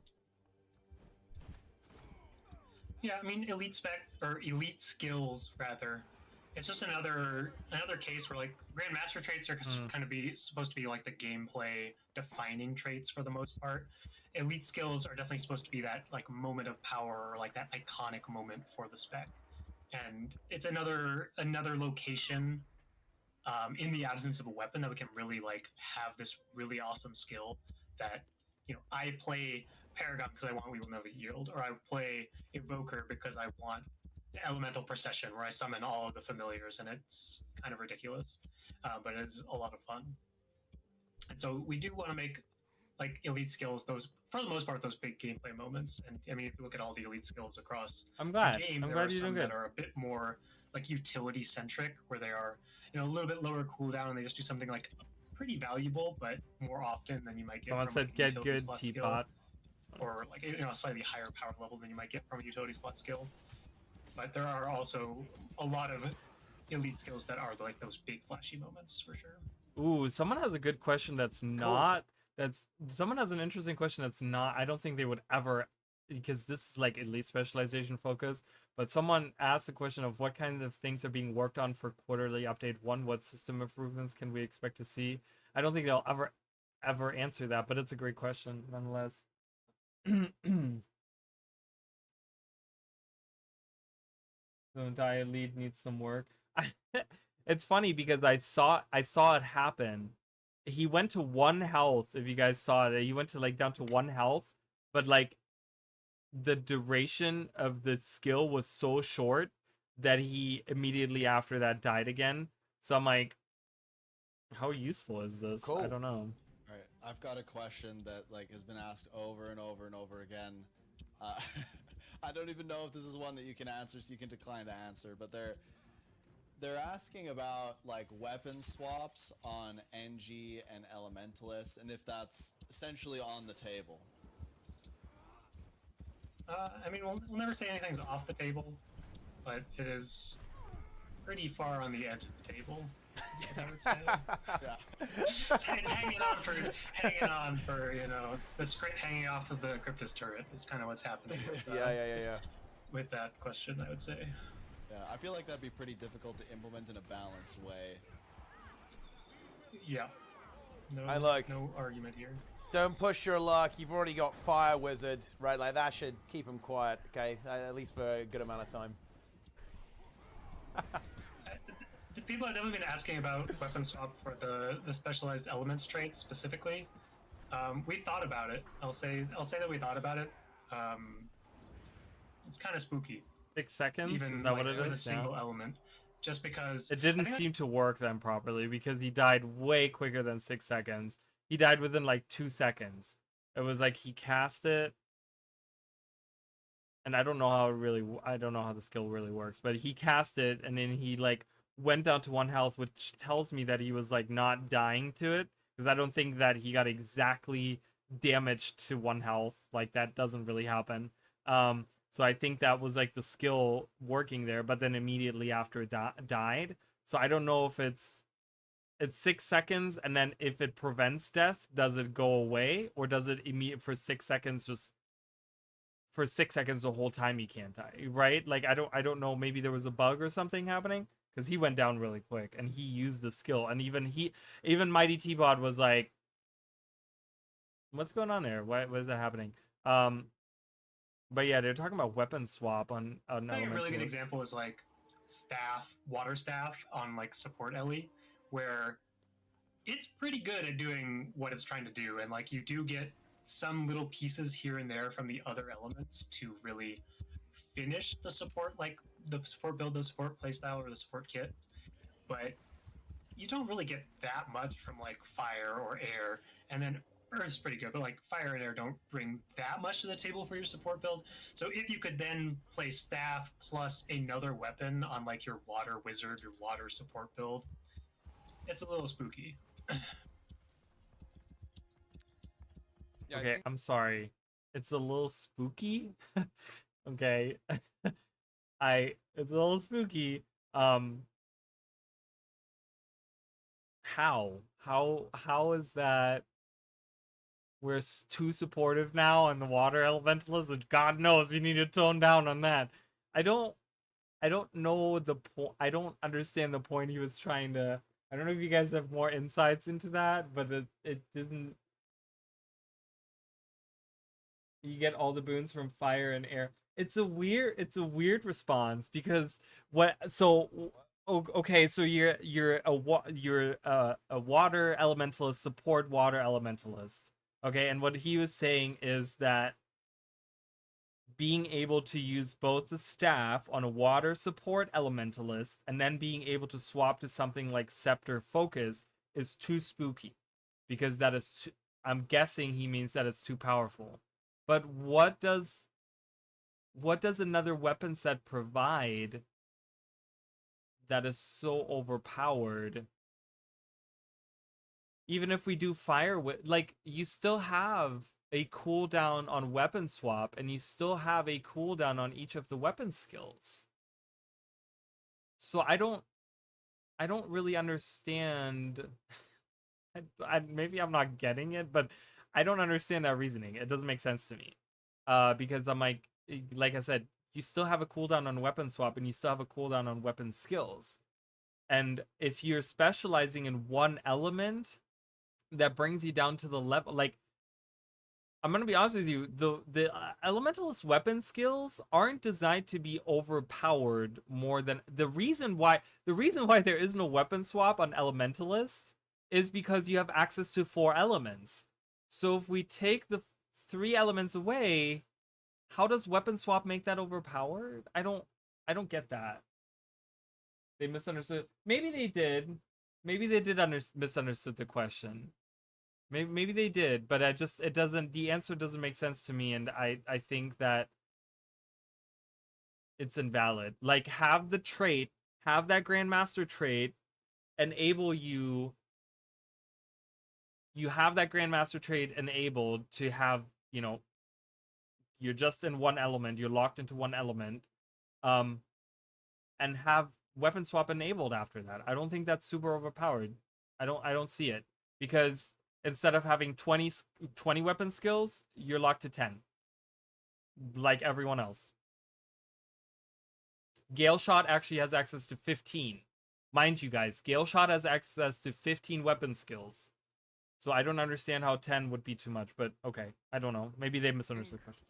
Yeah, I mean, elite spec or elite skills rather. It's just another case where like grandmaster traits are kind of supposed to be like the gameplay defining traits for the most part. Elite skills are definitely supposed to be that like moment of power or like that iconic moment for the spec. And it's another location in the absence of a weapon that we can really like have this really awesome skill that I play Paragon because I want We Will Never Yield, or I play Evoker because I want elemental procession where I summon all of the familiars, and it's kind of ridiculous, but it's a lot of fun. And so we do want to make like elite skills those, for the most part, those big gameplay moments. And I mean, if you look at all the elite skills across I'm glad. the game, I'm there glad are you're some doing good. that are a bit more like utility centric, where they are a little bit lower cooldown and they just do something like pretty valuable, but more often than you might get Someone from said like, a get utility good slot skill, teapot. or like a slightly higher power level than you might get from a utility slot skill. But there are also a lot of elite skills that are like those big flashy moments for sure. Ooh, someone has a good question that's not someone has an interesting question that's not, I don't think they would ever, because this is like elite specialization focus, but someone asked a question of what kind of things are being worked on for quarterly update 1, what system improvements can we expect to see? I don't think they'll ever answer that, but it's a great question nonetheless. So Diet Lead needs some work. It's funny because I saw it happen. He went to 1 health. If you guys saw it, he went to like down to 1 health, but like the duration of the skill was so short that he immediately after that died again. So I'm like, how useful is this? Cool. I don't know. All right, I've got a question that like has been asked over and over and over again. I don't even know if this is one that you can answer, so you can decline to answer. But they're asking about like weapon swaps on NG and Elementalists, and if that's essentially on the table. I mean, we'll never say anything's off the table, but it is pretty far on the edge of the table. Is what I would say. Yeah. It's hanging on for the script hanging off of the Cryptus turret is kind of what's happening. With, Yeah. With that question, I would say. Yeah, I feel like that'd be pretty difficult to implement in a balanced way. Yeah. No argument here. Don't push your luck. You've already got Fire Wizard, right? Like that should keep him quiet, okay? At least for a good amount of time. The people have definitely been asking about weapon swap for the specialized elements trait specifically. We thought about it. I'll say that we thought about it. It's kind of spooky. 6 seconds? Even Is that what it with a is? single element, just because It didn't seem to work then properly because he died way quicker than 6 seconds. He died within like 2 seconds. It was like he cast it, and I don't know how the skill really works, but he cast it and then he like went down to 1 health, which tells me that he was like not dying to it, because I don't think that he got exactly damaged to 1 health. Like that doesn't really happen. So I think that was like the skill working there, but then immediately after that died. So I don't know if it's 6 seconds, and then if it prevents death, does it go away, or does it for 6 seconds just for 6 seconds the whole time he can't die, right? Like I don't know. Maybe there was a bug or something happening, because he went down really quick and he used the skill, and even Mighty T-Bod was like, "What's going on there? What is that happening?" But yeah, they're talking about weapon swap on I think a really good Elementalist. example is like water staff on like support Ellie, where it's pretty good at doing what it's trying to do, and like you do get some little pieces here and there from the other elements to really finish the support, like the support build, the support playstyle, or the support kit, but you don't really get that much from like fire or air, and then Earth's pretty good, but like fire and air don't bring that much to the table for your support build. So if you could then play staff plus another weapon on like your water wizard, your water support build, it's a little spooky. Yeah, I Okay, think I'm sorry. It's a little spooky. Okay. It's a little spooky. How is that we're too supportive now on the water elementalists, and God knows we need to tone down on that. I don't know the point. I don't understand the point he was trying to. I don't know if you guys have more insights into that, but it doesn't. You get all the boons from fire and air. It's a weird response because okay, so you're a water elementalist, support water elementalist. Okay, and what he was saying is that being able to use both the staff on a water support elementalist and then being able to swap to something like scepter focus is too spooky, because that is too, I'm guessing he means that it's too powerful. But what does another weapon set provide that is so overpowered? Even if we do fire, like, you still have a cooldown on weapon swap, and you still have a cooldown on each of the weapon skills. So I don't really understand. Maybe I'm not getting it, but I don't understand that reasoning. It doesn't make sense to me. Because I'm like I said, you still have a cooldown on weapon swap, and you still have a cooldown on weapon skills. And if you're specializing in one element, that brings you down to the level, like, I'm gonna be honest with you, the elementalist weapon skills aren't designed to be overpowered more than the reason why there is no weapon swap on elementalist is because you have access to 4 elements. So if we take the 3 elements away, how does weapon swap make that overpowered? I don't get that. They misunderstood. Maybe they did. Maybe they did misunderstood the question. Maybe they did, but the answer doesn't make sense to me, and I think that it's invalid. Like, have that Grandmaster trait enable you have that Grandmaster trait enabled to have, you're just in one element, you're locked into one element, and have weapon swap enabled after that. I don't think that's super overpowered. I don't see it, because instead of having 20 weapon skills, you're locked to 10, like everyone else. Gale Shot actually has access to 15. Mind you guys, Gale Shot has access to 15 weapon skills. So I don't understand how 10 would be too much, but okay. I don't know. Maybe they misunderstood the question.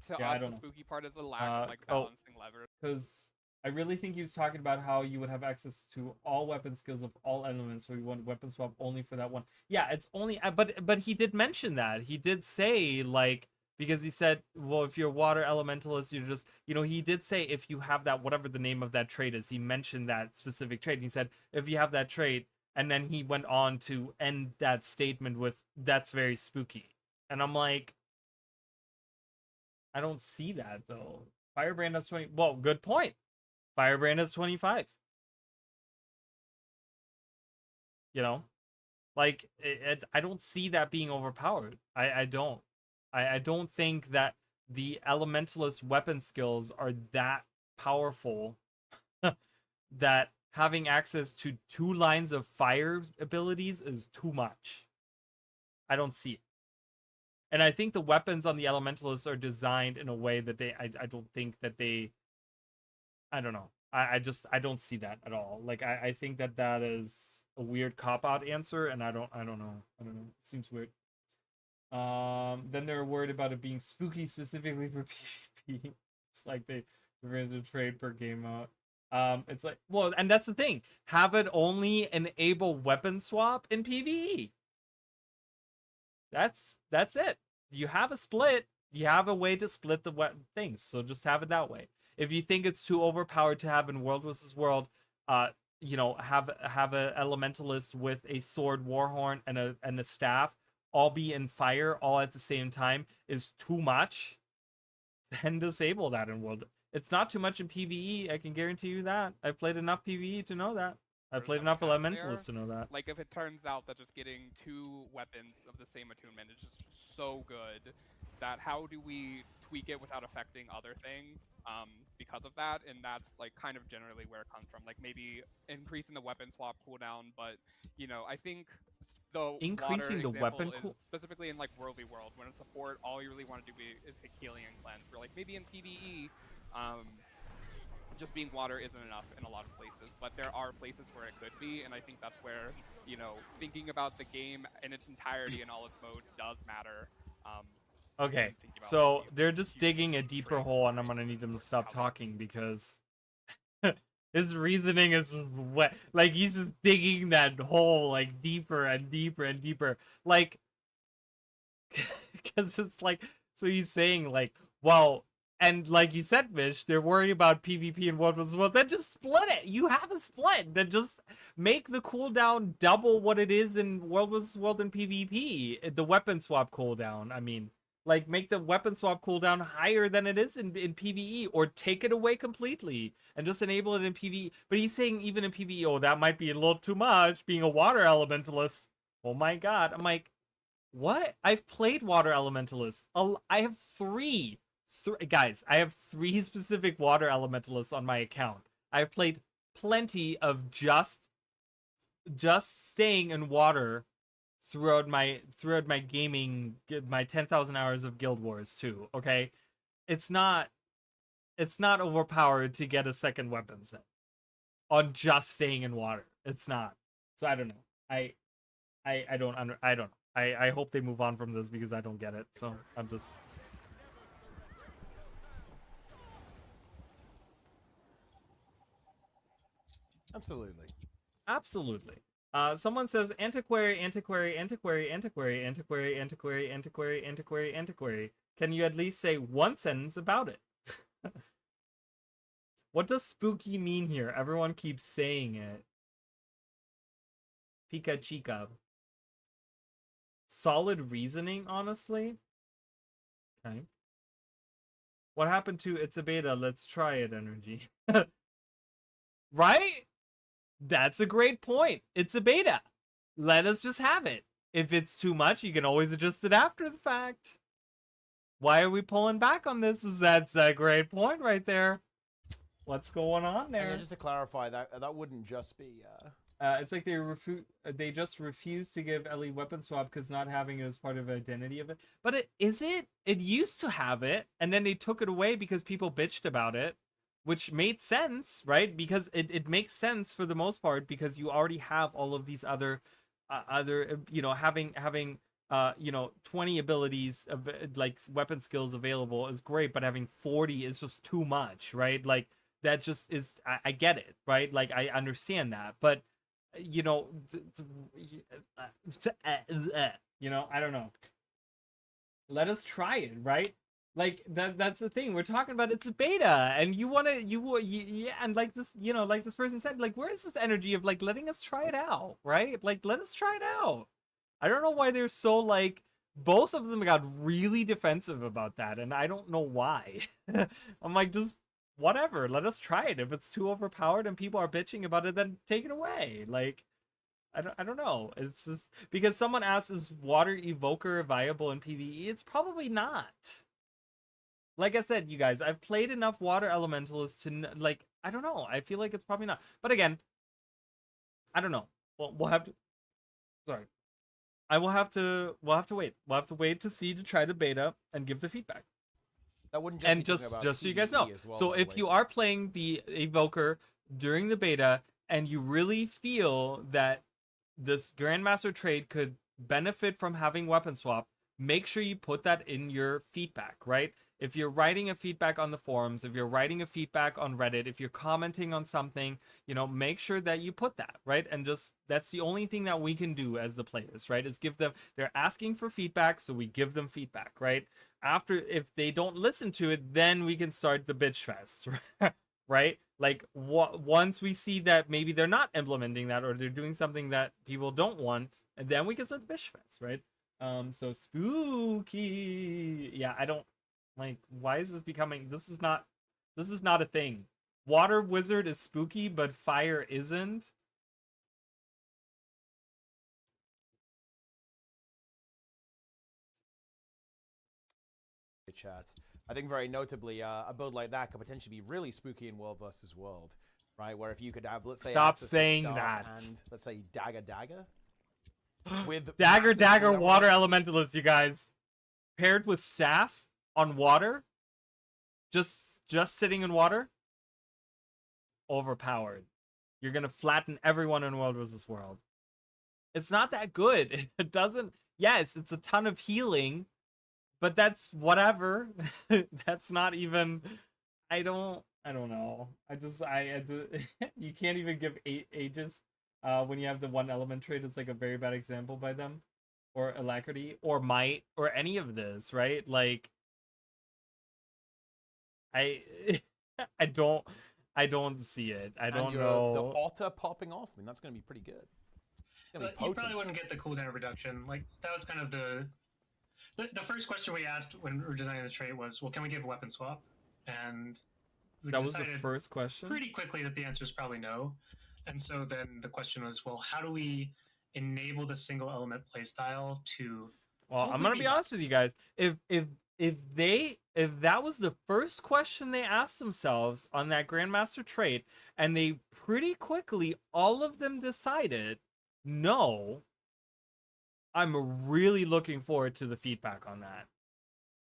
To Yeah, I us, don't the know. spooky part is the lack of like balancing levers. Because I really think he was talking about how you would have access to all weapon skills of all elements, so you want weapon swap only for that one. Yeah, it's only, but he did mention that. He did say, like, because he said, well, if you're a water elementalist, you just, he did say if you have that, whatever the name of that trait is, he mentioned that specific trait. He said, if you have that trait, and then he went on to end that statement with, that's very spooky. And I'm like, I don't see that, though. Firebrand has 20, well, good point. Firebrand has 25. Like, I don't see that being overpowered. I don't. I don't think that the elementalist weapon skills are that powerful that having access to 2 lines of fire abilities is too much. I don't see it. And I think the weapons on the elementalists are designed in a way that I don't think that they, I don't know. I don't see that at all. Like, I think that is a weird cop-out answer, and I don't know. It seems weird. Then they're worried about it being spooky specifically for PvP. It's like they're going to trade per game mode. It's like, well, and that's the thing. Have it only enable weapon swap in PvE. That's it. You have a split. you have a way to split the things, so just have it that way. If you think it's too overpowered to have in World vs. World, you know, have a elementalist with a sword, warhorn, and a staff all be in fire all at the same time is too much, then disable that in World. It's not too much in PvE, I can guarantee you that. I've played enough PvE to know that. I've played enough elementalists to know that. Like, if it turns out that just getting 2 weapons of the same attunement is just so good, that how do we tweak it without affecting other things because of that? And that's, like, kind of generally where it comes from. Like, maybe increasing the weapon swap cooldown, but, you know, I think the Increasing the weapon specifically in, like, Worldly World, when it's support, all you really want to do is hit healing and cleanse. Or, like, maybe in PvE, just being water isn't enough in a lot of places, but there are places where it could be, and I think that's where, you know, thinking about the game in its entirety and all its modes does matter. Okay, so they're just digging a deeper hole, and I'm gonna need them to stop talking because his reasoning is just wet. Like, he's just digging that hole, like, deeper and deeper and deeper. Like, because it's like, so he's saying, like, well, and like you said, Mish, they're worried about PvP and World vs. World. Then just split it. You have a split. Then just make the cooldown double what it is in World vs. World and PvP. The weapon swap cooldown, I mean. Like, make the weapon swap cooldown higher than it is in PvE, or take it away completely and just enable it in PvE. But he's saying even in PvE, oh, that might be a little too much, being a water elementalist. Oh my god. I'm like, what? I've played water elementalists. I have three. Guys, I have 3 specific water elementalists on my account. I've played plenty of just staying in water throughout my gaming, my 10,000 hours of Guild Wars too. Okay, it's not overpowered to get a second weapon set on just staying in water. It's not. So I don't know. I don't know. I hope they move on from this because I don't get it. So I'm just. Absolutely. Absolutely. Someone says antiquary, antiquary, antiquary, antiquary, antiquary, antiquary, antiquary, antiquary, antiquary. Can you at least say one sentence about it? What does spooky mean here? Everyone keeps saying it. Pika Chica. Solid reasoning, honestly. Okay. What happened to it's a beta, let's try it energy? Right? That's a great point. It's a beta. Let us just have it. If it's too much, you can always adjust it after the fact. Why are we pulling back on this? That's a great point right there. What's going on there? And just to clarify, that wouldn't just be. It's like they just refuse to give Ellie weapon swap because not having it as part of the identity of it. But it used to have it, and then they took it away because people bitched about it. Which made sense, right? Because it makes sense for the most part because you already have all of these other, you know, having 20 abilities of like weapon skills available is great, but having 40 is just too much, right? Like that just is. I get it, right? Like I understand that, but you know, you know, I don't know. Let us try it, right? Like that's the thing we're talking about. It's a beta, and yeah, and like this, you know, like this person said, like, where is this energy of like letting us try it out, right? Like, let us try it out. I don't know why they're so like. Both of them got really defensive about that, and I don't know why. I'm like, just whatever. Let us try it. If it's too overpowered and people are bitching about it, then take it away. Like, I don't know. It's just because someone asked, is water evoker viable in PvE? It's probably not. Like I said, you guys, I've played enough water elementalists to, like, I don't know. I feel like it's probably not. But again, I don't know. Well, we'll have to, sorry. We'll have to wait. We'll have to wait to try the beta and give the feedback. That wouldn't just and be just so you guys PvE know. as well, So by the if way. you are playing the evoker during the beta and you really feel that this Grandmaster trade could benefit from having weapon swap, make sure you put that in your feedback, right? If you're writing a feedback on the forums, if you're writing a feedback on Reddit, if you're commenting on something, you know, make sure that you put that, right? And just, that's the only thing that we can do as the players, right? Is give them, they're asking for feedback, so we give them feedback, right? after, if they don't listen to it, then we can start the bitch fest, right? Like once we see that maybe they're not implementing that, or they're doing something that people don't want, and then we can start the bitch fest, right? So spooky. Yeah, I don't like, why is this becoming, this is not a thing. Water wizard is spooky, but fire isn't. Chat. I think very notably, a build like that could potentially be really spooky in World versus World, right? Where if you could have, let's say, Stop access to saying Star that. And let's say Dagger with Dagger massive water elementalist, you guys, paired with staff on water, just sitting in water, overpowered. You're gonna flatten everyone in World versus World. It's not that good. It doesn't. Yes, it's a ton of healing, but that's whatever. That's not even. I don't know. You can't even give ages when you have the one element trait. It's like a very bad example by them, or alacrity, or might, or any of this, right? Like, I don't see it. I don't know. The otter popping off. I mean, that's going to be pretty good. But you probably wouldn't get the cooldown reduction. Like, that was kind of the first question we asked when we were designing the trait was, well, can we give a weapon swap? And that was the first question? Pretty quickly that the answer is probably no. And so then the question was, well, how do we enable the single element playstyle to... Well, I'm gonna be honest with you guys. If that was the first question they asked themselves on that Grandmaster trait, and they pretty quickly, all of them decided no, I'm really looking forward to the feedback on that.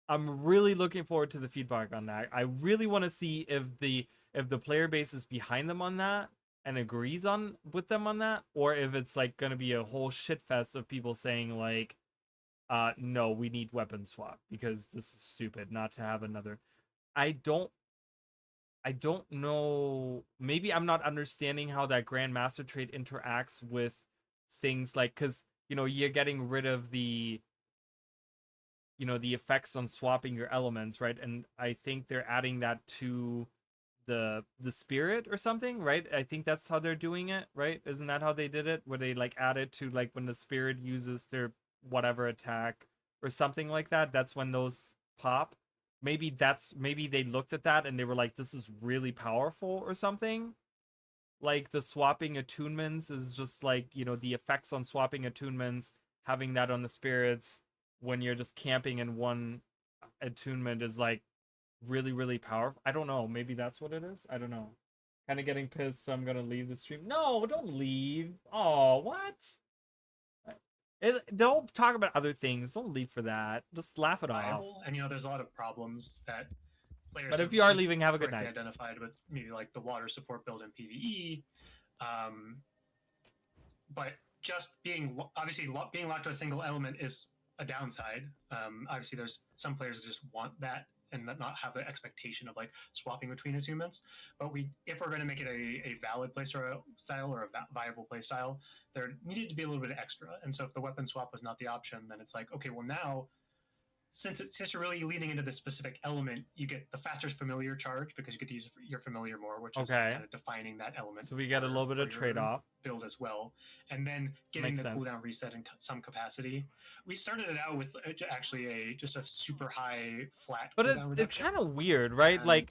I really want to see if the player base is behind them on that and agrees with them on that, or if it's like gonna be a whole shit fest of people saying like, no, we need weapon swap because this is stupid not to have another. I don't know. Maybe I'm not understanding how that Grandmaster trait interacts with things like, because you're getting rid of the the effects on swapping your elements, right? And I think they're adding that to the spirit or something, right? I think that's how they're doing it, right? Isn't that how they did it, where they like added to like when the spirit uses their whatever attack or something like that, that's when those pop. Maybe they looked at that and they were like, this is really powerful or something. Like the swapping attunements is just like, the effects on swapping attunements, having that on the spirits when you're just camping in one attunement is like really, really powerful. I don't know. Maybe that's what it is. I don't know. Kind of getting pissed, so I'm gonna leave the stream. No, don't leave. Oh, what? Don't talk about other things. Don't leave for that. Just laugh it off. And there's a lot of problems that players. But if you are leaving, have a good night. Identified with maybe like the water support build in PvE, but just being locked to a single element is a downside. Obviously, there's some players that just want that and not have the expectation of like swapping between attunements. But if we're going to make it a valid playstyle or a viable playstyle, there needed to be a little bit of extra. And so if the weapon swap was not the option, then it's like, okay, well now, since you're really leaning into this specific element, you get the faster familiar charge because you get to use your familiar more, which is kind of defining that element. So we get a little bit of trade-off build as well, and then getting the cooldown reset in some capacity. We started it out with actually just a super high flat. But it's kind of weird, right? Like,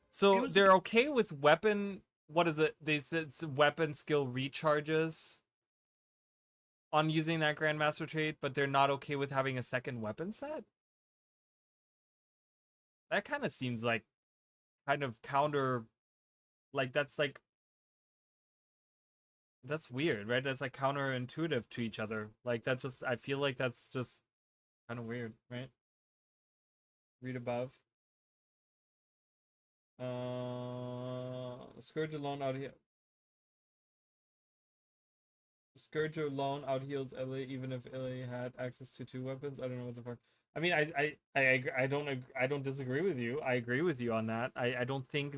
so they're okay with weapon. What is it? They said it's weapon skill recharges on using that Grandmaster trait, but they're not okay with having a second weapon set. That kind of seems like kind of counter, like that's weird, right? That's like counterintuitive to each other. Like that's just, I feel like that's just kind of weird, right? Read above. Scourge alone out here. Scourge alone out heals LA even if LA had access to 2 weapons. I don't know what the fuck. I mean, I don't disagree with you. I agree with you on that. I don't think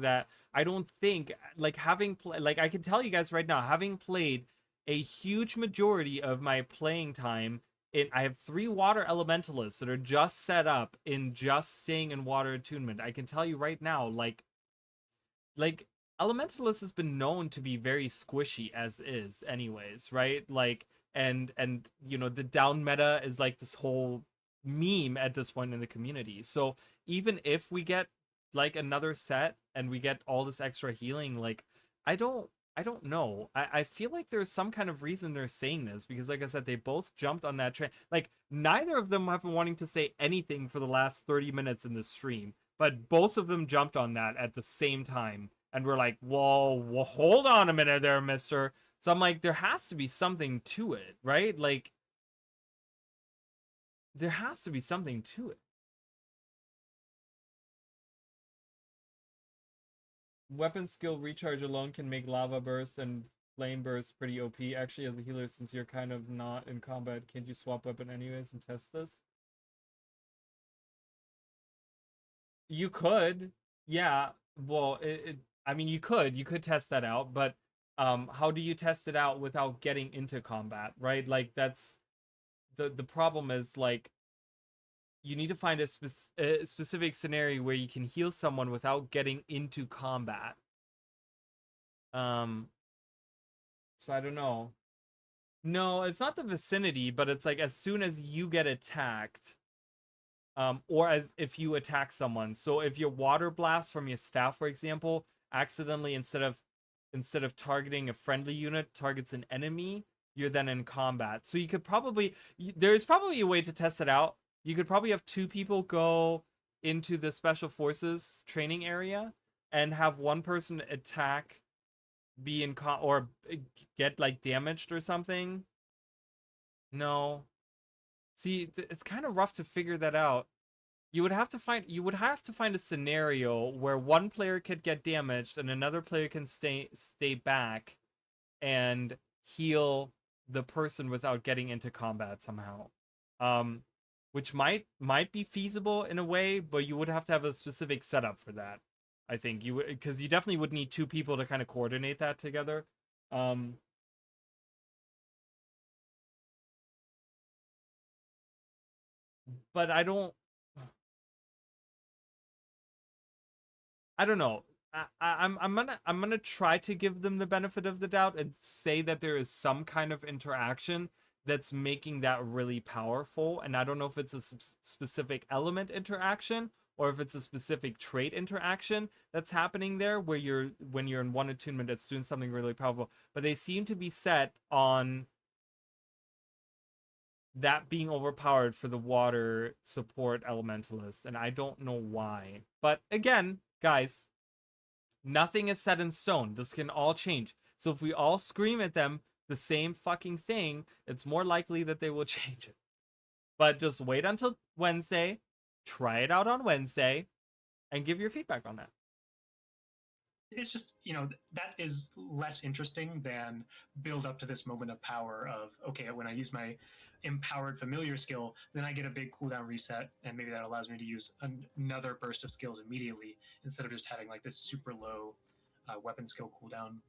like having like I can tell you guys right now, having played a huge majority of my playing time I have 3 water elementalists that are just set up in just staying in water attunement. I can tell you right now, like elementalist has been known to be very squishy as is, anyways, right? Like, and you know, the down meta is like this whole meme at this point in the community. So even if we get like another set and we get all this extra healing, like I don't know. I feel like there's some kind of reason they're saying this, because like I said, they both jumped on that train. Like, neither of them have been wanting to say anything for the last 30 minutes in the stream, but both of them jumped on that at the same time. And we're like, whoa, hold on a minute there, mister. So I'm like, there has to be something to it, right? Like, there has to be something to it. Weapon skill recharge alone can make lava burst and flame burst pretty OP. Actually, as a healer, since you're kind of not in combat, can't you swap weapon anyways and test this? You could. Yeah. Well, I mean, you could test that out, but how do you test it out without getting into combat, right? Like, that's the problem is, like, you need to find a specific scenario where you can heal someone without getting into combat. So I don't know. No, it's not the vicinity, but it's like as soon as you get attacked, or as if you attack someone. So if your water blast from your staff, for example, accidentally instead of targeting a friendly unit, targets an enemy, you're then in combat. So you could probably, there's probably a way to test it out. You could probably have 2 people go into the special forces training area and have one person attack, be in or get like damaged or something. No. See, it's kind of rough to figure that out. You would have to find a scenario where one player could get damaged and another player can stay back and heal the person without getting into combat somehow. Which might be feasible in a way, but you would have to have a specific setup for that. I think you would, because you definitely would need 2 people to kind of coordinate that together. But I don't know. I'm gonna try to give them the benefit of the doubt and say that there is some kind of interaction that's making that really powerful. And I don't know if it's a specific element interaction or if it's a specific trait interaction that's happening there, where when you're in one attunement, it's doing something really powerful. But they seem to be set on that being overpowered for the water support elementalist, and I don't know why. But again, guys, nothing is set in stone. This can all change. So if we all scream at them the same fucking thing, it's more likely that they will change it. But just wait until Wednesday, try it out on Wednesday, and give your feedback on that. It's just, that is less interesting than build up to this moment of power of, okay, when I use my empowered familiar skill, then I get a big cooldown reset, and maybe that allows me to use another burst of skills immediately instead of just having like this super low weapon skill cooldown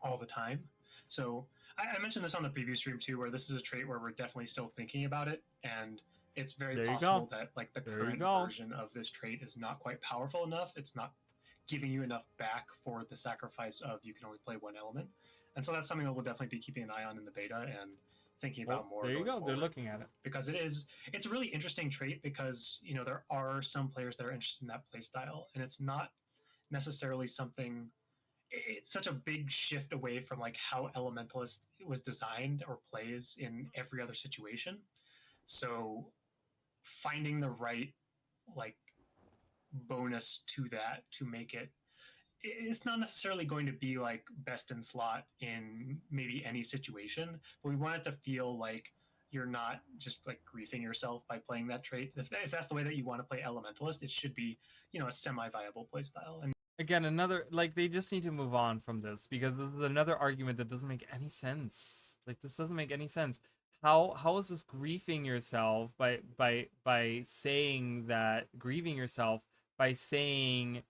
all the time. So I mentioned this on the previous stream too, where this is a trait where we're definitely still thinking about it, and it's very possible that like the current version of this trait is not quite powerful enough. It's not giving you enough back for the sacrifice of you can only play one element. And so that's something that we'll definitely be keeping an eye on in the beta and thinking about more. There you go. Forward. They're looking at it. Because it's a really interesting trait because, there are some players that are interested in that play style, and it's not necessarily something, it's such a big shift away from like how Elementalist was designed or plays in every other situation. So finding the right like bonus to that to make it's not necessarily going to be like best in slot in maybe any situation, but we want it to feel like you're not just like griefing yourself by playing that trait. If that's the way that you want to play Elementalist, it should be, a semi-viable playstyle. And again, another, like, they just need to move on from this, because this is another argument that doesn't make any sense. Like, this doesn't make any sense. How is this grieving yourself by saying that, grieving yourself by saying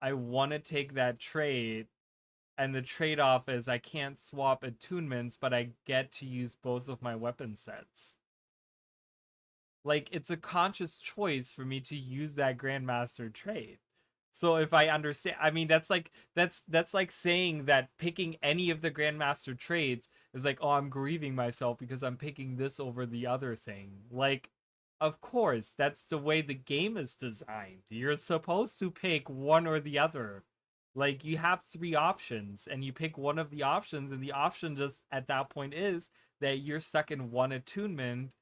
I want to take that trait, and the trade-off is I can't swap attunements, but I get to use both of my weapon sets. Like, it's a conscious choice for me to use that Grandmaster trait. So if I understand, I mean, that's like saying that picking any of the Grandmaster traits is like, oh, I'm grieving myself because I'm picking this over the other thing. Like, of course, that's the way the game is designed. You're supposed to pick one or the other. Like, you have 3 options, and you pick one of the options, and the option just at that point is that you're stuck in one attunement,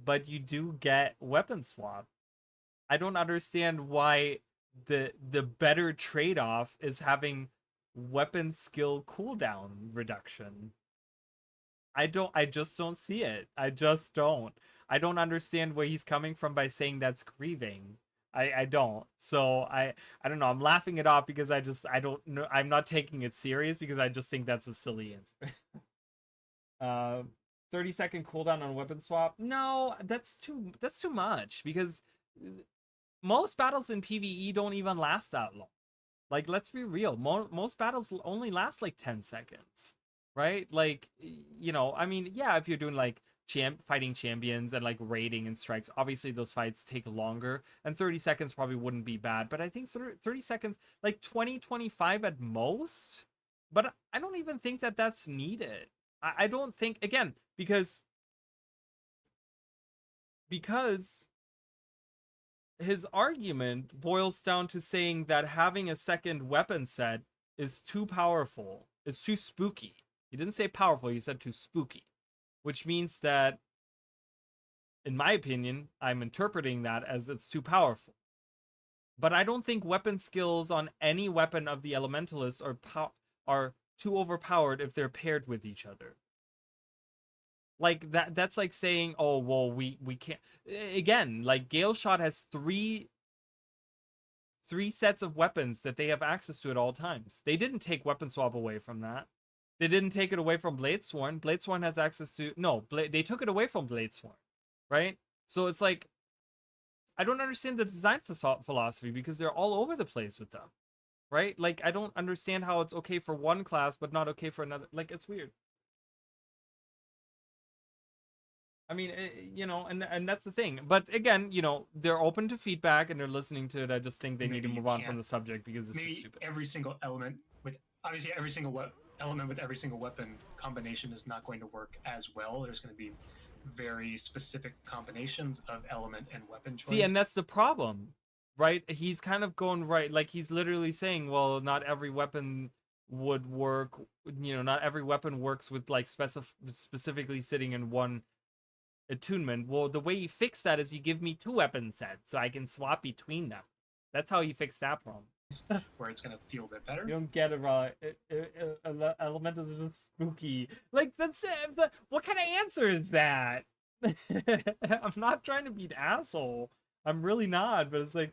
but you do get weapon swap. I don't understand why the better trade-off is having weapon skill cooldown reduction. I just don't see it. I just don't. I don't understand where he's coming from by saying that's grieving. I don't. So I don't know. I'm laughing it off because I don't know. I'm not taking it serious because I just think that's a silly answer. 30-second cooldown on weapon swap. No, that's too much because most battles in PvE don't even last that long. Like, let's be real. Most battles only last like 10 seconds, right? Like, you know, I mean, yeah, if you're doing like fighting champions and like raiding and strikes, obviously those fights take longer, and 30 seconds probably wouldn't be bad. But I think 30 seconds, like 20-25 at most. But I don't even think that that's needed. I don't think, again, because his argument boils down to saying that having a second weapon set is too powerful, is too spooky. He didn't say powerful, he said too spooky, which means that, in my opinion, I'm interpreting that as it's too powerful. But I don't think weapon skills on any weapon of the Elementalist are too overpowered if they're paired with each other. Like, that's like saying, oh, well, we can't. Again, like, Gale Shot has three sets of weapons that they have access to at all times. They didn't take weapon swap away from that. They didn't take it away from Bladesworn. Bladesworn has access to... No, they took it away from Bladesworn, right? So it's like, I don't understand the design philosophy because they're all over the place with them, right? Like, I don't understand how it's okay for one class but not okay for another. Like, it's weird. I mean, you know, and that's the thing. But again, you know, they're open to feedback and they're listening to it. I just think they need to move on from the subject because it's just stupid. Every single element with, obviously, every single element with every single weapon combination is not going to work as well. There's going to be very specific combinations of element and weapon choice. See, and that's the problem, right? He's kind of going right. Like, he's literally saying, well, not every weapon would work. You know, not every weapon works with, like, specifically sitting in one attunement. Well, the way you fix that is you give me 2 weapon sets so I can swap between them. That's how you fix that problem. Where it's gonna feel a bit better. You don't get it right. Elementals are just spooky. Like, that's what kind of answer is that? I'm not trying to be an asshole. I'm really not, but it's like,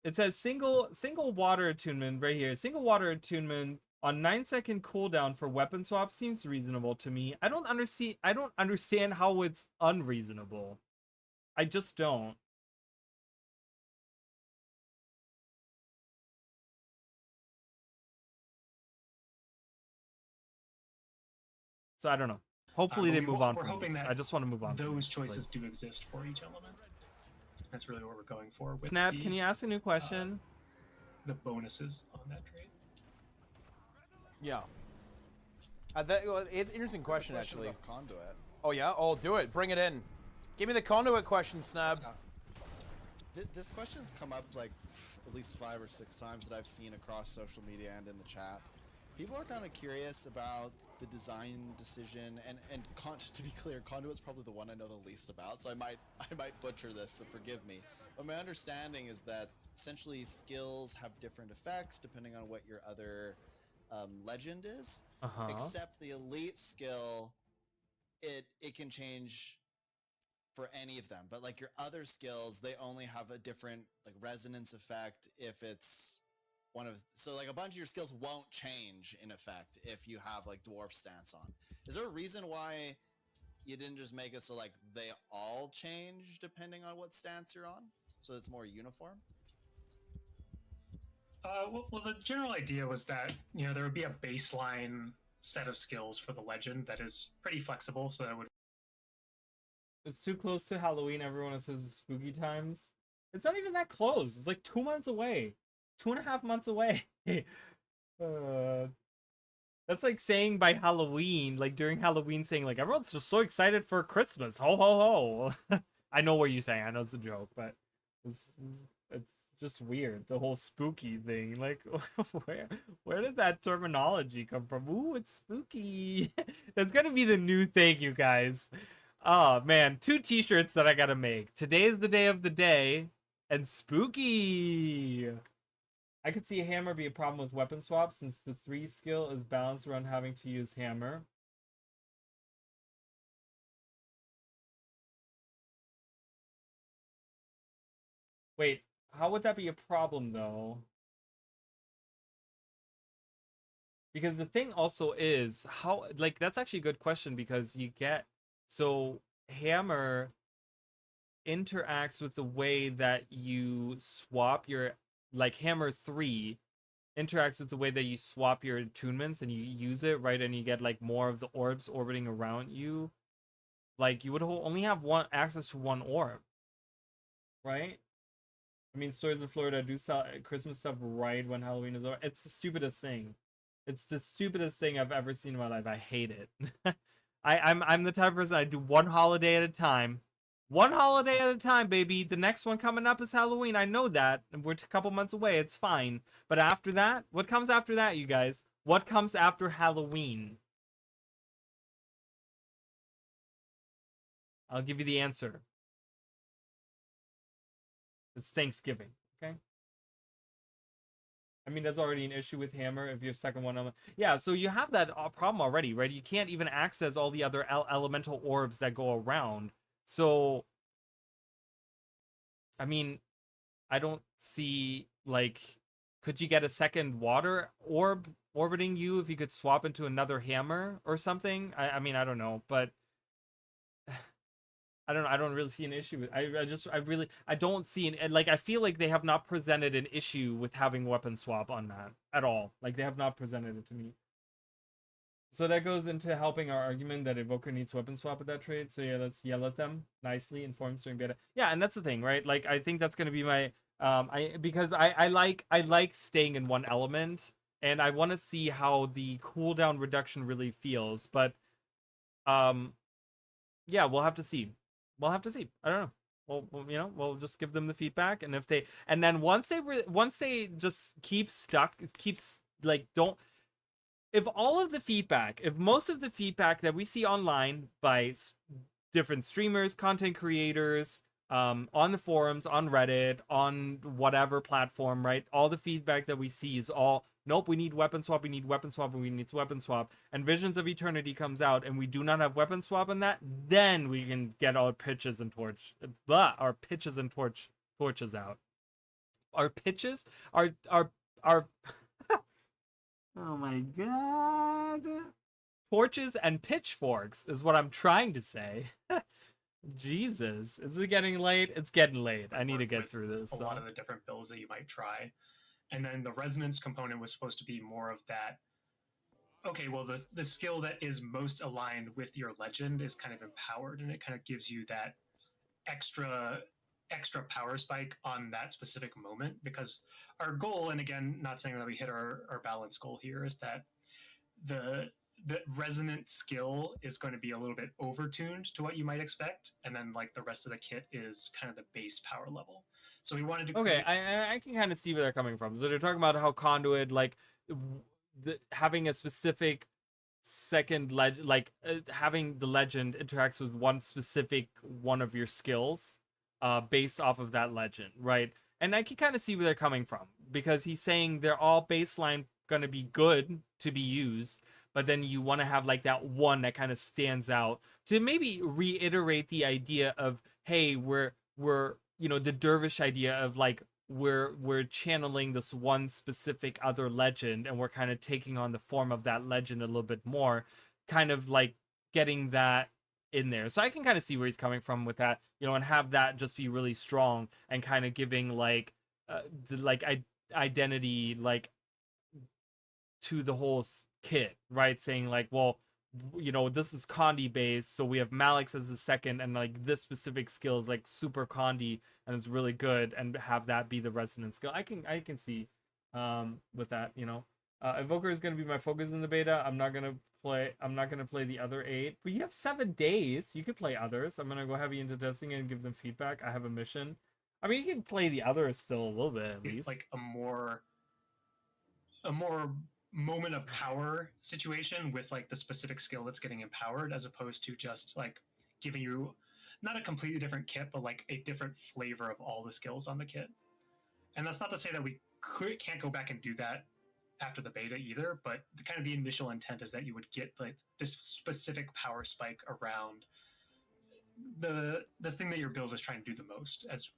it says single water attunement right here. Single water attunement on 9-second cooldown for weapon swap seems reasonable to me. I don't understand how it's unreasonable. I just don't. So I don't know. Hopefully they move on from this. I just want to move on. Those choices do exist for each element. That's really what we're going for. With Snap, can you ask a new question? The bonuses on that trait. Yeah. Interesting question, actually. About conduit. Oh, yeah? Oh, do it. Bring it in. Give me the conduit question, Snap. This question's come up like at least 5 or 6 times that I've seen across social media and in the chat. People are kind of curious about the design decision, and to be clear, conduit's probably the one I know the least about, so I might butcher this, so forgive me. But my understanding is that essentially skills have different effects depending on what your other legend is. Except the elite skill, it can change for any of them, but like your other skills, they only have a different like resonance effect if it's one of, so like a bunch of your skills won't change in effect if you have like dwarf stance on. Is there a reason why you didn't just make it so like they all change depending on what stance you're on, so it's more uniform? Well, the general idea was that there would be a baseline set of skills for the legend that is pretty flexible, so that would. It's too close to Halloween. Everyone says it's spooky times. It's not even that close. It's like 2 months away. 2.5 months away. That's like saying by Halloween, like during Halloween, saying like everyone's just so excited for Christmas. Ho ho ho. I know what you're saying. I know it's a joke, but it's just weird. The whole spooky thing. Like where did that terminology come from? Ooh, it's spooky. That's gonna be the new thing, you guys. Oh man, 2 t-shirts that I gotta make. Today is the day of the day, and spooky. I could see a hammer be a problem with weapon swap since the 3 skill is balanced around having to use hammer. Wait, how would that be a problem though? Because the thing also is how, like, that's actually a good question, because you get, so hammer interacts with the way that you swap your, like hammer 3 interacts with the way that you swap your attunements and you use it, right? And you get like more of the orbs orbiting around you. Like you would only have one access to one orb, right? I mean, stores in Florida do sell Christmas stuff right when Halloween is over. It's the stupidest thing. It's the stupidest thing I've ever seen in my life. I hate it. I'm the type of person, I do one holiday at a time. One holiday at a time, baby. The next one coming up is Halloween. I know that. We're a couple months away. It's fine. But after that, what comes after that, you guys? What comes after Halloween? I'll give you the answer. It's Thanksgiving, okay? I mean, that's already an issue with hammer if your second one. Yeah, so you have that problem already, right? You can't even access all the other elemental orbs that go around. So, I mean, I don't see, like, could you get a second water orb orbiting you if you could swap into another hammer or something? I mean, I don't know, but I don't really see an issue with, I don't see an, like, I feel like they have not presented an issue with having weapon swap on that at all. Like, they have not presented it to me. So that goes into helping our argument that Evoker needs weapon swap with that trade. So yeah, let's yell at them nicely, inform during beta. Yeah, and that's the thing, right? Like, I think that's gonna be my because I like staying in one element, and I want to see how the cooldown reduction really feels. But yeah, we'll have to see. We'll have to see. I don't know. We'll just give them the feedback, and if they, and then once they just keeps like, don't, if all of the feedback, if most of the feedback that we see online by different streamers, content creators, on the forums, on Reddit, on whatever platform, right? All the feedback that we see is all, nope, we need weapon swap, we need weapon swap, and we need weapon swap. And Visions of Eternity comes out, and we do not have weapon swap in that, then we can get our pitches and torches out. Our pitches? Our oh my god. Torches and pitchforks is what I'm trying to say. Jesus, is it getting late? It's getting late. I need to get through this. A lot of the different builds that you might try. And then the resonance component was supposed to be more of that. Okay, well, the skill that is most aligned with your legend is kind of empowered, and it kind of gives you that extra power spike on that specific moment. Because our goal, and again, not saying that we hit our balance goal here, is that the resonant skill is going to be a little bit overtuned to what you might expect, and then like the rest of the kit is kind of the base power level. So we wanted to okay, I can kind of see where they're coming from. So they're talking about how Conduit, like, having a specific second legend, like having the legend interacts with one specific one of your skills based off of that legend, right? And I can kind of see where they're coming from, because he's saying they're all baseline going to be good to be used, but then you want to have like that one that kind of stands out to maybe reiterate the idea of, hey, we're the dervish idea of like, we're channeling this one specific other legend, and we're kind of taking on the form of that legend a little bit more, kind of like getting that in there. So I can kind of see where he's coming from with that, and have that just be really strong and kind of giving like identity like to the whole kit, right? Saying like, well, you know, this is Condi based, so we have Malix as the second, and like this specific skill is like super Condi and it's really good, and have that be the resonant skill. I can see with that, you know. Evoker is gonna be my focus in the beta. I'm not gonna play the other 8. But you have 7 days. You could play others. I'm gonna go heavy into testing and give them feedback. I have a mission. I mean, you can play the others still a little bit at least. Like a more moment of power situation with like the specific skill that's getting empowered, as opposed to just like giving you not a completely different kit, but like a different flavor of all the skills on the kit. And that's not to say that we can't go back and do that after the beta either, but the kind of the initial intent is that you would get like this specific power spike around the thing that your build is trying to do the most, as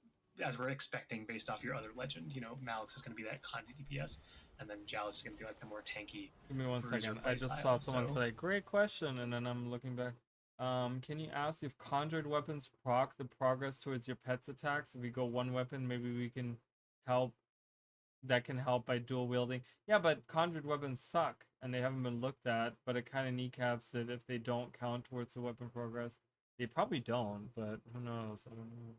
we're expecting based off your other legend. You know, Malix is going to be that Condi DPS, and then Jalis is going to be like the more tanky. Give me 1 second. I just saw someone say, great question, and then I'm looking back. Can you ask if conjured weapons proc the progress towards your pet's attacks? If we go 1 weapon, maybe we can help. That can help by dual wielding. Yeah, but conjured weapons suck, and they haven't been looked at, but it kind of kneecaps it if they don't count towards the weapon progress. They probably don't, but who knows? I don't know.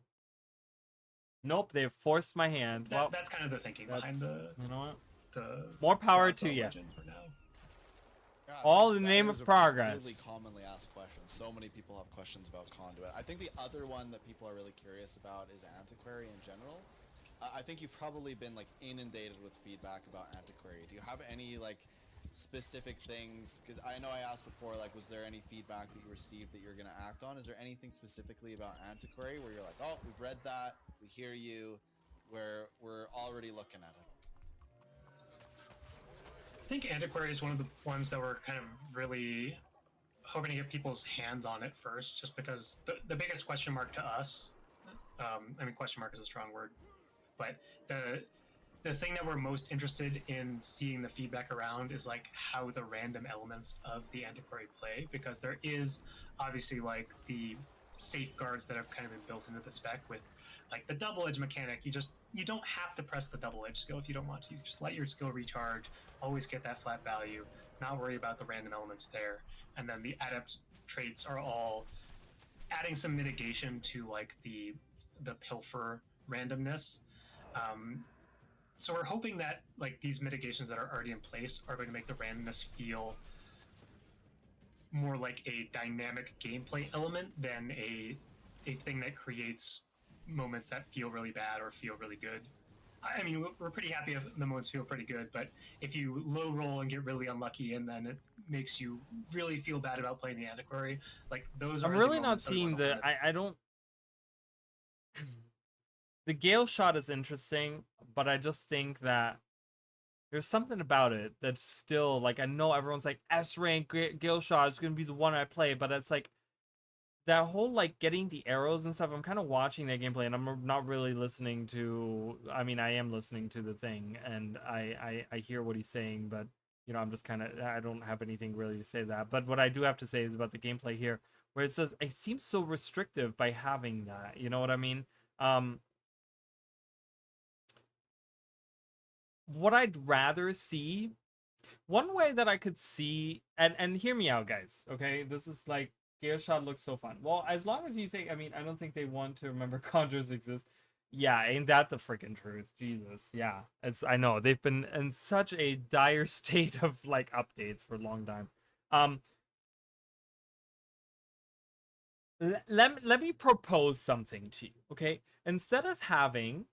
Nope, they've forced my hand. Well, that's kind of the thinking behind the. You know what? The more power to you. Yeah, all in the name of progress. Really commonly asked questions. So many people have questions about Conduit. I think the other one that people are really curious about is Antiquary in general. I think you've probably been like inundated with feedback about Antiquary. Do you have any like specific things? Because I know I asked before, like, was there any feedback that you received that you're going to act on? Is there anything specifically about Antiquary where you're like, oh, we've read that, we hear you, we're already looking at it? I think Antiquary is one of the ones that we're kind of really hoping to get people's hands on it first, just because the biggest question mark to us, I mean, question mark is a strong word, but the thing that we're most interested in seeing the feedback around is like how the random elements of the Antiquary play, because there is obviously like the safeguards that have kind of been built into the spec with like the double edge mechanic. You don't have to press the double edge skill if you don't want to. You just let your skill recharge, always get that flat value, not worry about the random elements there. And then the adept traits are all adding some mitigation to like the pilfer randomness. So we're hoping that like these mitigations that are already in place are going to make the randomness feel more like a dynamic gameplay element than a thing that creates moments that feel really bad or feel really good. I mean, we're pretty happy if the moments feel pretty good, but if you low roll and get really unlucky and then it makes you really feel bad about playing the Antiquary, like those are. I'm really not seeing the. I don't. The Gale shot is interesting, but I just think that there's something about it that's still like, I know everyone's like S rank Gale shot is gonna be the one I play, but it's like that whole like getting the arrows and stuff. I'm kind of watching that gameplay and I'm not really listening to. I mean, I am listening to the thing and I hear what he's saying, but you know, I'm just kind of, I don't have anything really to say to that. But what I do have to say is about the gameplay here, where it says it seems so restrictive by having that. You know what I mean? What I'd rather see, one way that I could see, and hear me out, guys, okay? This is like, Gale Shot looks so fun. Well, as long as you think, I mean, I don't think they want to remember Conjures exist. Yeah, ain't that the freaking truth? Jesus, yeah. I know, they've been in such a dire state of, like, updates for a long time. Let me propose something to you, okay? Instead of having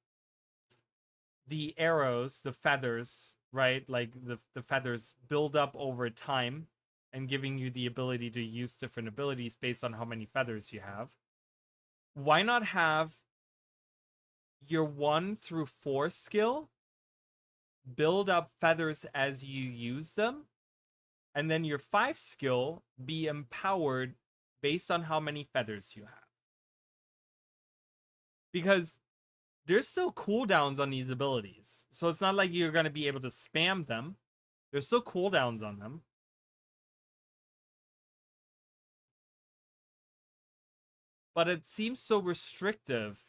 the arrows, the feathers, right? Like the feathers build up over time and giving you the ability to use different abilities based on how many feathers you have. Why not have your 1 through 4 skill build up feathers as you use them, and then your 5 skill be empowered based on how many feathers you have? Because there's still cooldowns on these abilities. So it's not like you're going to be able to spam them. There's still cooldowns on them. But it seems so restrictive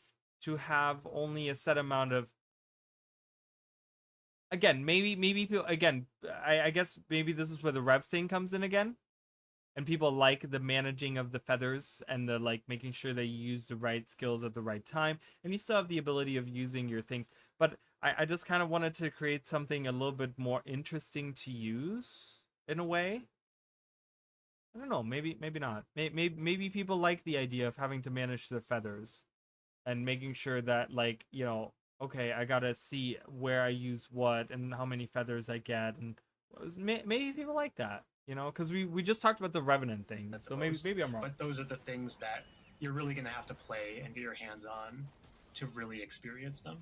to have only a set amount of again, maybe people, again, I guess maybe this is where the rev thing comes in again, and people like the managing of the feathers and the like making sure they use the right skills at the right time, and you still have the ability of using your things. But I just kind of wanted to create something a little bit more interesting to use in a way. I don't know, maybe not. Maybe people like the idea of having to manage the feathers and making sure that, like, you know, okay, I gotta see where I use what and how many feathers I get, and maybe people like that, you know, because we just talked about the Revenant thing, But so maybe I'm wrong. But those are the things that you're really going to have to play and get your hands on to really experience them.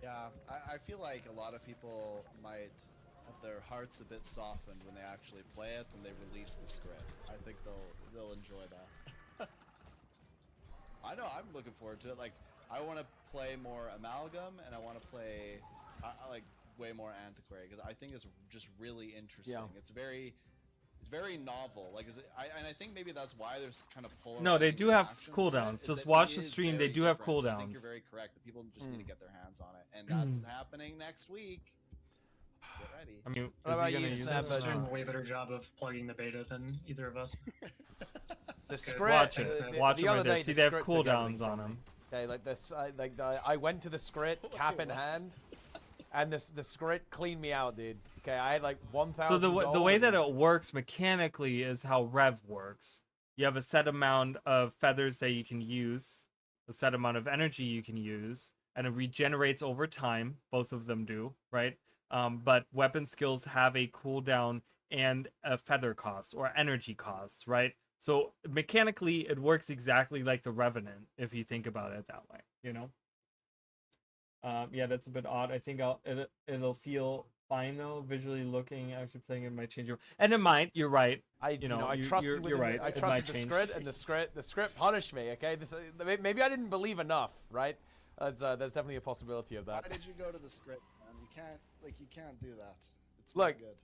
Yeah, I feel like a lot of people might have their hearts a bit softened when they actually play it and they release the script. I think they'll enjoy that. I know, I'm looking forward to it. Like, I want to play more Amalgam, and I want to play I like way more Antiquary, because I think it's just really interesting. Yeah. It's very novel. Like, and I think maybe that's why there's kind of polarizing. No, they do have reactions to it, cooldowns. is Just that watch it the is stream. They very do have different. So I think cooldowns. you're very correct that people just need to get their hands on it, and that's happening next week. Get ready. I mean, What is about he gonna you, use Seb? it? Seb's doing a way better job of plugging the beta than either of us. The Good. script. Watch it. Watch the them other right there. day, See, the they have script took everything cooldowns on from me. them. Okay, like this, I went to the script, cap in what? hand, and the script cleaned me out, dude. Okay, I had like 1,000. So the way that it works mechanically is how Rev works. You have a set amount of feathers that you can use, a set amount of energy you can use, and it regenerates over time. Both of them do, right? But weapon skills have a cooldown and a feather cost or energy cost, right? So mechanically, it works exactly like the Revenant if you think about it that way, you know. Yeah, that's a bit odd. I think it'll feel fine though, visually looking. Actually playing it might change your, and it might. You're right. I trusted you're right. I It might trusted the change. script, and the script punished me. Okay, maybe I didn't believe enough, right? There's definitely a possibility of that. Why did you go to the script, man? You can't do that. It's Look, not good.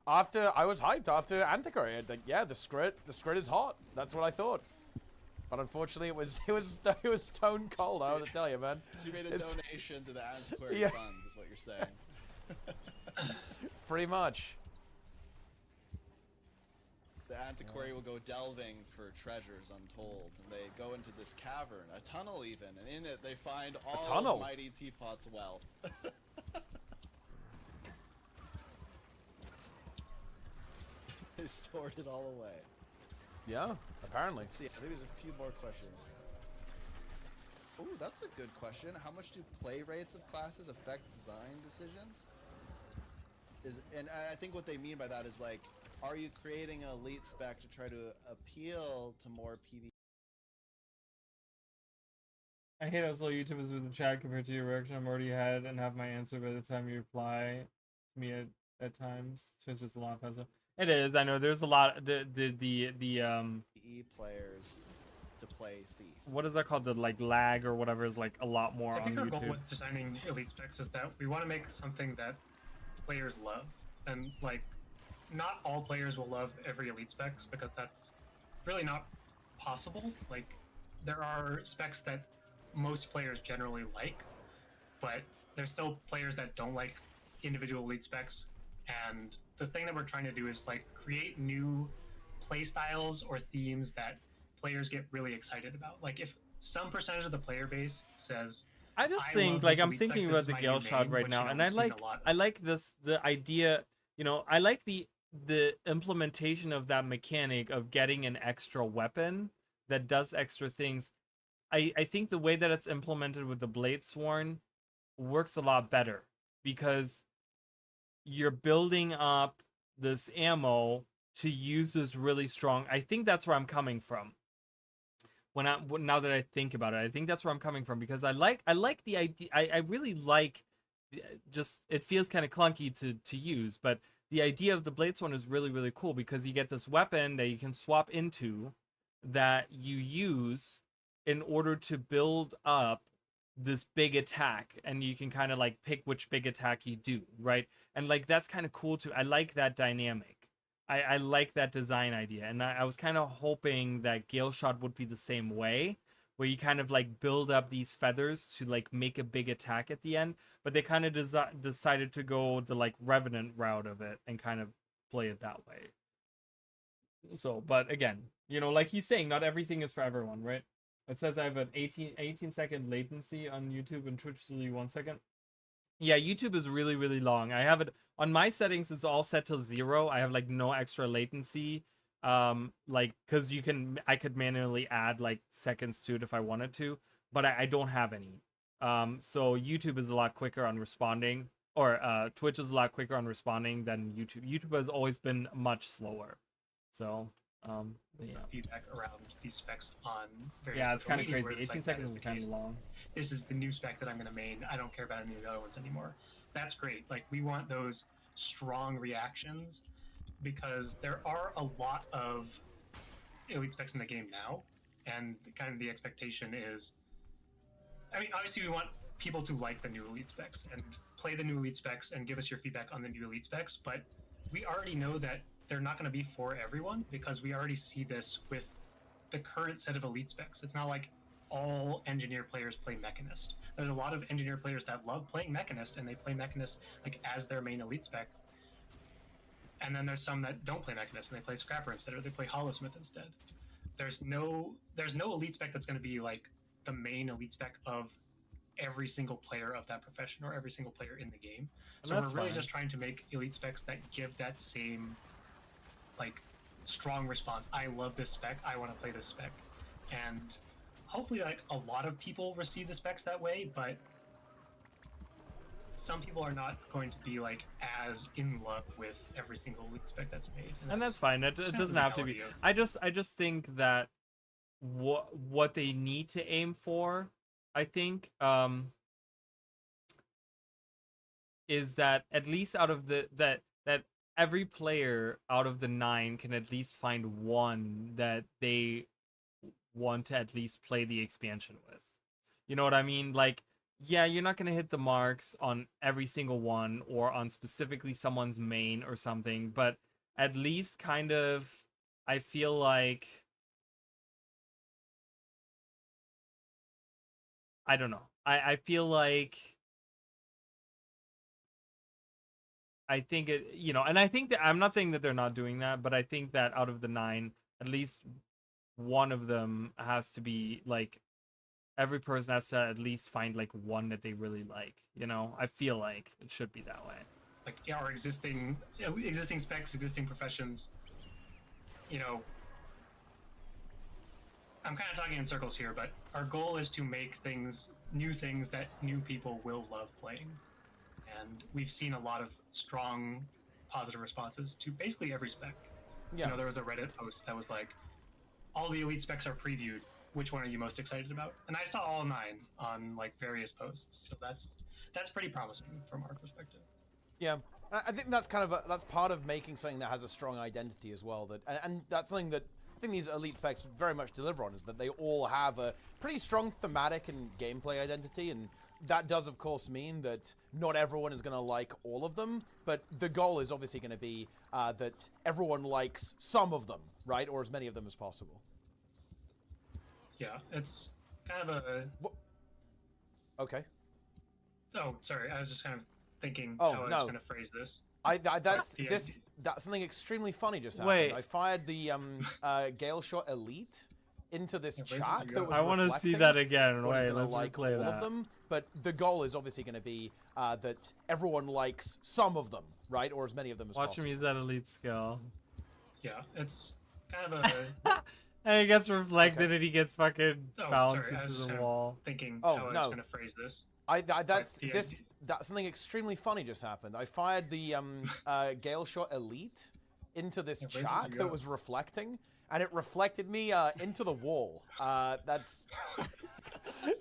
After I was hyped after Antiquary, I'd think, yeah, the script is hot. That's what I thought. But unfortunately, it was stone cold. I have to tell you, man. So you made a donation to the Antiquary Yeah. Fund, is what you're saying. Pretty much. The Antiquary will go delving for treasures untold, and they go into this cavern, a tunnel even, and in it they find all tunnel? of Mighty Teapot's wealth. They stored it all away. Yeah, apparently. Let's see, I think there's a few more questions. Ooh, that's a good question. How much do play rates of classes affect design decisions? And I think what they mean by that is, like, are you creating an elite spec to try to appeal to more PvP? I hate how slow YouTube is with the chat compared to your reaction. I'm already ahead and have my answer by the time you reply to me at times. Twitch is a lot faster. It is. I know there's a lot. The PvE players to play Thief. what is that called? The like lag or whatever is like a lot more I on think our goal YouTube. with designing elite specs is that we want to make something that players love, and like not all players will love every elite specs because that's really not possible. Like there are specs that most players generally like, but there's still players that don't like individual elite specs, and the thing that we're trying to do is like create new play styles or themes that players get really excited about. Like if some percentage of the player base says, I just I think love like this I'm elite thinking spec, about this the is my Gale new shot main, right which, now, you know, and we've seen a lot. I like the idea. You know, I like the implementation of that mechanic of getting an extra weapon that does extra things. I think the way that it's implemented with the Bladesworn works a lot better because you're building up this ammo to use this really strong. I think that's where I'm coming from. Now that I think about it, I think that's where I'm coming from because I like the idea. I really like just it feels kind of clunky to use, but the idea of the Bladesworn is really cool because you get this weapon that you can swap into that you use in order to build up this big attack, and you can kind of like pick which big attack you do, right? And like that's kind of cool too. I like that dynamic. I like that design idea, and I was kind of hoping that Gale Shot would be the same way, where you kind of like build up these feathers to like make a big attack at the end, but they kind of decided to go the like Revenant route of it and kind of play it that way. So, but again, you know, like he's saying, not everything is for everyone, right? It says I have an 18-second latency on YouTube and Twitch is only 1 second. Yeah, YouTube is really, really long. I have it on my settings, it's all set to 0. I have like no extra latency. Like, cause I could manually add like seconds to it if I wanted to, but I don't have any. So YouTube is a lot quicker on responding, or Twitch is a lot quicker on responding than YouTube. YouTube has always been much slower. So, yeah. Feedback around these specs on various Yeah, it's social kind of media, crazy. where it's 18 like, that seconds is is the kind case. of long. This is the new spec that I'm going to main. I don't care about any of the other ones anymore. That's great. Like, we want those strong reactions because there are a lot of elite specs in the game now, and kind of the expectation is, I mean, obviously we want people to like the new elite specs and play the new elite specs and give us your feedback on the new elite specs, but we already know that they're not going to be for everyone because we already see this with the current set of elite specs. It's not like all engineer players play Mechanist. There's a lot of engineer players that love playing Mechanist and they play Mechanist like as their main elite spec. And then there's some that don't play Mechanist and they play Scrapper instead, or they play Hollowsmith instead. There's no elite spec that's going to be like the main elite spec of every single player of that profession or every single player in the game. So we're really just trying to make elite specs that give that same like strong response. I love this spec. I want to play this spec. And hopefully like a lot of people receive the specs that way, but some people are not going to be like as in love with every single elite spec that's made. And that's fine. It doesn't have to be. I just think that what they need to aim for, I think, is that at least out of that every player out of the 9 can at least find one that they want to at least play the expansion with. You know what I mean? Like, yeah, you're not going to hit the marks on every single one or on specifically someone's main or something, but at least kind of, I feel like, I don't know. I feel like, I think it, you know, and I think that I'm not saying that they're not doing that, but I think that out of the 9, at least one of them has to be like, every person has to at least find like one that they really like. You know, I feel like it should be that way. Like our existing specs, existing professions. You know, I'm kind of talking in circles here, but our goal is to make new things that new people will love playing. And we've seen a lot of strong positive responses to basically every spec. Yeah. You know, there was a Reddit post that was like, all the elite specs are previewed. Which one are you most excited about? And I saw all 9 on like various posts. So that's pretty promising from our perspective. Yeah. I think that's kind of that's part of making something that has a strong identity as well. And that's something that I think these elite specs very much deliver on, is that they all have a pretty strong thematic and gameplay identity, and that does of course mean that not everyone is going to like all of them, but the goal is obviously going to be that everyone likes some of them, right, or as many of them as possible. Yeah, it's kind of a. Okay. Oh, sorry. I was just kind of thinking how I was going to phrase this. That's something extremely funny just happened. Wait. I fired the Gale Shot Elite into this Yeah, chat that was I want to see reflecting that again. what is Wait, gonna let's like replay all that. of them, but the goal is obviously going to be that everyone likes some of them, right, or as many of them as Watch possible. him use that elite skill. Yeah, it's kind of a. And he gets reflected and he gets fucking Oh, bounced sorry, I was into just the kind of wall. thinking Oh, how I was no. going to phrase this. That's the something extremely funny just happened. I fired the Gale Shot Elite into this Yeah, where did chat you that go? was reflecting, and it reflected me into the wall. That's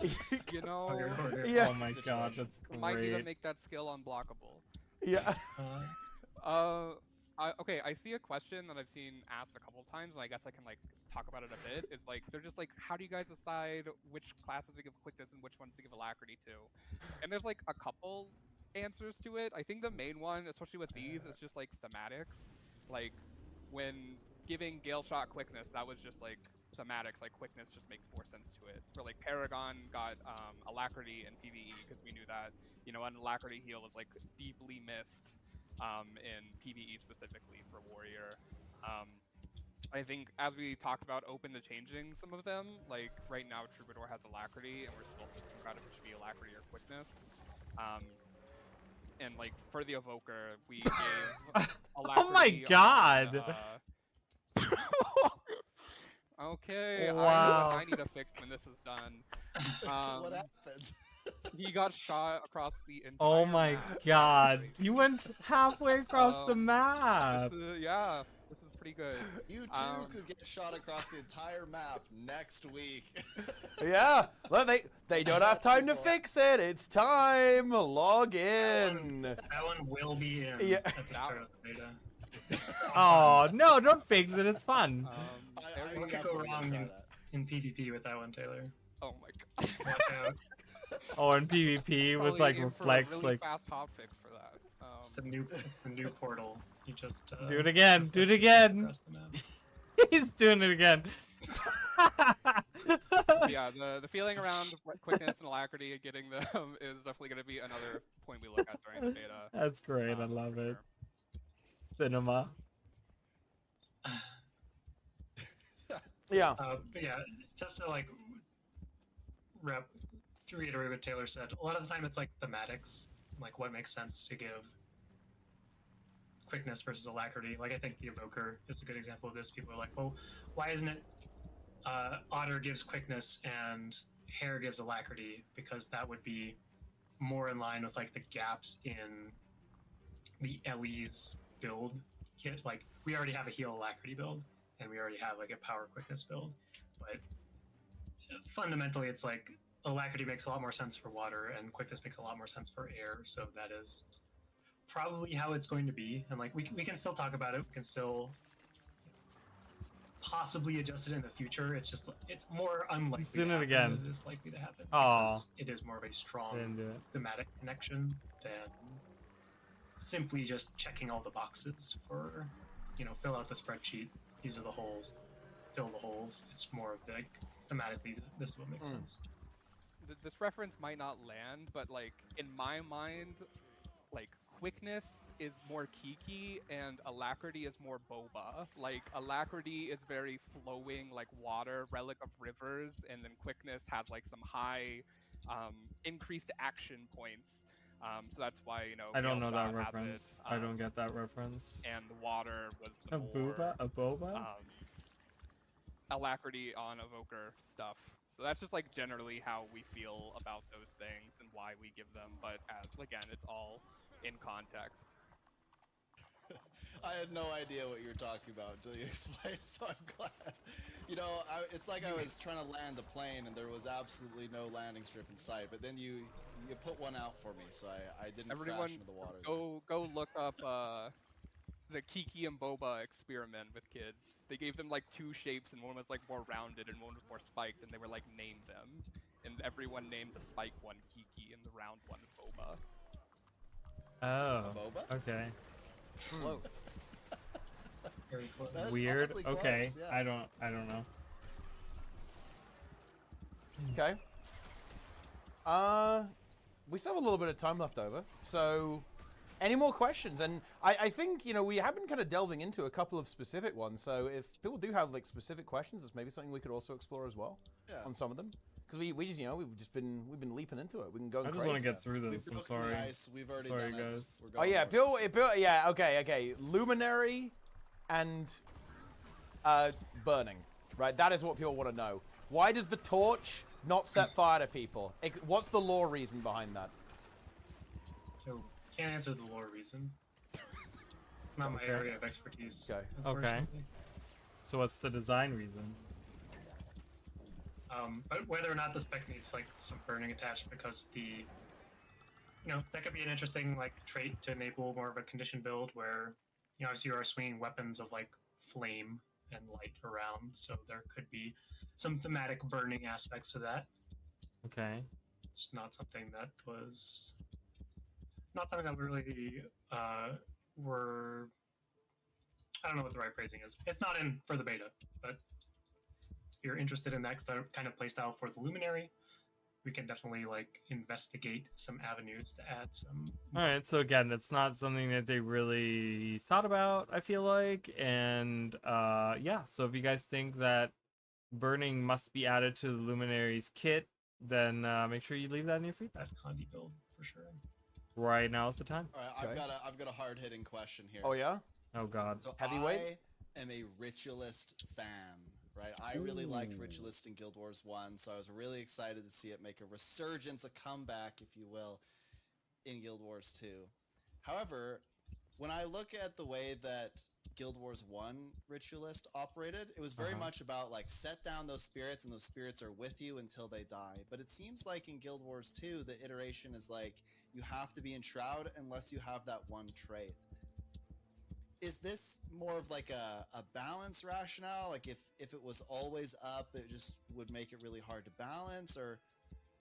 You know, Yeah. Oh my god, that's might even great. make that skill unblockable. yeah. Okay, I see a question that I've seen asked a couple of times, and I guess I can like talk about it a bit. It's like they're just like, how do you guys decide which classes to give quickness and which ones to give alacrity to? And there's like a couple answers to it. I think the main one, especially with these, is just like thematics. Like when giving Gale Shot quickness, that was just like thematics, like quickness just makes more sense to it. For like Paragon got alacrity and PvE because we knew that, you know, an alacrity heal was like deeply missed in PvE specifically for Warrior. I think as we talked about open to changing some of them, like right now Troubadour has alacrity and we're still thinking about if it should be alacrity or quickness. And like for the Evoker, we gave alacrity Oh my god! Okay, I know Wow. what I need to fix when this is done. What happened? He got shot across the entire Oh my map. god! You went halfway across the Um, map! Yeah, this is pretty good. You too could get shot across the entire map next week. Yeah, well, they don't have time to fix it. It's time. Log in. That one will be in Yeah. at the start of the beta. Oh no! Don't fix it. It's fun. I What could go definitely wrong gonna try in, that. in PvP with that one, Taylor? Oh my god. Watch out. Oh, and PvP with Probably like in for a reflex, really like fast hot fix for that. It's the new portal. You just do it again. Do it again. across the map. He's doing it again. Yeah, the feeling around quickness and alacrity and getting them is definitely going to be another point we look at during the beta. That's great. I love for it. Cinema. Yeah. But yeah, just to like to reiterate what Taylor said, a lot of the time it's like thematics, like what makes sense to give quickness versus alacrity. Like I think the Evoker is a good example of this. People are like, well, why isn't it Otter gives quickness and Hair gives alacrity? Because that would be more in line with like the gaps in the Ellie's build kit. Like we already have a heal alacrity build and we already have like a power quickness build, but fundamentally it's like alacrity makes a lot more sense for water and quickness makes a lot more sense for air, so that is probably how it's going to be. And like we can still talk about it, we can still possibly adjust it in the future. It's just it's more unlikely He's doing to it happen again. than it is likely to happen, Aw. because it is more of a strong Didn't do it. thematic connection than simply just checking all the boxes for, you know, fill out the spreadsheet, these are the holes, fill the holes. It's more of like thematically this is what makes sense. This reference might not land, but like in my mind, like quickness is more Kiki and alacrity is more boba. Like alacrity is very flowing like water, relic of rivers, and then quickness has like some high increased action points. So that's why, you know, I don't know Gale that Shot has reference. it, I don't get that reference. And the water was the A booba? A boba? alacrity on Evoker stuff. So that's just like generally how we feel about those things and why we give them. But again, it's all in context. I had no idea what you were talking about until you explained, so I'm glad. You know, it's like I was trying to land a plane and there was absolutely no landing strip in sight, but then you put one out for me, so I didn't crash into the water. Go look up the Kiki and Boba experiment with kids. They gave them like two shapes, and one was like more rounded and one was more spiked, and they were like, name them. And everyone named the spike one Kiki and the round one Boba. Oh. Boba? Okay. Close. Very close. That's Weird. oddly Okay. close, yeah. I don't know. Okay. We still have a little bit of time left over, so any more questions? And I think, you know, we have been kind of delving into a couple of specific ones, so if people do have like specific questions, it's maybe something we could also explore as well on some of them. Because we just, you know, we've been leaping into it. We can go I just crazy. want to get through We've this. I'm broken the sorry. ice. We've already Sorry, done guys. it. We're Oh going yeah, more Bill. specific. Yeah. Okay. Luminary and burning. Right. That is what people want to know. Why does the torch not set fire to people? What's the lore reason behind that? So can't answer the lore reason. It's not my Okay. area of expertise. Okay. Unfortunately. So what's the design reason? But whether or not the spec needs like some burning attached, because you know, that could be an interesting like trait to enable more of a conditioned build where, you know, obviously you are swinging weapons of like flame and light around, so there could be some thematic burning aspects to that. Okay. It's not something that we really were. I don't know what the right phrasing is. It's not in for the beta, but you're interested in that kind of playstyle for the Luminary, we can definitely like investigate some avenues to add some. All right, so again, it's not something that they really thought about, I feel like, and yeah. So if you guys think that burning must be added to the Luminaries kit, then make sure you leave that in your feedback. That Condi build for sure. Right now is the time. All right, Okay. I've got a hard hitting question here. Oh yeah. Oh God. So Heavyweight? I am a ritualist fan, right? I really liked ritualist in Guild Wars 1, so I was really excited to see it make a resurgence, a comeback, if you will, in Guild Wars 2. However, when I look at the way that Guild Wars 1 ritualist operated, it was very much about like set down those spirits and those spirits are with you until they die. But it seems like in Guild Wars 2, the iteration is like you have to be in Shroud unless you have that one trait. Is this more of like a balance rationale? Like if it was always up, it just would make it really hard to balance, or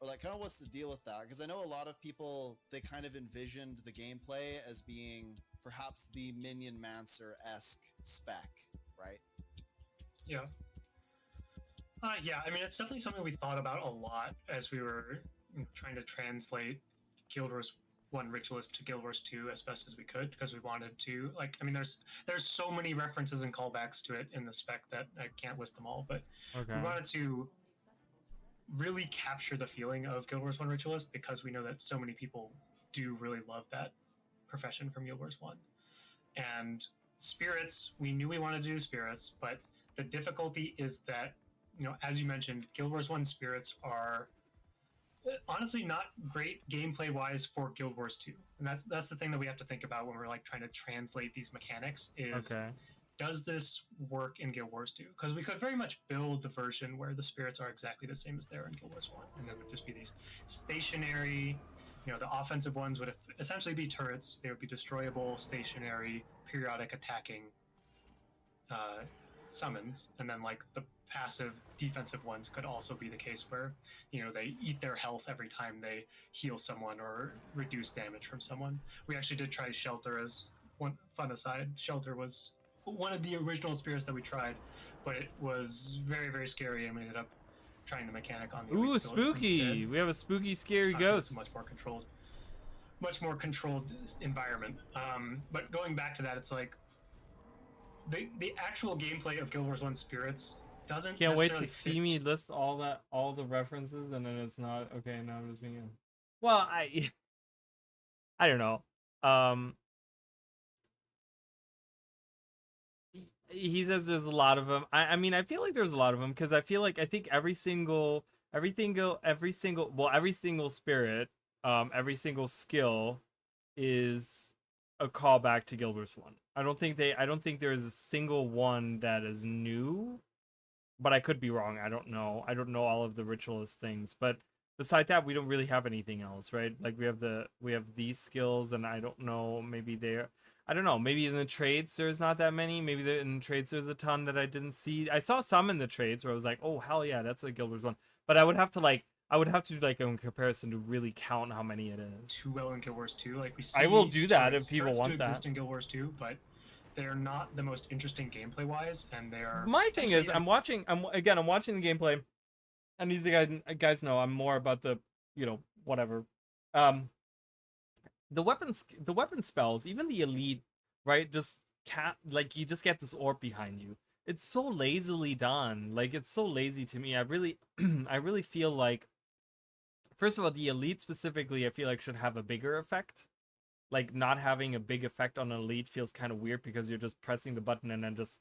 like kind of what's the deal with that? Because I know a lot of people, they kind of envisioned the gameplay as being perhaps the Minion Mancer-esque spec, right? Yeah. Yeah, I mean, it's definitely something we thought about a lot as we were trying to translate Guild Wars 1 Ritualist to Guild Wars 2 as best as we could, because we wanted to, like, I mean, there's so many references and callbacks to it in the spec that I can't list them all, but Okay. we wanted to really capture the feeling of Guild Wars 1 Ritualist, because we know that so many people do really love that profession from Guild Wars 1. And spirits, we knew we wanted to do spirits, but the difficulty is that, you know, as you mentioned, Guild Wars 1 spirits are honestly not great gameplay wise for Guild Wars 2. And that's the thing that we have to think about when we're like trying to translate these mechanics is, Okay. does this work in Guild Wars 2? Because we could very much build the version where the spirits are exactly the same as they are in Guild Wars 1, and it would just be these stationary, you know, the offensive ones would essentially be turrets. They would be destroyable, stationary, periodic attacking summons, and then like the passive defensive ones could also be the case where, you know, they eat their health every time they heal someone or reduce damage from someone. We actually did try Shelter as one fun aside. Shelter was one of the original spirits that we tried, but it was very, very scary, and we ended up trying the mechanic on the Ooh, elite skillet spooky! instead. We have a spooky, scary It's ghost. a much more controlled environment. But going back to that, it's like the actual gameplay of Guild Wars 1 spirits doesn't Can't wait to necessarily see me list all the references, and then it's not okay. Now I'm just being. Well, I don't know. He says there's a lot of them. I mean, I feel like there's a lot of them because I think every single spirit, every single skill is a callback to Guild Wars 1. I don't think there is a single one that is new, but I could be wrong. I don't know all of the ritualist things, but besides that, we don't really have anything else, right? Like we have these skills, and I don't know, I don't know, maybe in the trades there's not that many. Maybe in the trades there's a ton that I didn't see. I saw some in the trades where I was like, oh hell yeah, that's a Guild Wars 1. But I would have to do like a comparison to really count how many it is. too well in Guild Wars 2. Like we see, I will do that if turrets people want do that. exist in Guild Wars 2, but they're not the most interesting gameplay wise, and they are. My thing is, I'm watching the gameplay, and these guys know I'm more about the, you know, whatever. The weapon spells, even the elite, right? Just you just get this orb behind you. It's so lazily done. Like it's so lazy to me. I really feel like, first of all, the elite specifically, I feel like should have a bigger effect. Like not having a big effect on an elite feels kind of weird because you're just pressing the button and then just,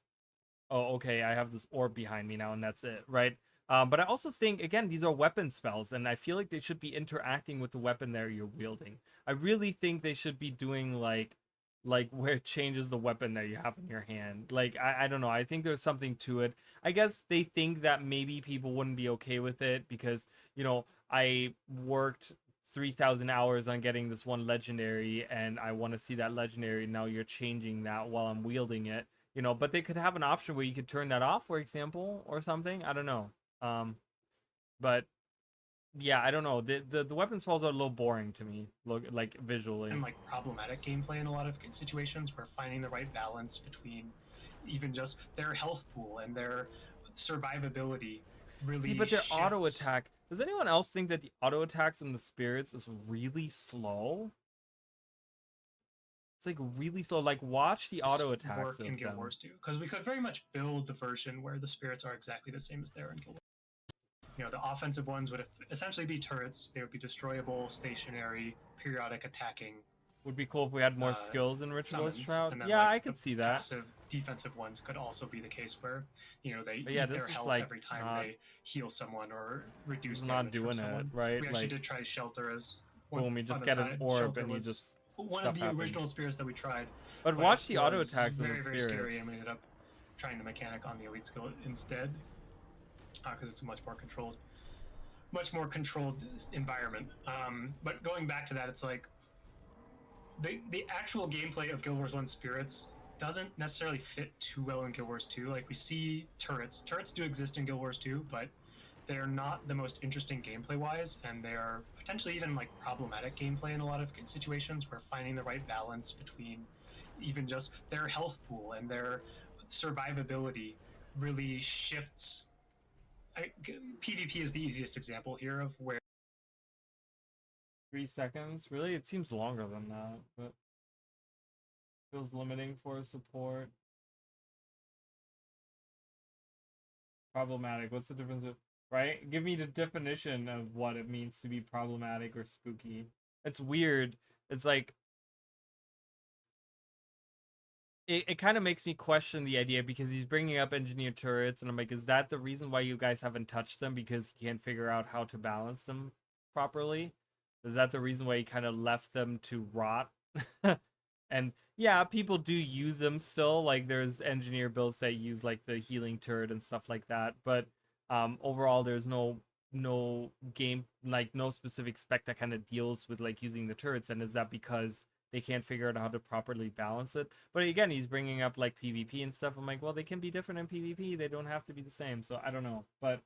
oh, okay, I have this orb behind me now and that's it, right? But I also think, again, these are weapon spells, and I feel like they should be interacting with the weapon that you're wielding. I really think they should be doing like where it changes the weapon that you have in your hand. Like, I don't know. I think there's something to it. I guess they think that maybe people wouldn't be okay with it because, you know, I worked 3,000 hours on getting this one legendary, and I want to see that legendary. Now you're changing that while I'm wielding it, you know. But they could have an option where you could turn that off, for example, or something. I don't know. But yeah, I don't know. The weapon spells are a little boring to me, look like visually, and like problematic gameplay in a lot of situations. Where finding the right balance between even just their health pool and survivability really See, but their auto shifts. attack. Does anyone else think that the auto attacks in the spirits is really slow? It's like really slow. Like, watch the auto attacks work of in Guild them. Wars 2, because we could very much build the version where the spirits are exactly the same as they are in Guild Wars. You know, the offensive ones would essentially be turrets. They would be destroyable, stationary, periodic attacking. Would be cool if we had more skills in Ritualist Summons, Shroud. and then, Yeah, like, I could see that. Passive defensive ones could also be the case where, you know, they But yeah, eat this their is, health like, every time not- they heal someone or reduce It's not damage from doing it, someone. right? We actually Like, did try Shelter as one. boom, you just on the get an side. orb Shelter and you was just one of stuff the original happens. spirits that we tried. But but watch it the auto was attacks in the very, very scary, and we spirits. ended up trying the mechanic on the elite skill instead, because it's a much more controlled environment. But going back to that, it's like the actual gameplay of Guild Wars 1 Spirits doesn't necessarily fit too well in Guild Wars 2. Like, we see turrets. Turrets do exist in Guild Wars 2, but they're not the most interesting gameplay-wise, and they're potentially even, like, problematic gameplay in a lot of situations, where finding the right balance between even just their health pool and their survivability really shifts. PvP is the easiest example here of where 3 seconds? Really? It seems longer than that, but feels limiting for support. Problematic. What's the difference with, right? Give me the definition of what it means to be problematic or spooky. It's weird. It's like it kind of makes me question the idea, because he's bringing up engineered turrets, and I'm like, is that the reason why you guys haven't touched them, because you can't figure out how to balance them properly? Is that the reason why you kind of left them to rot? And yeah, people do use them still. Like, there's engineer builds that use like the healing turret and stuff like that. But overall, there's no game, like no specific spec that kind of deals with like using the turrets. And is that because they can't figure out how to properly balance it? But again, he's bringing up like PvP and stuff. I'm like, well, they can be different in PvP. They don't have to be the same. So I don't know. But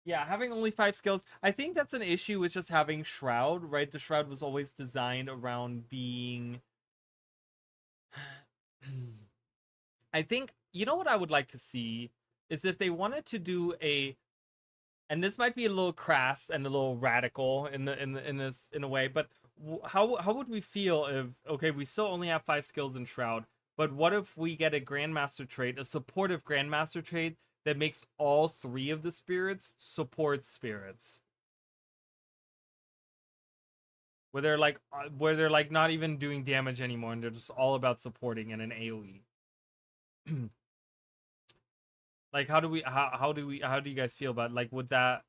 yeah, having only 5 skills, I think that's an issue with just having Shroud, right? The Shroud was always designed around being... I think, you know what I would like to see is if they wanted to do a... And this might be a little crass and a little radical in a way, but how would we feel if, okay, we still only have 5 skills in Shroud, but what if we get a Grandmaster trait, a supportive Grandmaster trait, that makes all 3 of the spirits support spirits, where they're like not even doing damage anymore, and they're just all about supporting in an AoE. Like, how do you guys feel about, like, would that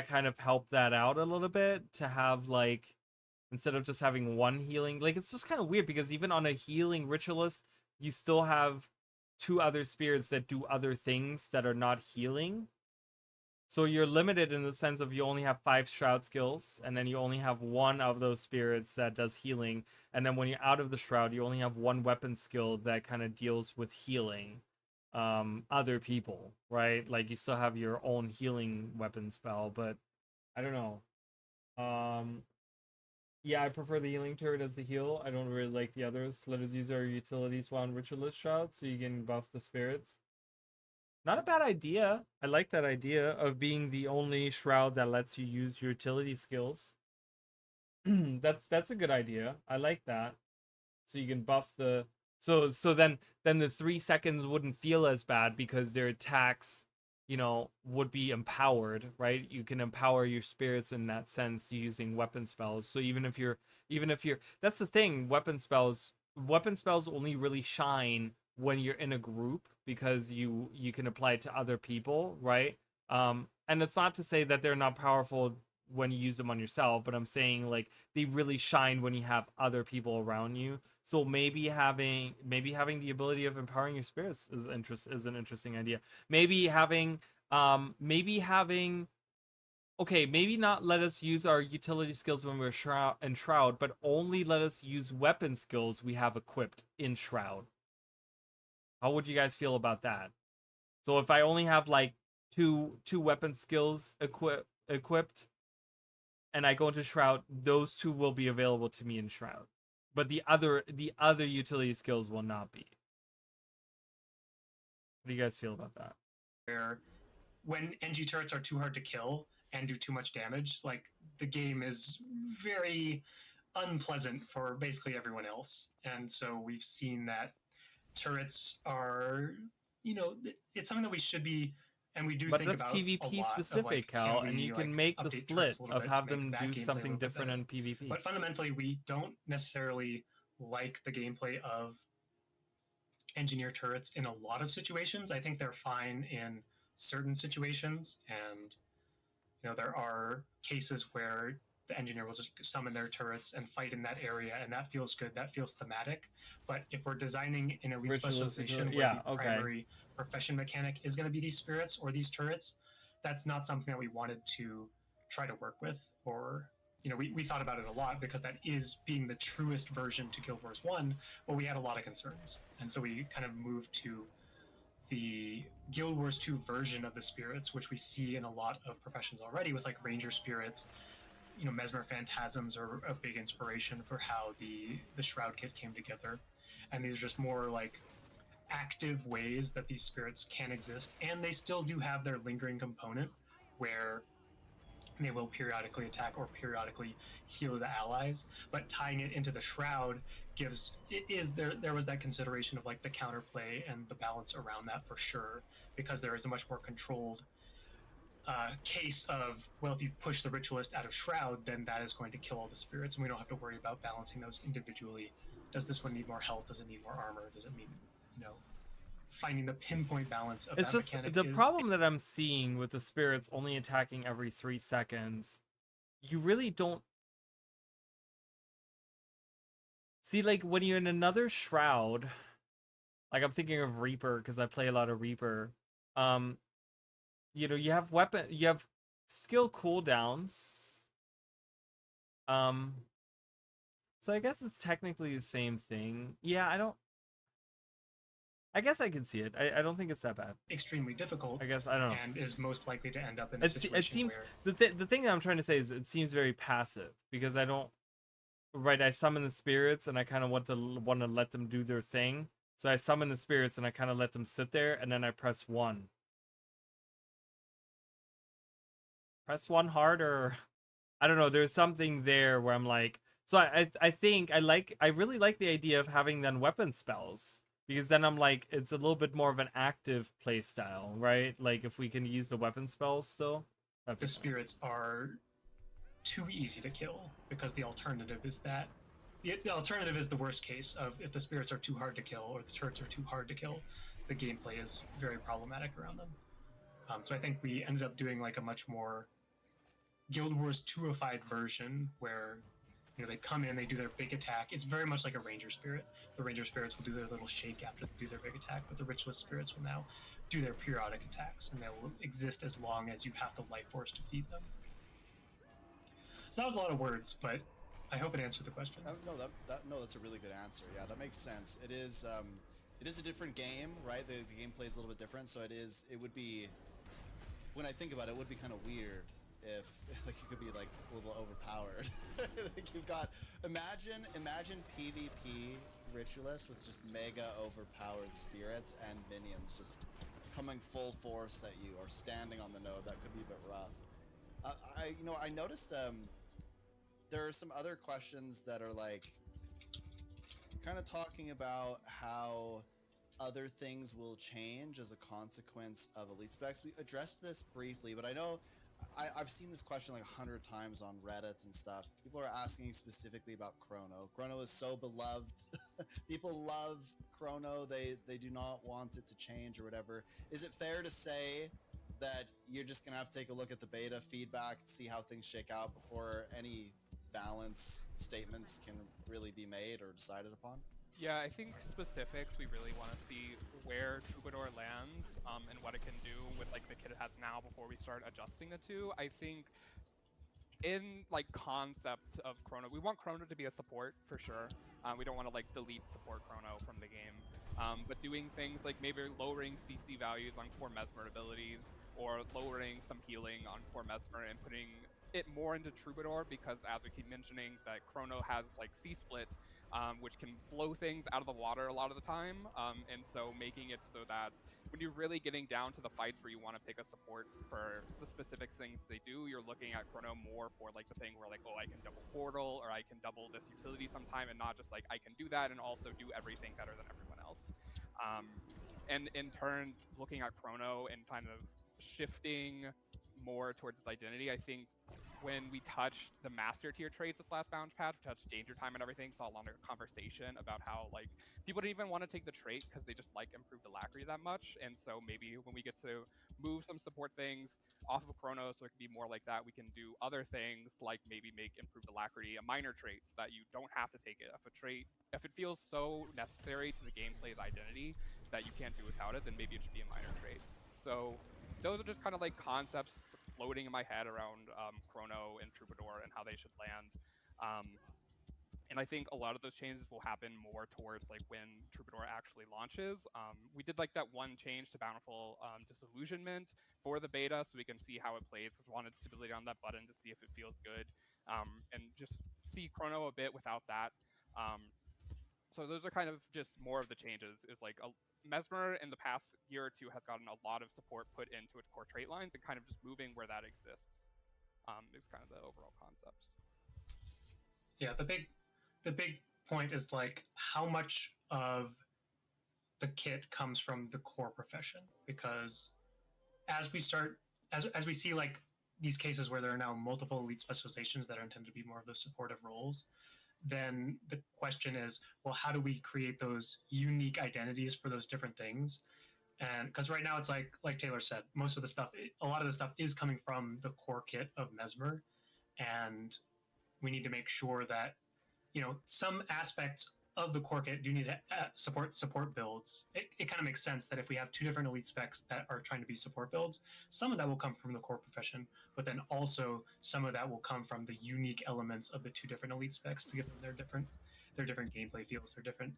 kind of help that out a little bit, to have, like, instead of just having 1 healing? Like, it's just kind of weird, because even on a healing ritualist, you still have 2 other spirits that do other things that are not healing. So you're limited in the sense of you only have 5 Shroud skills, and then you only have 1 of those spirits that does healing. And then when you're out of the Shroud, you only have 1 weapon skill that kind of deals with healing other people, right? Like, you still have your own healing weapon spell, but I don't know. Yeah, I prefer the healing turret as the heal. I don't really like the others. Let us use our utilities while on Ritualist Shroud so you can buff the spirits. Not a bad idea. I like that idea of being the only Shroud that lets you use your utility skills. That's a good idea. I like that. So you can buff the... So then the 3 seconds wouldn't feel as bad, because their attacks, you know, would be empowered, right? You can empower your spirits in that sense using weapon spells. So even if you're that's the thing, weapon spells only really shine when you're in a group, because you can apply it to other people, right? And it's not to say that they're not powerful when you use them on yourself, but I'm saying, like, they really shine when you have other people around you. So maybe having the ability of empowering your spirits is an interesting idea. Maybe having okay, maybe not let us use our utility skills when we're in Shroud, but only let us use weapon skills we have equipped in Shroud. How would you guys feel about that? So if I only have like two weapon skills equipped, and I go into Shroud, those 2 will be available to me in Shroud, but the other utility skills will not be. do you guys feel about that? Where when NG turrets are too hard to kill and do too much damage, like the game is very unpleasant for basically everyone else. And so we've seen that turrets are, it's something that we should be, and we do But think that's about a PvP lot specific, of like, Cal, can and we you can like make the update split turrets a little of bit have to make them that do gameplay a something little bit different better. in PvP. But fundamentally, we don't necessarily like the gameplay of engineer turrets in a lot of situations. I think they're fine in certain situations, and there are cases where the engineer will just summon their turrets and fight in that area, and that feels good. That feels thematic. But if we're designing an elite Ritualistic, specialization where yeah, the okay. primary profession mechanic is going to be these spirits or these turrets, that's not something that we wanted to try to work with. Or we thought about it a lot because that is being the truest version to Guild Wars 1, but we had a lot of concerns. And so we kind of moved to the Guild Wars 2 version of the spirits, which we see in a lot of professions already with like ranger spirits. Mesmer phantasms are a big inspiration for how the Shroud kit came together. And these are just more like active ways that these spirits can exist, and they still do have their lingering component where they will periodically attack or periodically heal the allies, but tying it into the Shroud there was that consideration of like the counterplay and the balance around that for sure, because there is a much more controlled case of, well, if you push the ritualist out of Shroud, then that is going to kill all the spirits, and we don't have to worry about balancing those individually. Does this one need more health? Does it need more armor? Does it mean, finding the pinpoint balance of It's that just mechanic? the problem that I'm seeing with the spirits only attacking every 3 seconds. You really don't see, like, when you're in another Shroud, like I'm thinking of Reaper because I play a lot of Reaper. You have skill cooldowns. So I guess it's technically the same thing. Yeah, I guess I can see it. I don't think it's that bad. Extremely difficult. I guess I don't know. And is most likely to end up in a situation It seems where the thing that I'm trying to say is it seems very passive because I don't. Right, I summon the spirits and I kind of want to let them do their thing. So I summon the spirits and I kind of let them sit there, and then I press 1. Press 1 harder. I don't know. There's something there where I'm like, so I think I really like the idea of having then weapon spells, because then I'm like, it's a little bit more of an active play style, right? Like if we can use the weapon spells still. the spirits are too easy to kill, because the alternative is that the alternative is the worst case of if the spirits are too hard to kill or the turrets are too hard to kill, the gameplay is very problematic around them. So I think we ended up doing like a much more Guild Wars 2-ified version where they come in, they do their big attack. It's very much like a ranger spirit. The ranger spirits will do their little shake after they do their big attack, but the ritualist spirits will now do their periodic attacks, and they will exist as long as you have the life force to feed them. So that was a lot of words, but I hope it answered the question. No, that's a really good answer. Yeah, that makes sense. It is a different game, right? The gameplay is a little bit different, so it would be, when I think about it, it would be kind of weird if like you could be like a little overpowered. Like you've got, imagine PvP ritualists with just mega overpowered spirits and minions just coming full force at you or standing on the node. That could be a bit rough. I noticed there are some other questions that are like kind of talking about how other things will change as a consequence of elite specs. We addressed this briefly, but I know I've seen this question like 100 times on Reddit and stuff. People are asking specifically about Chrono. Chrono is so beloved. People love Chrono. They do not want it to change or whatever. Is it fair to say that you're just gonna have to take a look at the beta feedback, see how things shake out before any balance statements can really be made or decided upon? Yeah, I think specifics, we really want to see where Troubadour lands and what it can do with like the kit it has now before we start adjusting the two. I think in like concept of Chrono, we want Chrono to be a support for sure. We don't want to like delete support Chrono from the game. But doing things like maybe lowering CC values on core Mesmer abilities, or lowering some healing on core Mesmer and putting it more into Troubadour, because as we keep mentioning, that Chrono has like C-Split, which can blow things out of the water a lot of the time, and so making it so that when you're really getting down to the fights where you want to pick a support for the specific things they do, you're looking at Chrono more for like the thing where like, oh, I can double portal or I can double this utility sometime, and not just like I can do that and also do everything better than everyone else. And in turn, looking at Chrono and kind of shifting more towards its identity, I think when we touched the master tier traits this last bounce patch, we touched danger time and everything, saw a lot of conversation about how like people didn't even want to take the trait because they just like improved alacrity that much. And so maybe when we get to move some support things off of Chrono so it can be more like that, we can do other things like maybe make improved alacrity a minor trait so that you don't have to take it. If it feels so necessary to the gameplay's identity that you can't do without it, then maybe it should be a minor trait. So those are just kind of like concepts floating in my head around Chrono and Troubadour and how they should land. And I think a lot of those changes will happen more towards like when Troubadour actually launches. We did like that one change to Bountiful Disillusionment for the beta so we can see how it plays. We wanted stability on that button to see if it feels good, and just see Chrono a bit without that. So those are kind of just more of the changes, is like Mesmer in the past year or two has gotten a lot of support put into its core trait lines, and kind of just moving where that exists is kind of the overall concept. Yeah, the big point is like how much of the kit comes from the core profession, because as we see like these cases where there are now multiple elite specializations that are intended to be more of the supportive roles, then the question is, well, how do we create those unique identities for those different things? And because right now it's like Taylor said, most of the stuff, a lot of the stuff is coming from the core kit of Mesmer, and we need to make sure that, you know, some aspects of the core kit do need to support builds. It kind of makes sense that if we have two different elite specs that are trying to be support builds, some of that will come from the core profession, but then also some of that will come from the unique elements of the two different elite specs to give them their different gameplay feels, their different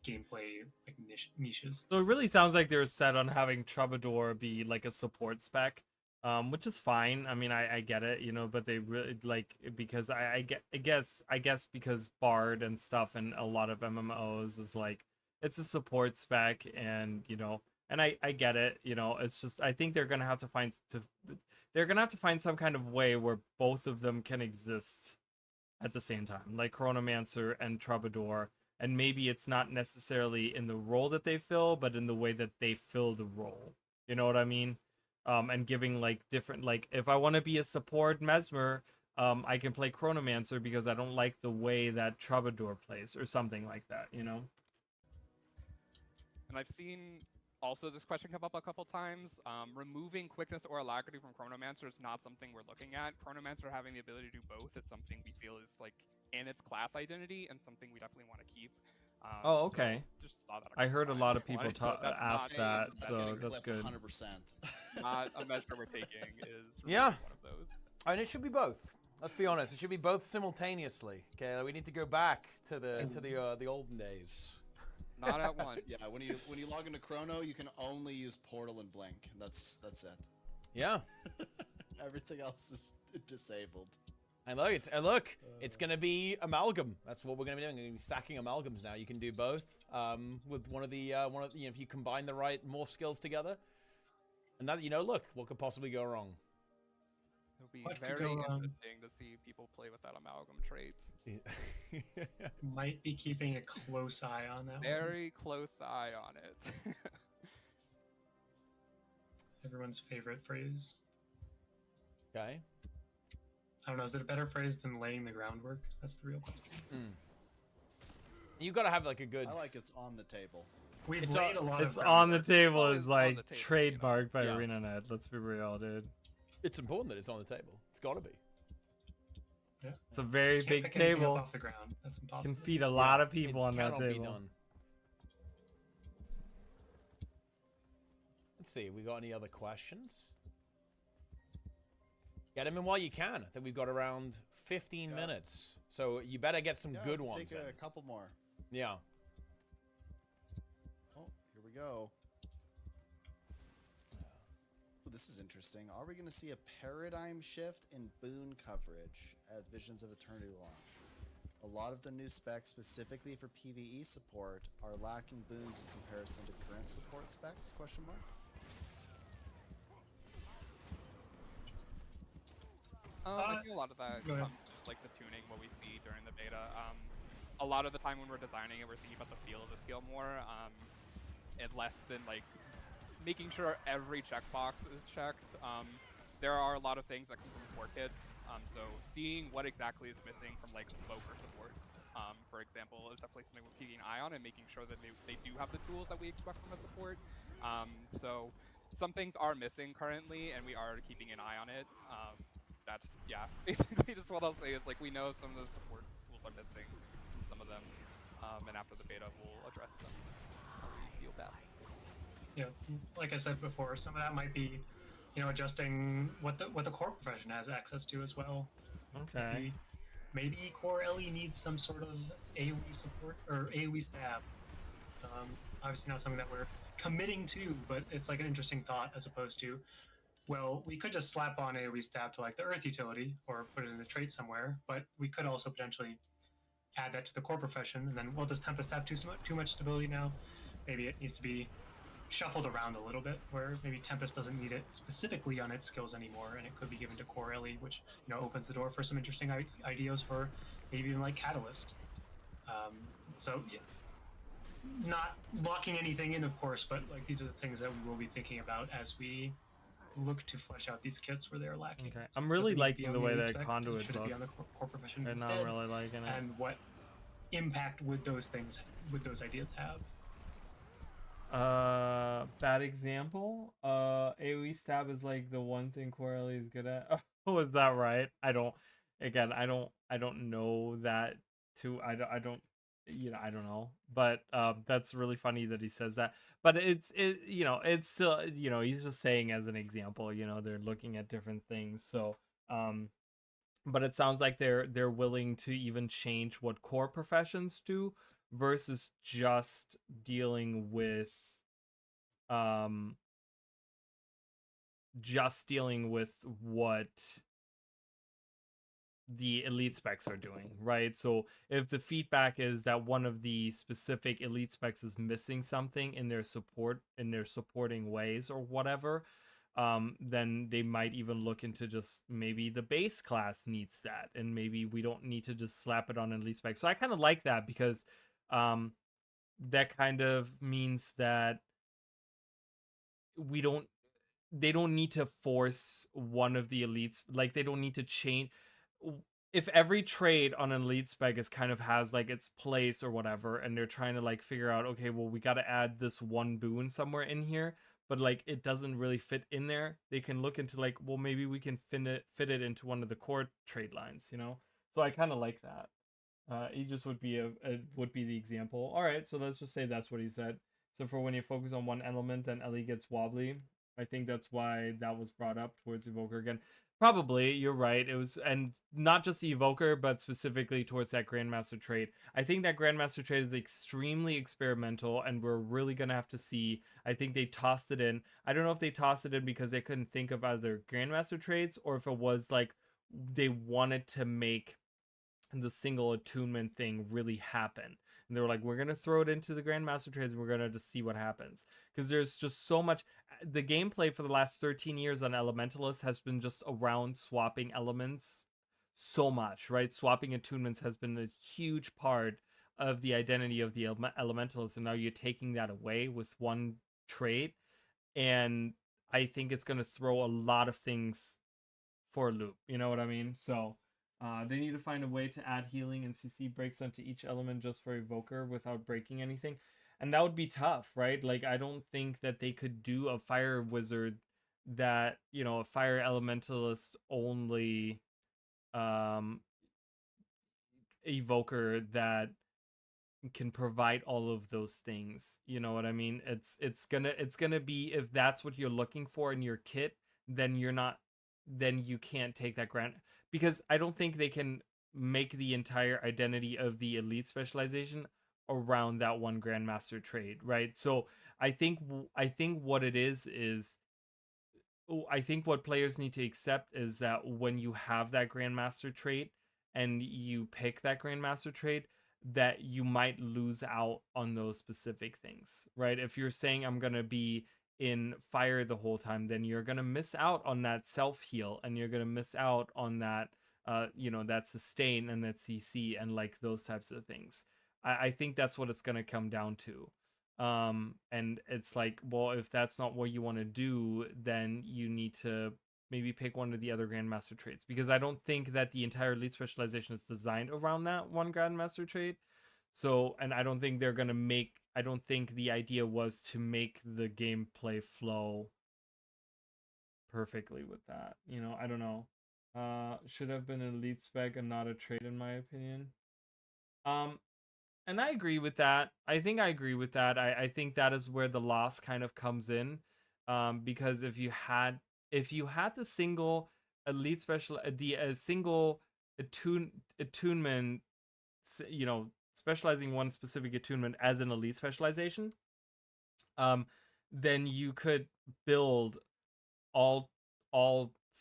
gameplay like niches. So it really sounds like they're set on having Troubadour be like a support spec, which is fine. I mean, I get it, you know, but they really like, because I guess because Bard and stuff and a lot of MMOs is like it's a support spec, and you know, and I get it, you know. It's just I think they're gonna have to find some kind of way where both of them can exist at the same time, like Chronomancer and Troubadour. And maybe it's not necessarily in the role that they fill, but in the way that they fill the role. You know what I mean? And giving like different, like if I want to be a support Mesmer, I can play Chronomancer because I don't like the way that Troubadour plays, or something like that, you know? And I've seen also this question come up a couple times. Removing quickness or alacrity from Chronomancer is not something we're looking at. Chronomancer having the ability to do both is something we feel is like in its class identity, and something we definitely want to keep. Oh, okay. So just saw that I heard a lot of times. people ask that, so that's good. 100%. Not a measure we're taking is Yeah. one of those. And it should be both. Let's be honest. It should be both simultaneously. Okay, we need to go back to the olden days. Not at once. Yeah, when you log into Chrono, you can only use Portal and Blink. That's it. Yeah. Everything else is disabled. And look, it's gonna be amalgam. That's what we're gonna be doing. We're gonna be stacking amalgams now. You can do both with one of the you know, if you combine the right morph skills together. And that, you know, look, what could possibly go wrong? It'll be What could very go wrong? interesting to see people play with that amalgam trait. Might be keeping a close eye on that one. Very close eye on it. Everyone's favorite phrase. Okay. I don't know, is it a better phrase than laying the groundwork? That's the real question. You've got to have like a good. I like it's on the table. We've It's laid on- a lot It's of on the groundwork. table always is on like the table, trademarked by Yeah. ArenaNet. Let's be real, dude. It's important that it's on the table. It's got to be. Yeah. It's a very Can't big pick anything up table. off the ground. That's impossible. Can feed a lot of It people on that cannot be table. done. Let's see. We got any other questions? Get them in while you can. I think we've got around 15 Yeah. minutes, so you better get some Yeah, good ones. Take a in. couple more. Yeah. Oh, here we go. Ooh, this is interesting. Are we going to see a paradigm shift in boon coverage at Visions of Eternity launch? A lot of the new specs specifically for PvE support are lacking boons in comparison to current support specs, question mark? I think a lot of that Go ahead. comes just like the tuning, what we see during the beta. A lot of the time when we're designing it, we're thinking about the feel of the skill more, and less than like making sure every checkbox is checked. There are a lot of things that come from core kits, so seeing what exactly is missing from like Evoker support, for example, is definitely something we're keeping an eye on and making sure that they do have the tools that we expect from a support. So some things are missing currently, and we are keeping an eye on it. That's, yeah, basically just what I'll say is like we know some of the support tools are missing in some of them, and after the beta we'll address them how we feel best. Yeah, like I said before, some of that might be, adjusting what the core profession has access to as well. Okay. Maybe core LE needs some sort of AoE support or AoE stab. Obviously not something that we're committing to, but it's like an interesting thought as opposed to, well, we could just slap on AoE stab to like the Earth utility or put it in a trait somewhere, but we could also potentially add that to the core profession, and then, well, does Tempest have too much stability now? Maybe it needs to be shuffled around a little bit, where maybe Tempest doesn't need it specifically on its skills anymore, and it could be given to Core LE, which opens the door for some interesting ideas for maybe even like Catalyst. So yeah, not locking anything in, of course, but like these are the things that we will be thinking about as we look to flesh out these kits where they're lacking. Okay. So I'm really does it need to liking be on the way elite that spec? Conduit Should it be on the looks. core profession And instead? I'm really liking it. And what impact would those ideas have? Bad example. AoE stab is like the one thing Corelli is good at. Oh, is that right? I don't know that too. I don't I don't know. But that's really funny that he says that. But it's still, he's just saying as an example, they're looking at different things. So, but it sounds like they're willing to even change what core professions do versus just dealing with what the elite specs are doing, right? So if the feedback is that one of the specific elite specs is missing something in their supporting ways or whatever, then they might even look into just maybe the base class needs that, and maybe we don't need to just slap it on an elite spec. So I kind of like that, because that kind of means that they don't need to force one of the elites, like they don't need to change. If every trade on an elite spec is kind of has like its place or whatever, and they're trying to like figure out, okay, well, we got to add this one boon somewhere in here, but like it doesn't really fit in there, they can look into like, well, maybe we can fit it into one of the core trade lines, So I kind of like that. Aegis would be the example. All right, so let's just say that's what he said. So for when you focus on one element, then Ellie gets wobbly. I think that's why that was brought up towards Evoker again. Probably, you're right. It was, and not just the Evoker, but specifically towards that Grandmaster trait. I think that Grandmaster trait is extremely experimental, and we're really gonna have to see. I think they tossed it in. I don't know if they tossed it in because they couldn't think of other Grandmaster traits, or if it was like they wanted to make the single attunement thing really happen, and they were like, we're gonna throw it into the Grandmaster trades and we're gonna just see what happens, because there's just so much. The gameplay for the last 13 years on Elementalist has been just around swapping elements so much, right? Swapping attunements has been a huge part of the identity of the Elementalist, and now you're taking that away with one trait, and I think it's gonna throw a lot of things for a loop, you know what I mean? So they need to find a way to add healing and CC breaks onto each element just for Evoker without breaking anything. And that would be tough, right? Like, I don't think that they could do a fire wizard that, a fire elementalist only Evoker that can provide all of those things. You know what I mean? It's gonna be, if that's what you're looking for in your kit, then you can't take that grant, because I don't think they can make the entire identity of the elite specialization around that one Grandmaster trade, right? So I think what it is I think what players need to accept is that when you have that Grandmaster trait, and you pick that Grandmaster trait, that you might lose out on those specific things, right? If you're saying I'm gonna be in fire the whole time, then you're gonna miss out on that self heal, and you're gonna miss out on that that sustain and that CC and like those types of things. I think that's what it's gonna come down to. And it's like, well, if that's not what you want to do, then you need to maybe pick one of the other Grandmaster traits, because I don't think that the entire elite specialization is designed around that one Grandmaster trait. So, and I don't think they're gonna make. I don't think the idea was to make the gameplay flow perfectly with that. I don't know. Should have been an elite spec and not a trait, in my opinion. And I agree with that. I think I agree with that. I think that is where the loss kind of comes in, because if you had the single elite special, the single attunement, specializing one specific attunement as an elite specialization, then you could build all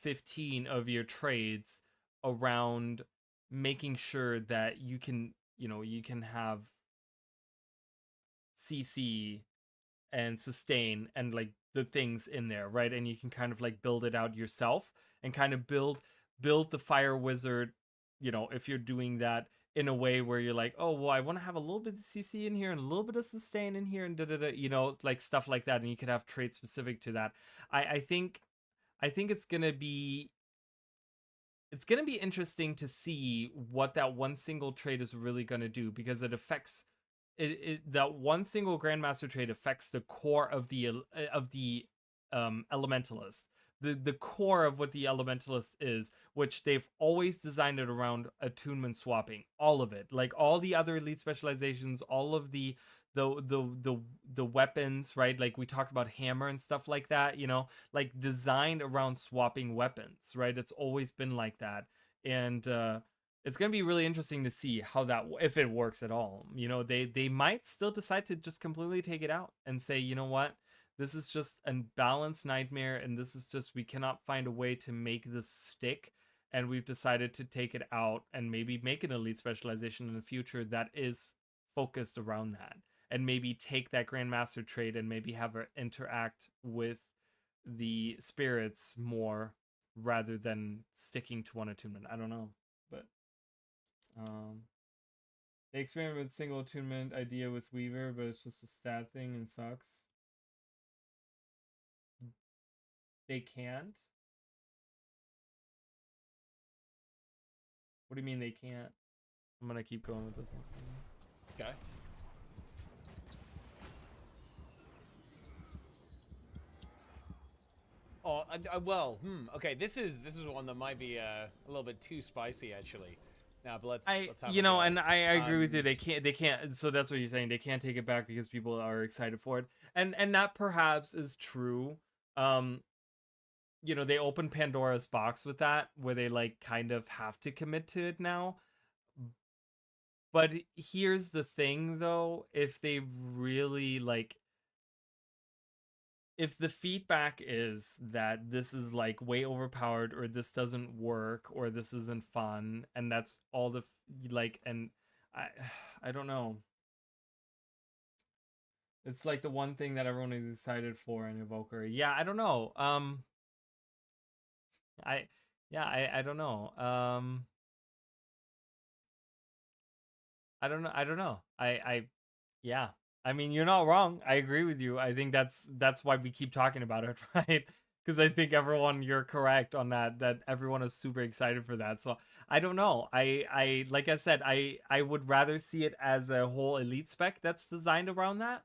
15 of your trades around making sure that you can have CC and sustain and like the things in there, right? And you can kind of like build it out yourself and kind of build the fire wizard, if you're doing that in a way where you're like, oh, well, I want to have a little bit of CC in here and a little bit of sustain in here and like stuff like that. And you could have traits specific to that. I think it's gonna be interesting to see what that one single trait is really gonna do, because it affects that one single Grandmaster trait affects the core of the Elementalist. The core of what the Elementalist is, which they've always designed it around attunement swapping, all of it, like all the other elite specializations, all of the weapons, right? Like we talked about hammer and stuff like that, like designed around swapping weapons, right? It's always been like that. And it's going to be really interesting to see how that, if it works at all. They might still decide to just completely take it out and say, you know what, this is just a balanced nightmare, and this is just, we cannot find a way to make this stick, and we've decided to take it out and maybe make an elite specialization in the future that is focused around that, and maybe take that Grandmaster trait and maybe have her interact with the spirits more rather than sticking to one attunement. I don't know, but they experiment with single attunement idea with Weaver, but it's just a stat thing and sucks. They can't? What do you mean they can't? I'm gonna keep going with this one. Okay. Oh, okay. This is one that might be a little bit too spicy, actually. Now, but let's have a go. And I agree with you. They can't. So that's what you're saying. They can't take it back because people are excited for it, and that perhaps is true. They open Pandora's box with that, where they like kind of have to commit to it now. But here's the thing, though: if they really like, if the feedback is that this is like way overpowered, or this doesn't work, or this isn't fun, and that's all the and I don't know. It's like the one thing that everyone is excited for in Evoker. Yeah, I don't know. I don't know. I don't know. Yeah. I mean, you're not wrong. I agree with you. I think that's why we keep talking about it, right? Because I think you're correct on that everyone is super excited for that. So I don't know. I like I said, I would rather see it as a whole elite spec that's designed around that.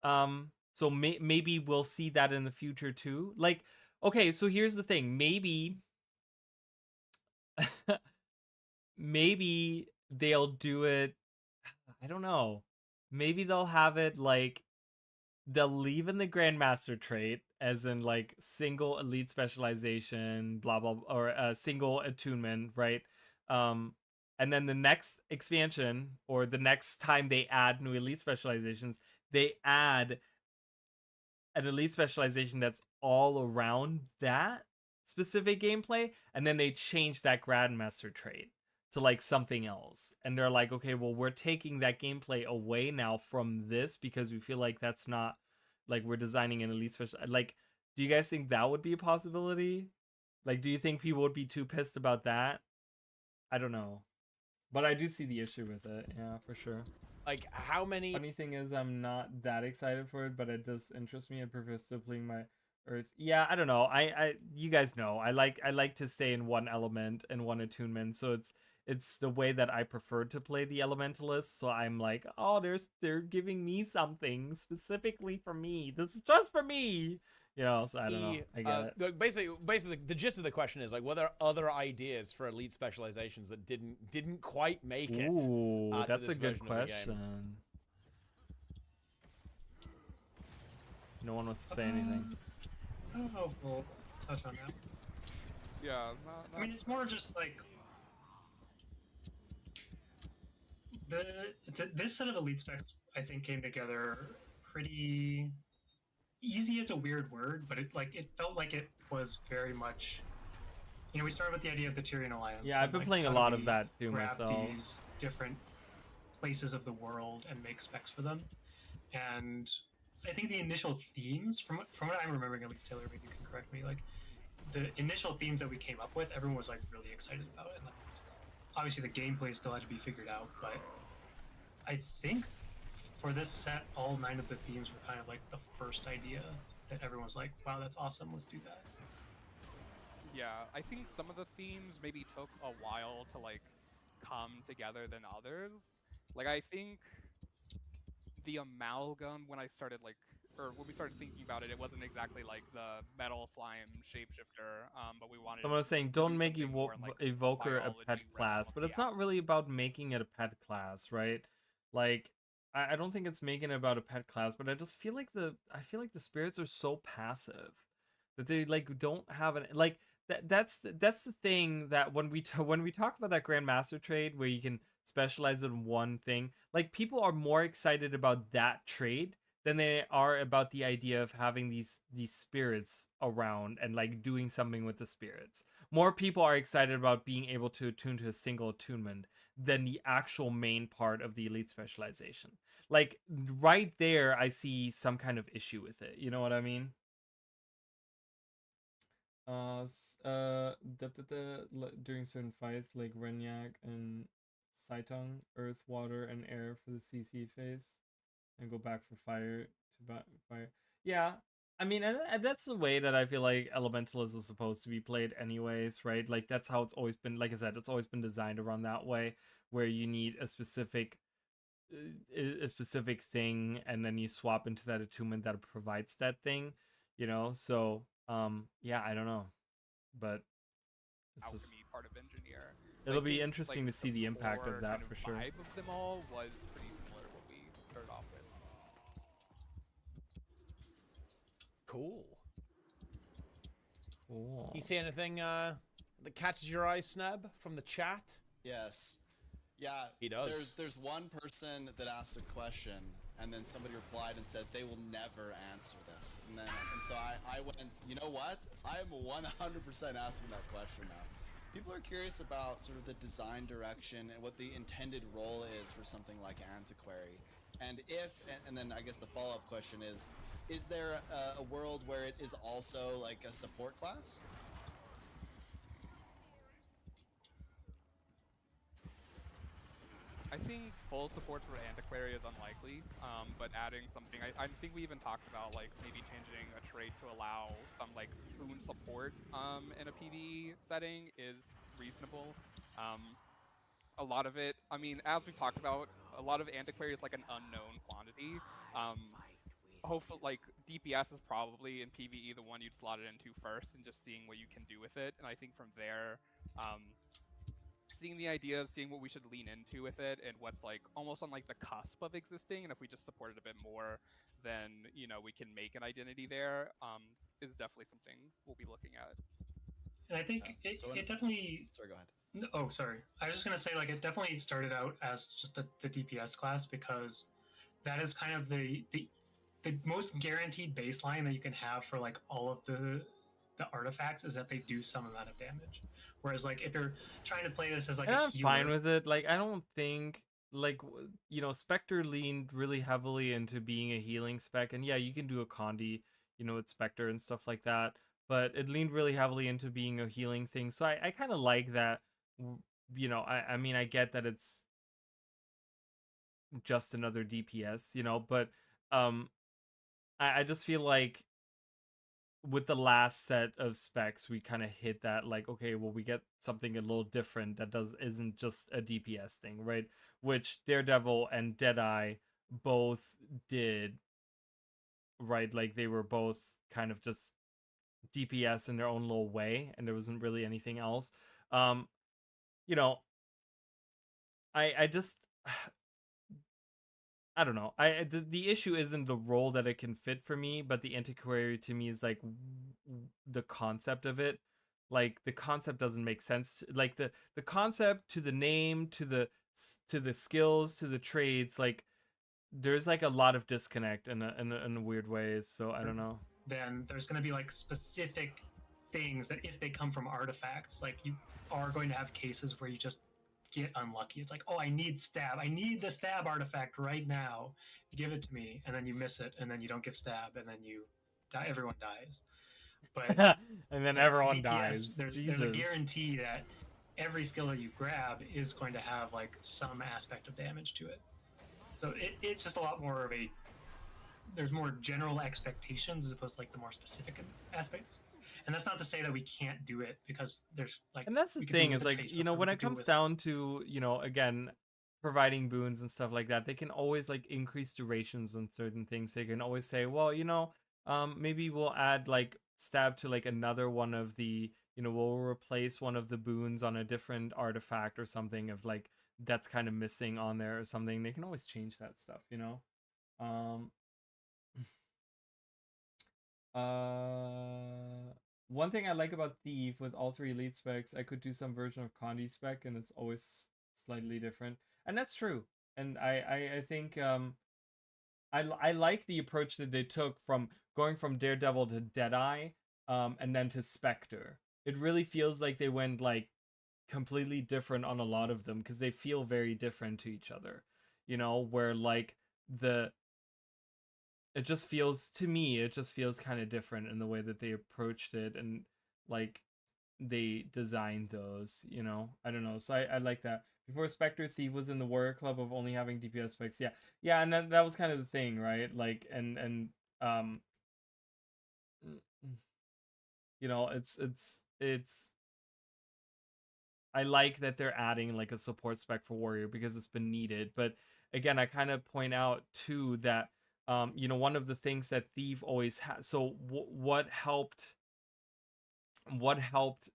So maybe we'll see that in the future too. Like, okay, so here's the thing. Maybe maybe they'll do it. I don't know. Maybe they'll have it like they'll leave in the Grandmaster trait, as in like single elite specialization, blah blah, or a single attunement, right? And then the next expansion, or the next time they add new elite specializations, they add an elite specialization that's all around that specific gameplay, and then they change that Grandmaster trait. to like something else, and they're like, okay, well, we're taking that gameplay away now from this because we feel like that's not like we're designing an elite special. Like, do you guys think that would be a possibility? Like, do you think people would be too pissed about that? I don't know, but I do see the issue with it. Yeah, for sure. Like, how many? Funny thing is, I'm not that excited for it, but it does interest me. I prefer still playing my Earth. Yeah, I don't know. You guys know, I like to stay in one element and one attunement. So it's the way that I prefer to play the Elementalist. So I'm like, oh, they're giving me something specifically for me. This is just for me. You know, so I don't know. I get it. Basically, the gist of the question is like, were there other ideas for elite specializations that didn't quite make it? Ooh, to that's this a good version of the game? question. No one wants to say anything. I don't know if we'll touch on that. Yeah, I mean, it's more just like this set of elite specs. I think came together pretty easy is a weird word, but it felt like it was very much. You know, we started with the idea of the Tyrian Alliance. Yeah, I've been playing a lot of that too myself. These different places of the world and make specs for them, and I think the initial themes, from what I'm remembering, at least Taylor, maybe you can correct me, like the initial themes that we came up with, everyone was like really excited about it. And, like, obviously, the gameplay still had to be figured out, but I think for this set, all 9 of the themes were kind of like the first idea that everyone's like, wow, that's awesome, let's do that. Yeah, I think some of the themes maybe took a while to like come together than others. Like, I think the amalgam, when I started when we started thinking about it, it wasn't exactly like the metal slime shapeshifter, but we wanted. Someone was saying, to don't do make something more in, like, Evoker a biology pet realm class, of but the it's not really about making it a pet class, right? Like, I don't think it's making it about a pet class, but I just feel like the spirits are so passive that they like don't have an like that's the thing that when we talk about that Grandmaster trade where you can specialize in one thing, like people are more excited about that trade than they are about the idea of having these spirits around and like doing something with the spirits. More people are excited about being able to attune to a single attunement than the actual main part of the elite specialization. Like right there, I see some kind of issue with it. You know what I mean? During certain fights like Renyak and Saitong, earth, water, and air for the CC phase, and go back for fire to fire. Yeah, I mean, and that's the way that I feel like Elementalism is supposed to be played, anyways, right? Like that's how it's always been. Like I said, it's always been designed around that way, where you need a specific thing, and then you swap into that attunement that provides that thing. You know, so yeah, I don't know, but it's just alchemy part of engineer. it'll I be think, interesting like, to see the impact of core that kind for sure. Vibe of them all was pretty similar to what we started off with. Cool. Cool. You see anything that catches your eye, Sneb, from the chat? Yes. Yeah. He does. There's one person that asked a question, and then somebody replied and said they will never answer this. And so I went, you know what? I am 100% asking that question now. People are curious about sort of the design direction and what the intended role is for something like Antiquary. And and then I guess the follow-up question is there a world where it is also like a support class? I think full support for Antiquary is unlikely, but adding something, I think we even talked about like maybe changing a trait to allow some like boon support in a PvE setting is reasonable. A lot of it, I mean, as we've talked about, a lot of Antiquary is like an unknown quantity. Hopefully, like DPS is probably in PvE the one you'd slot it into first, and just seeing what you can do with it. And I think from there, seeing the ideas, seeing what we should lean into with it, and what's like almost on like the cusp of existing, and if we just support it a bit more, then we can make an identity there. Is definitely something we'll be looking at. And I think it definitely. Sorry, go ahead. Oh, sorry. I was just gonna say, like, it definitely started out as just the DPS class, because that is kind of the most guaranteed baseline that you can have for like all of the the artifacts is that they do some amount of damage. Whereas like if you're trying to play this as like And a I'm healer, fine with it. Like, I don't think like Spectre leaned really heavily into being a healing spec, and yeah, you can do a Condi, with Spectre and stuff like that. But it leaned really heavily into being a healing thing, so I kind of like that. I mean, I get that it's just another DPS, but I just feel like with the last set of specs we kind of hit that, like, okay, well, we get something a little different that isn't just a DPS thing, right? Which Daredevil and Deadeye both did, right? Like, they were both kind of just DPS in their own little way, and there wasn't really anything else. You know, I just I don't know. The issue isn't the role that it can fit for me, but the antiquary to me is like the concept of it. Like, the concept doesn't make sense. Like, the concept to the name, to the skills, to the trades, like, there's like a lot of disconnect in weird ways. So I don't know. then there's going to be like specific things that if they come from artifacts, like you are going to have cases where you just get unlucky. It's like, oh, I need stab. I need the stab artifact right now. Give it to me, and then you miss it, and then you don't give stab, and then you die. Everyone dies. But And then everyone DPS, dies. There's a Jesus. guarantee that every skill that you grab is going to have like some aspect of damage to it. So it's just a lot more of a. There's more general expectations as opposed to like the more specific aspects. And that's not to say that we can't do it, because there's like. And that's the thing, is like, when it comes down to, again, providing boons and stuff like that, they can always like increase durations on certain things. They can always say, well, maybe we'll add like stab to like another one of the, we'll replace one of the boons on a different artifact or something, of like that's kind of missing on there or something. They can always change that stuff, One thing I like about Thief, with all 3 elite specs, I could do some version of Condi spec, and it's always slightly different, and that's true. And I think I like the approach that they took from going from Daredevil to Deadeye, and then to Spectre. It really feels like they went like completely different on a lot of them, because they feel very different to each other. Where like it just feels, to me, it just feels kind of different in the way that they approached it, and like they designed those, I don't know. So I like that. Before Spectre, Thief was in the Warrior Club of only having DPS specs. Yeah, and that was kind of the thing, right? Like, and it's I like that they're adding like a support spec for Warrior, because it's been needed. But again, I kind of point out too that one of the things that Thief always had. So what helped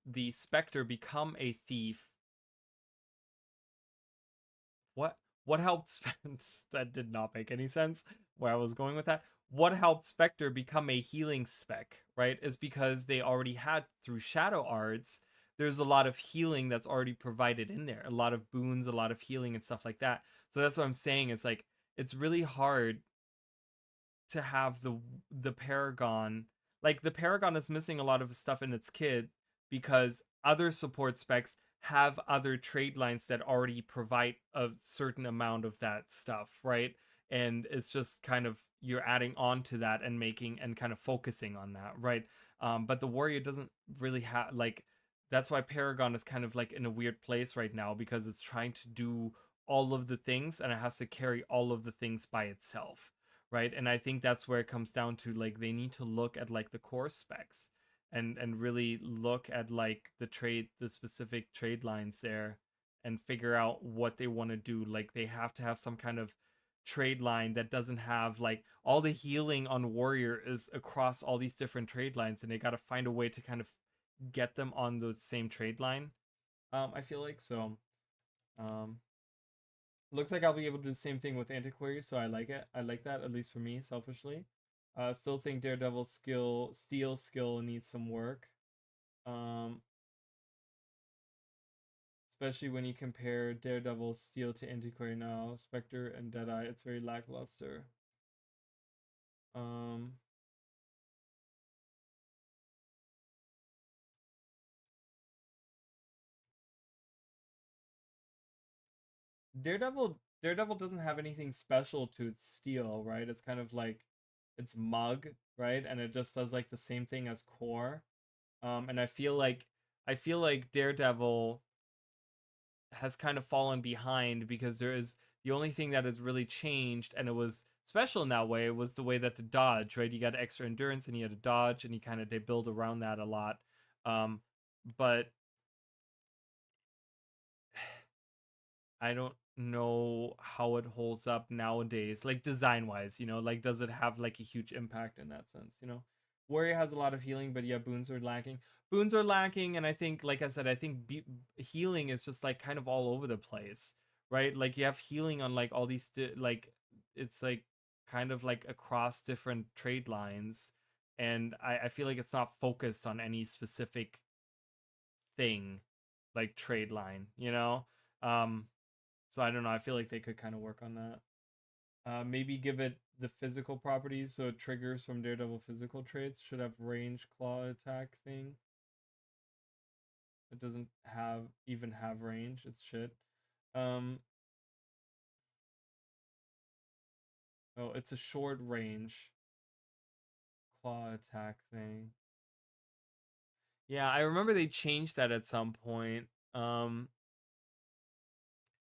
the Spectre become a Thief? What helped that did not make any sense where I was going with that. What helped Spectre become a healing spec, right, is because they already had, through Shadow Arts, there's a lot of healing that's already provided in there, a lot of boons, a lot of healing and stuff like that. So that's what I'm saying. It's like, it's really hard to have the Paragon. Like, the Paragon is missing a lot of stuff in its kit, because other support specs have other trade lines that already provide a certain amount of that stuff, right? And it's just kind of, you're adding on to that and making and kind of focusing on that, right? But the Warrior doesn't really have, like, that's why Paragon is kind of like in a weird place right now, because it's trying to do all of the things, and it has to carry all of the things by itself, right? And I think that's where it comes down to, like, they need to look at like the core specs, and really look at like the specific trade lines there, and figure out what they want to do. Like, they have to have some kind of trade line that doesn't have like all the healing on Warrior is across all these different trade lines, and they got to find a way to kind of get them on the same trade line. I feel like so. Looks like I'll be able to do the same thing with Antiquary, so I like it. I like that, at least for me, selfishly. Still think Daredevil's steel skill needs some work. Especially when you compare Daredevil's steel to Antiquary now, Spectre and Deadeye, it's very lackluster. Daredevil doesn't have anything special to its steel, right? It's kind of like its mug, right? And it just does like the same thing as core. And I feel like Daredevil has kind of fallen behind because there is the only thing that has really changed, and it was special in that way, was the way that the dodge, right? You got extra endurance and you had a dodge, and you kind of they build around that a lot. But I don't know how it holds up nowadays, like design wise, you know, like does it have like a huge impact in that sense, you know? Warrior has a lot of healing, but yeah, boons are lacking. Boons are lacking, and I think, like I said, I think healing is just like kind of all over the place, right? Like you have healing on like all these, like it's like kind of like across different trade lines, and I feel like it's not focused on any specific thing, like trade line, you know? So I don't know. I feel like they could kind of work on that. Maybe give it the physical properties, so it triggers from Daredevil physical traits. Should have range, claw, attack thing. It doesn't even have range. It's shit. Oh, it's a short range claw attack thing. Yeah, I remember they changed that at some point.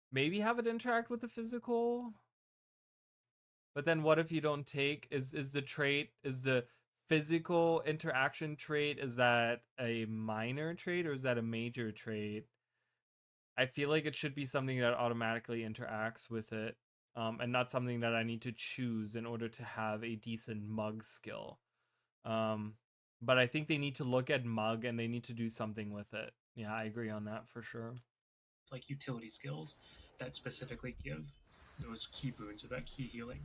Maybe have it interact with the physical. But then what if you don't take, is the physical interaction trait, is that a minor trait or is that a major trait? I feel like it should be something that automatically interacts with it, and not something that I need to choose in order to have a decent mug skill. But I think they need to look at mug and they need to do something with it. Yeah, I agree on that for sure. Like utility skills that specifically give those key boons or that key healing.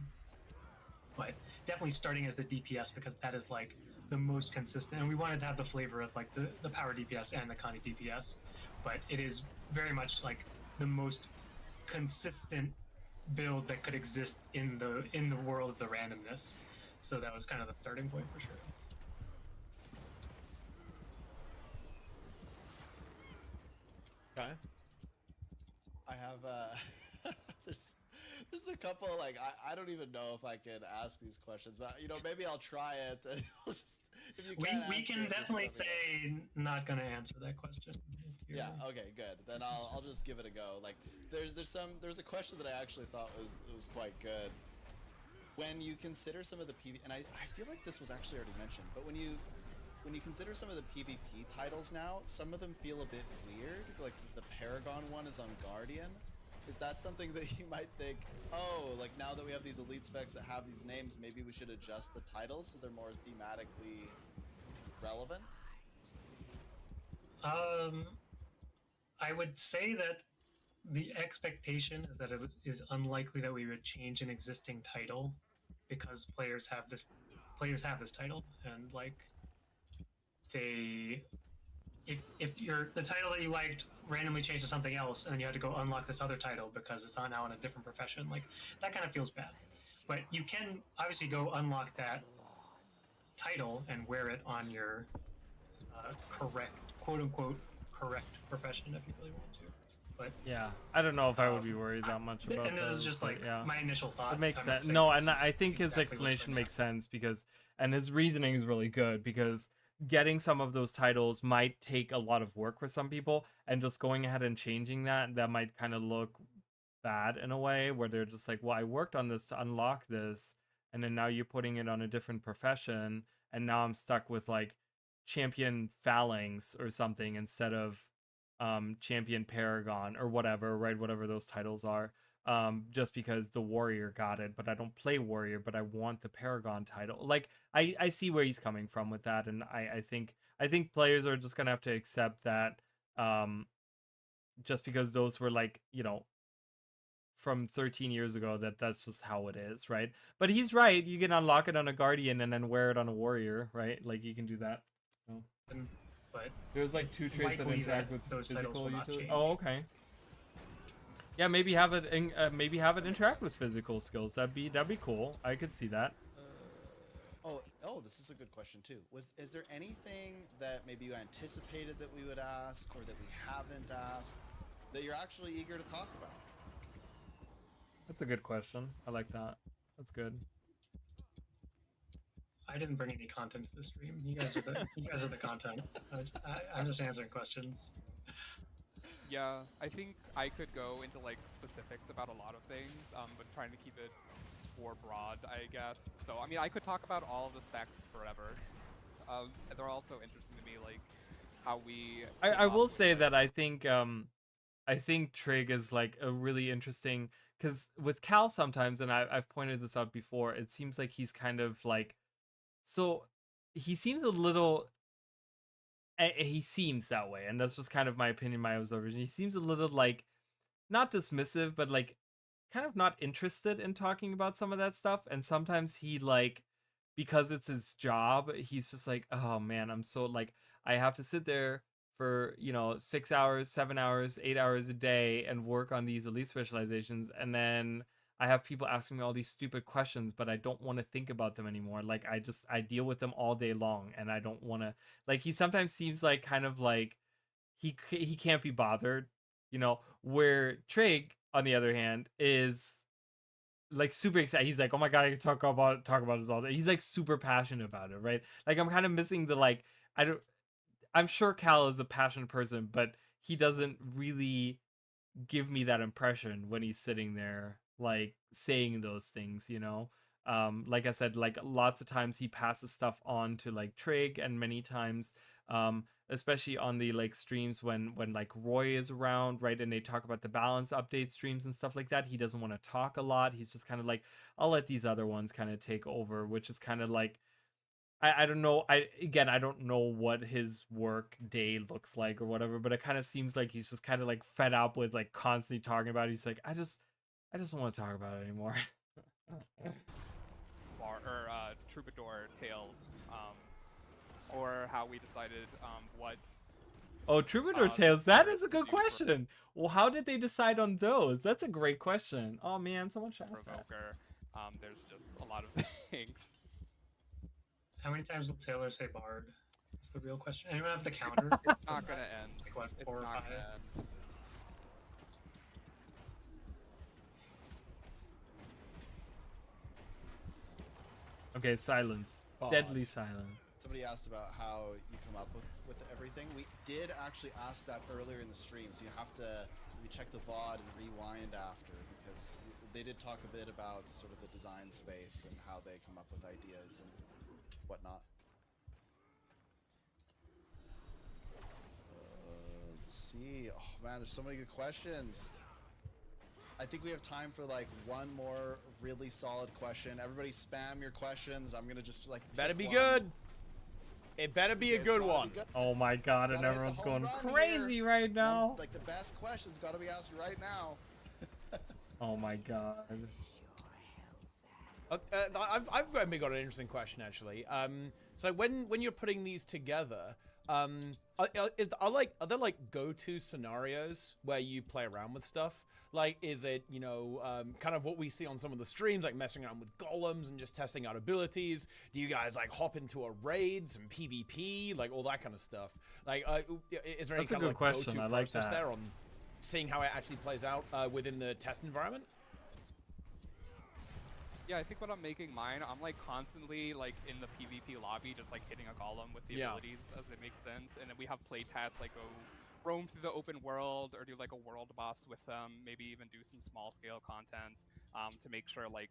But definitely starting as the DPS, because that is like the most consistent, and we wanted to have the flavor of like the power DPS and the Connie DPS, but it is very much like the most consistent build that could exist in the world of the randomness. So that was kind of the starting point for sure. Okay. I have there's a couple, like I don't even know if I can ask these questions, but you know, maybe I'll try it, and we'll just, if you can't We answer can it, just definitely let me know. say not gonna answer that question. Yeah, okay, good. Then I'll just give it a go. Like there's a question that I actually thought was quite good. When you consider some of the PvP, and I feel like this was actually already mentioned, but when you consider some of the PvP titles now, some of them feel a bit weird. Like the Paragon one is on Guardian. Is that something that you might think, oh, like now that we have these elite specs that have these names, maybe we should adjust the titles so they're more thematically relevant? I would say that the expectation is that it is unlikely that we would change an existing title because players have this title, and like they, if the title that you liked randomly changed to something else and then you had to go unlock this other title because it's now in a different profession, like that kind of feels bad. But you can obviously go unlock that title and wear it on your correct, quote unquote, correct profession if you really want to. But yeah, I don't know if I would be worried that much about and this is just like yeah. my initial thought. It makes sense. No, and I think his explanation makes sense because, and his reasoning is really good because getting some of those titles might take a lot of work for some people, and just going ahead and changing that might kind of look bad in a way where they're just like, well, I worked on this to unlock this, and then now you're putting it on a different profession, and now I'm stuck with like champion phalanx or something instead of champion paragon or whatever, right? Whatever those titles are, just because the warrior got it, but I don't play warrior, but I want the paragon title. Like I see where he's coming from with that, and I think players are just gonna have to accept that, just because those were like, you know, from 13 years ago, that's just how it is, right? But he's right, you can unlock it on a guardian and then wear it on a warrior, right? Like you can do that. So. But there's like two traits that interact with those physical utility. change. Oh, okay. Yeah, maybe have it interact with physical skills. That'd be cool. I could see that. Oh, this is a good question too. Is there anything that maybe you anticipated that we would ask or that we haven't asked that you're actually eager to talk about? That's a good question. I like that. That's good. I didn't bring any content to the stream. You guys are the content. I'm just answering questions. Yeah, I think I could go into like specifics about a lot of things, but trying to keep it more broad, I guess. So I mean, I could talk about all of the specs forever. They're also interesting to me, like how we. I will say that I think Trig is like a really interesting, because with Cal sometimes, and I've pointed this out before, it seems like he's kind of like, so he seems a little, he seems that way, and that's just kind of my opinion, my observation. He seems a little like, not dismissive, but like kind of not interested in talking about some of that stuff. And sometimes he like, because it's his job, he's just like, oh man, I'm so like, I have to sit there for 6 hours, 7 hours, 8 hours a day and work on these elite specializations, and then I have people asking me all these stupid questions, but I don't want to think about them anymore. Like I deal with them all day long, and I don't want to, like, he sometimes seems like kind of like he can't be bothered, where Trig on the other hand is like super excited. He's like, oh my god, I can talk about this all day. He's like super passionate about it, right? Like I'm kind of missing the like, I'm sure Cal is a passionate person, but he doesn't really give me that impression when he's sitting there like saying those things. Like I said, like lots of times he passes stuff on to like Trig, and many times especially on the like streams when like Roy is around, right, and they talk about the balance update streams and stuff like that, he doesn't want to talk a lot. He's just kind of like, I'll let these other ones kind of take over, which is kind of like, I don't know. I don't know what his work day looks like or whatever, but it kind of seems like he's just kind of like fed up with like constantly talking about it. He's like, I just don't want to talk about it anymore. Troubadour tales, or how we decided what. Oh, Troubadour tales. That is a good question. Well, how did they decide on those? That's a great question. Oh man, someone should ask that. There's just a lot of things. How many times will Taylor say Bard? Is the real question. Anyone have the counter? It's not gonna end. Like what, It's 4 or 5? not gonna end. Okay, silence. Bard. Deadly silence. Somebody asked about how you come up with everything. We did actually ask that earlier in the stream, so you have to check the VOD and rewind after, because they did talk a bit about sort of the design space and how they come up with ideas and whatnot. Let's see. Oh man, there's so many good questions. I think we have time for like one more really solid question. Everybody spam your questions. I'm gonna just like Better be one. good. It better be a good one. Oh my god, and everyone's going crazy right now. Like the best questions gotta be asked right now. Oh my god. I've got an interesting question actually. So when you're putting these together, are there like go-to scenarios where you play around with stuff? Like, is it, kind of what we see on some of the streams, like messing around with golems and just testing out abilities? Do you guys like hop into a raid, some PvP, like all that kind of stuff? Like, is there any kind of like question. go-to I like process that. there on seeing how it actually plays out within the test environment? Yeah, I think when I'm making mine, I'm like constantly like in the PvP lobby, just like hitting a golem with the abilities as it makes sense. And then we have play tests, like go roam through the open world or do like a world boss with them, maybe even do some small scale content to make sure like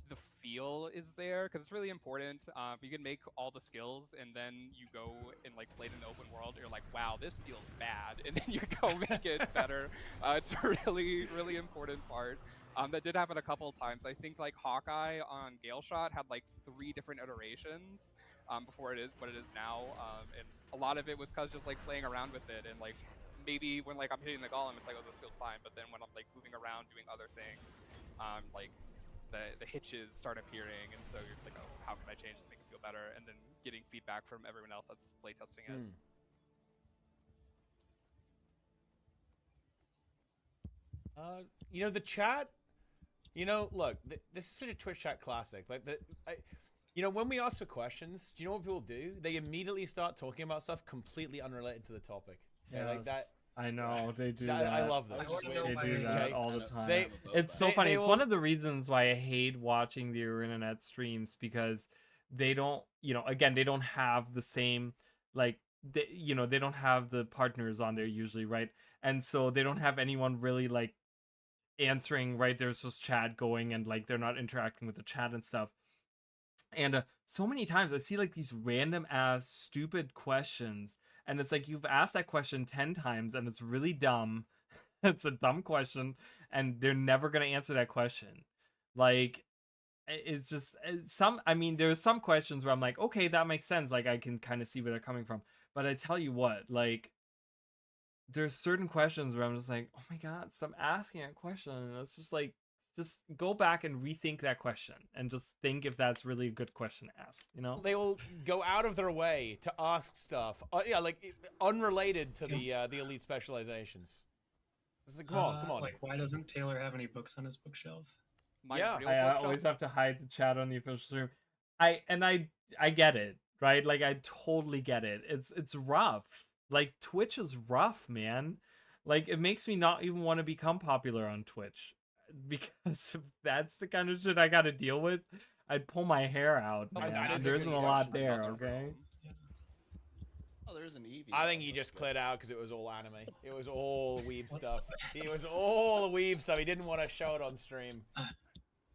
the feel is there, because it's really important. You can make all the skills and then you go and like play it in the open world, you're like, wow, this feels bad, and then you go make it better. It's a really important part. That did happen a couple of times. I think like Hawkeye on Gale Shot had like 3 different iterations before it is what it is now, and a lot of it was because just like playing around with it, and like maybe when like I'm hitting the golem, it's like, oh, this feels fine, but then when I'm like moving around doing other things, like the hitches start appearing, and so you're like, oh, how can I change to make it feel better? And then getting feedback from everyone else that's playtesting it. The chat. Look, this is such a Twitch chat classic. Like when we ask for questions, do you know what people do? They immediately start talking about stuff completely unrelated to the topic. Yeah, like that. I know they do I that. love I this. was just They waiting They for do you that to all the kind of time. slam a boat It's so back. funny. they It's will- one of the reasons why I hate watching the internet streams, because they don't, again, they don't have the same, like, they don't have the partners on there usually, right? And so they don't have anyone really like answering, right? There's just chat going, and like they're not interacting with the chat and stuff. And so many times I see like these random ass stupid questions, and it's like you've asked that question 10 times and it's really dumb. It's a dumb question, and they're never going to answer that question. Like, it's just I mean, there's some questions where I'm like, okay, that makes sense. Like, I can kind of see where they're coming from. But I tell you what, like, there's certain questions where I'm just like, oh my God, stop asking that question. And it's just like, just go back and rethink that question and just think if that's really a good question to ask, They will go out of their way to ask stuff, like unrelated to the elite specializations. It's like, come on. Like, why doesn't Taylor have any books on his bookshelf? My Yeah. real I bookshelf- always have to hide the chat on the official stream. I get it, right? Like, I totally get it. It's rough. Like, Twitch is rough, man. Like, it makes me not even want to become popular on Twitch, because if that's the kind of shit I gotta deal with, I'd pull my hair out, Oh, man. that is a There good isn't a question. lot there, Another okay? realm. Oh, there's an Eevee. I though. think he That's just good. cleared out because it was all anime. It was all weeb stuff. It was all weeb stuff. He didn't want to show it on stream.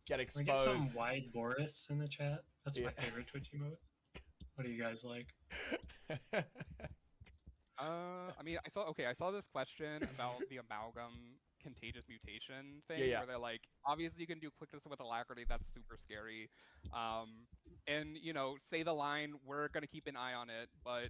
Get Can we get some exposed. wide Boris in the chat? That's my Yeah. favorite Twitch emote. What do you guys like? I mean, I saw this question about the amalgam contagious mutation thing, Yeah. where they're like, obviously you can do quickness with alacrity, that's super scary. And say the line, we're gonna keep an eye on it, but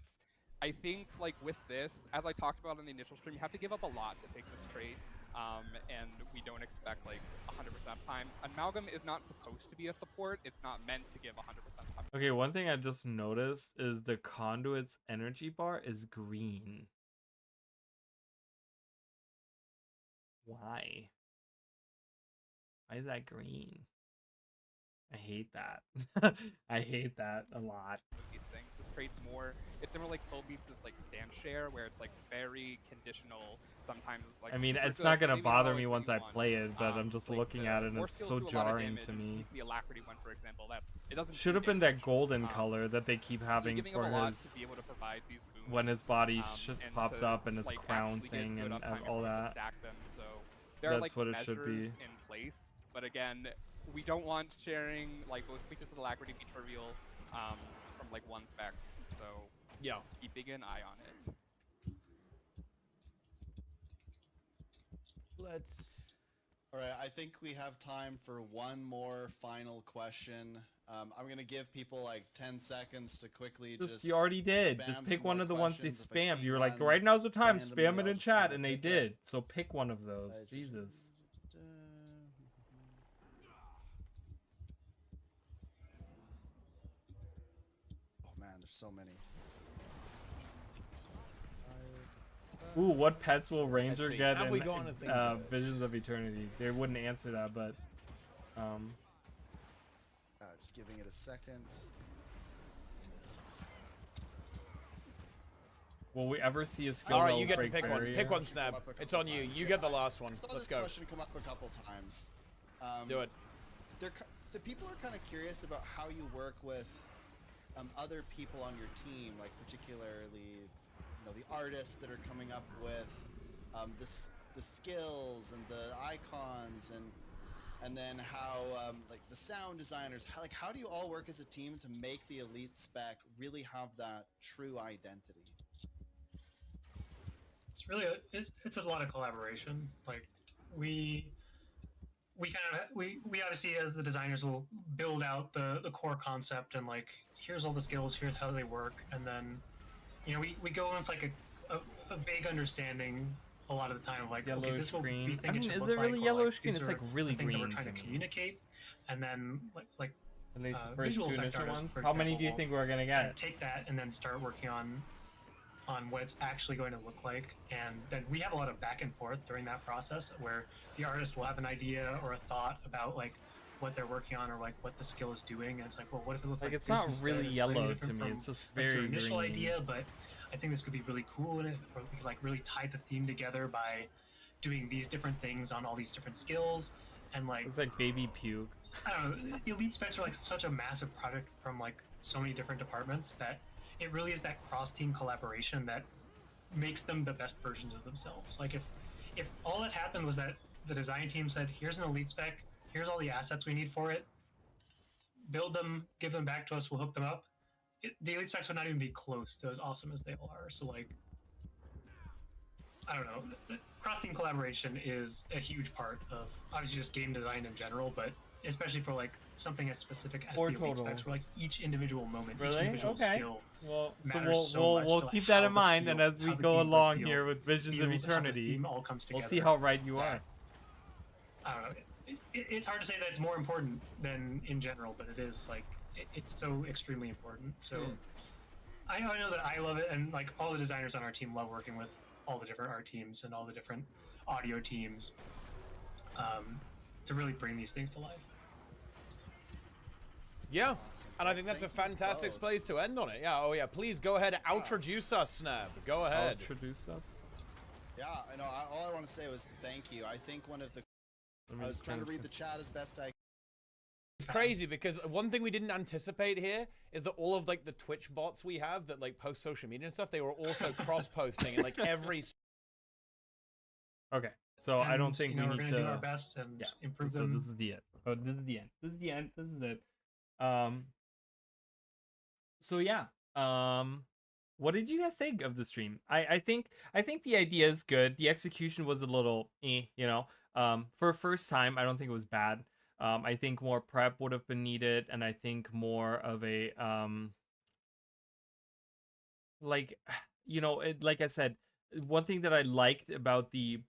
I think like with this, as I talked about in the initial stream, you have to give up a lot to take this trait. And we don't expect like 100% time. Amalgam is not supposed to be a support. It's not meant to give 100% time. Okay, one thing I just noticed is the conduit's energy bar is green. Why? Why is that green? I hate that. I hate that a lot. With these things, this trait's more. It's similar like Soul Beast's like stand share, where it's like very conditional. Sometimes like. I mean, super it's good, not but gonna maybe not bother always me what once you I want. play it, but I'm just Like looking the at it and war it's skills so do a lot of jarring damage, to and me. The alacrity one, for example, that it doesn't. Should do have been that damage. golden color that they keep So having you're giving for him a lot his to be able to provide these boons, when his body and pops to, up and his like, crown actually get thing good and uptime all to that. stack them. So there are That's like what it should measures be. in place, but again, we don't want sharing like both quickness and alacrity be trivial from like one spec. So Yeah. keeping an eye on it. Let's. All right, I think we have time for one more final question. I'm gonna give people like 10 seconds to quickly just. You already did. Just spam pick some one more of the ones they questions. If I spammed. see You were like, one right now's the time. randomly, Spam it I'll in just chat, kinda and they pick it. did. So pick one of those. Jesus. Oh man, there's so many. Ooh, what pets will Ranger see. get Have in we gone to think of it? Visions of Eternity? They wouldn't answer that, but Just giving it a second. will we ever see a skill All right, that you will get to break pick one. barrier? Pick one, Come Snap. up a It's couple on you. times. You get the last one. I saw Let's this go. question come up a couple times. Do it. The people are kind of curious about how you work with other people on your team, like particularly, the artists that are coming up with the skills and the icons, and then how like the sound designers. How do you all work as a team to make the elite spec really have that true identity? It's really it's a lot of collaboration. Like we obviously as the designers will build out the core concept and like here's all the skills, here's how they work, and then we go with like a vague understanding a lot of the time of like okay, this is what we Yellow think screen. I mean, it should is look it really like, or, yellow like, screen? these It's are like really the things that green we're trying to to me. communicate, and then like At least the first visual two effect initial artists, ones. for How many do you example, think we're gonna kind get? of take that and then start working on what it's actually going to look like, and then we have a lot of back and forth during that process where the artist will have an idea or a thought about like what they're working on or like what the skill is doing, and it's like, well, what if it looks like Like, it's this not instead? really It's slightly yellow to different me. from, It's just like, your very initial green. idea, but I think this could be really cool in it, or we could like really tie the theme together by doing these different things on all these different skills, and like It's like baby puke. I don't know, elite specs are like such a massive product from like so many different departments that it really is that cross-team collaboration that makes them the best versions of themselves. Like if all that happened was that the design team said, here's an elite spec, here's all the assets we need for it, build them, give them back to us, we'll hook them up, the elite specs would not even be close to as awesome as they all are. So like, I don't know, cross-team collaboration is a huge part of obviously just game design in general, but especially for like something as specific as Or the elite total. specs, where like each individual moment, each Really? individual Okay. skill Well, so matters so we'll much we'll to keep how that in the mind, field- and as how we the go gameplay along feel- here with Visions of feels, how the Eternity, theme all comes we'll together. see how right you are. I don't know. It's hard to say that it's more important than in general, but it is like it's so extremely important. So I know that I love it, and like all the designers on our team love working with all the different art teams and all the different audio teams to really bring these things to life. Yeah, Awesome. and I think that's Thank a you fantastic both. place to end on it. Yeah, oh yeah, please go ahead, introduce us, Snap. Go ahead. Introduce us. Yeah, I know. All I want to say was thank you. I think one of the I was trying to read the chat as best I. It's crazy because one thing we didn't anticipate here is that all of like the Twitch bots we have that like post social media and stuff, they were also cross-posting in like every. Okay, so I don't And, think you know, we we're need gonna to. do our best and Yeah. improve So them. this is the end. Oh, this is the end. This is the end. This is it. So yeah. What did you guys think of the stream? I think the idea is good. The execution was a little you know. For a first time, I don't think it was bad. I think more prep would have been needed, and I think more of a like you know, like I said, one thing that I liked about the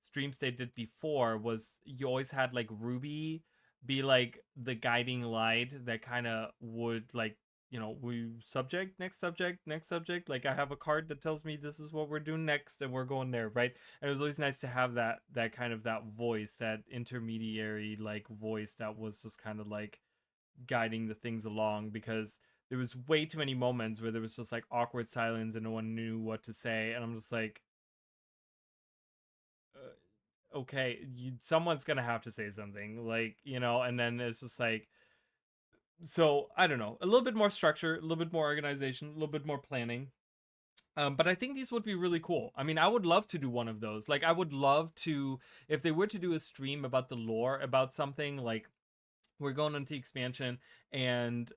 streams they did before was you always had like Ruby be like the guiding light that kind of would like, you know, we subject, next subject, next subject. Like I have a card that tells me this is what we're doing next and we're going there, right? And it was always nice to have that kind of that voice, that intermediary like voice that was just kind of like guiding the things along, because there was way too many moments where there was just like awkward silence and no one knew what to say, and I'm just like, okay, someone's gonna have to say something, like, you know. And then it's just like, so I don't know, a little bit more structure, a little bit more organization, a little bit more planning. But I think these would be really cool. I mean, I would love to do one of those. Like, I would love to, if they were to do a stream about the lore, about something like we're going into expansion and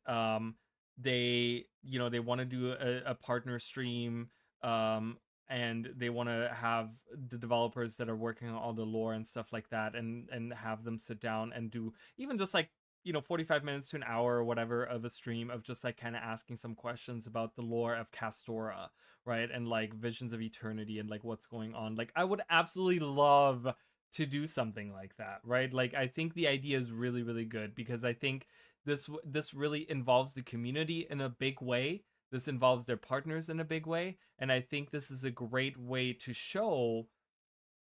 they, you know, they want to do a partner stream, and they want to have the developers that are working on all the lore and stuff like that, and have them sit down and do even just like, you know, 45 minutes to an hour or whatever of a stream of just like kind of asking some questions about the lore of Castora, right? And like Visions of Eternity and like what's going on. Like, I would absolutely love to do something like that, right? Like, I think the idea is really, really good, because I think this really involves the community in a big way. This involves their partners in a big way, and I think this is a great way to show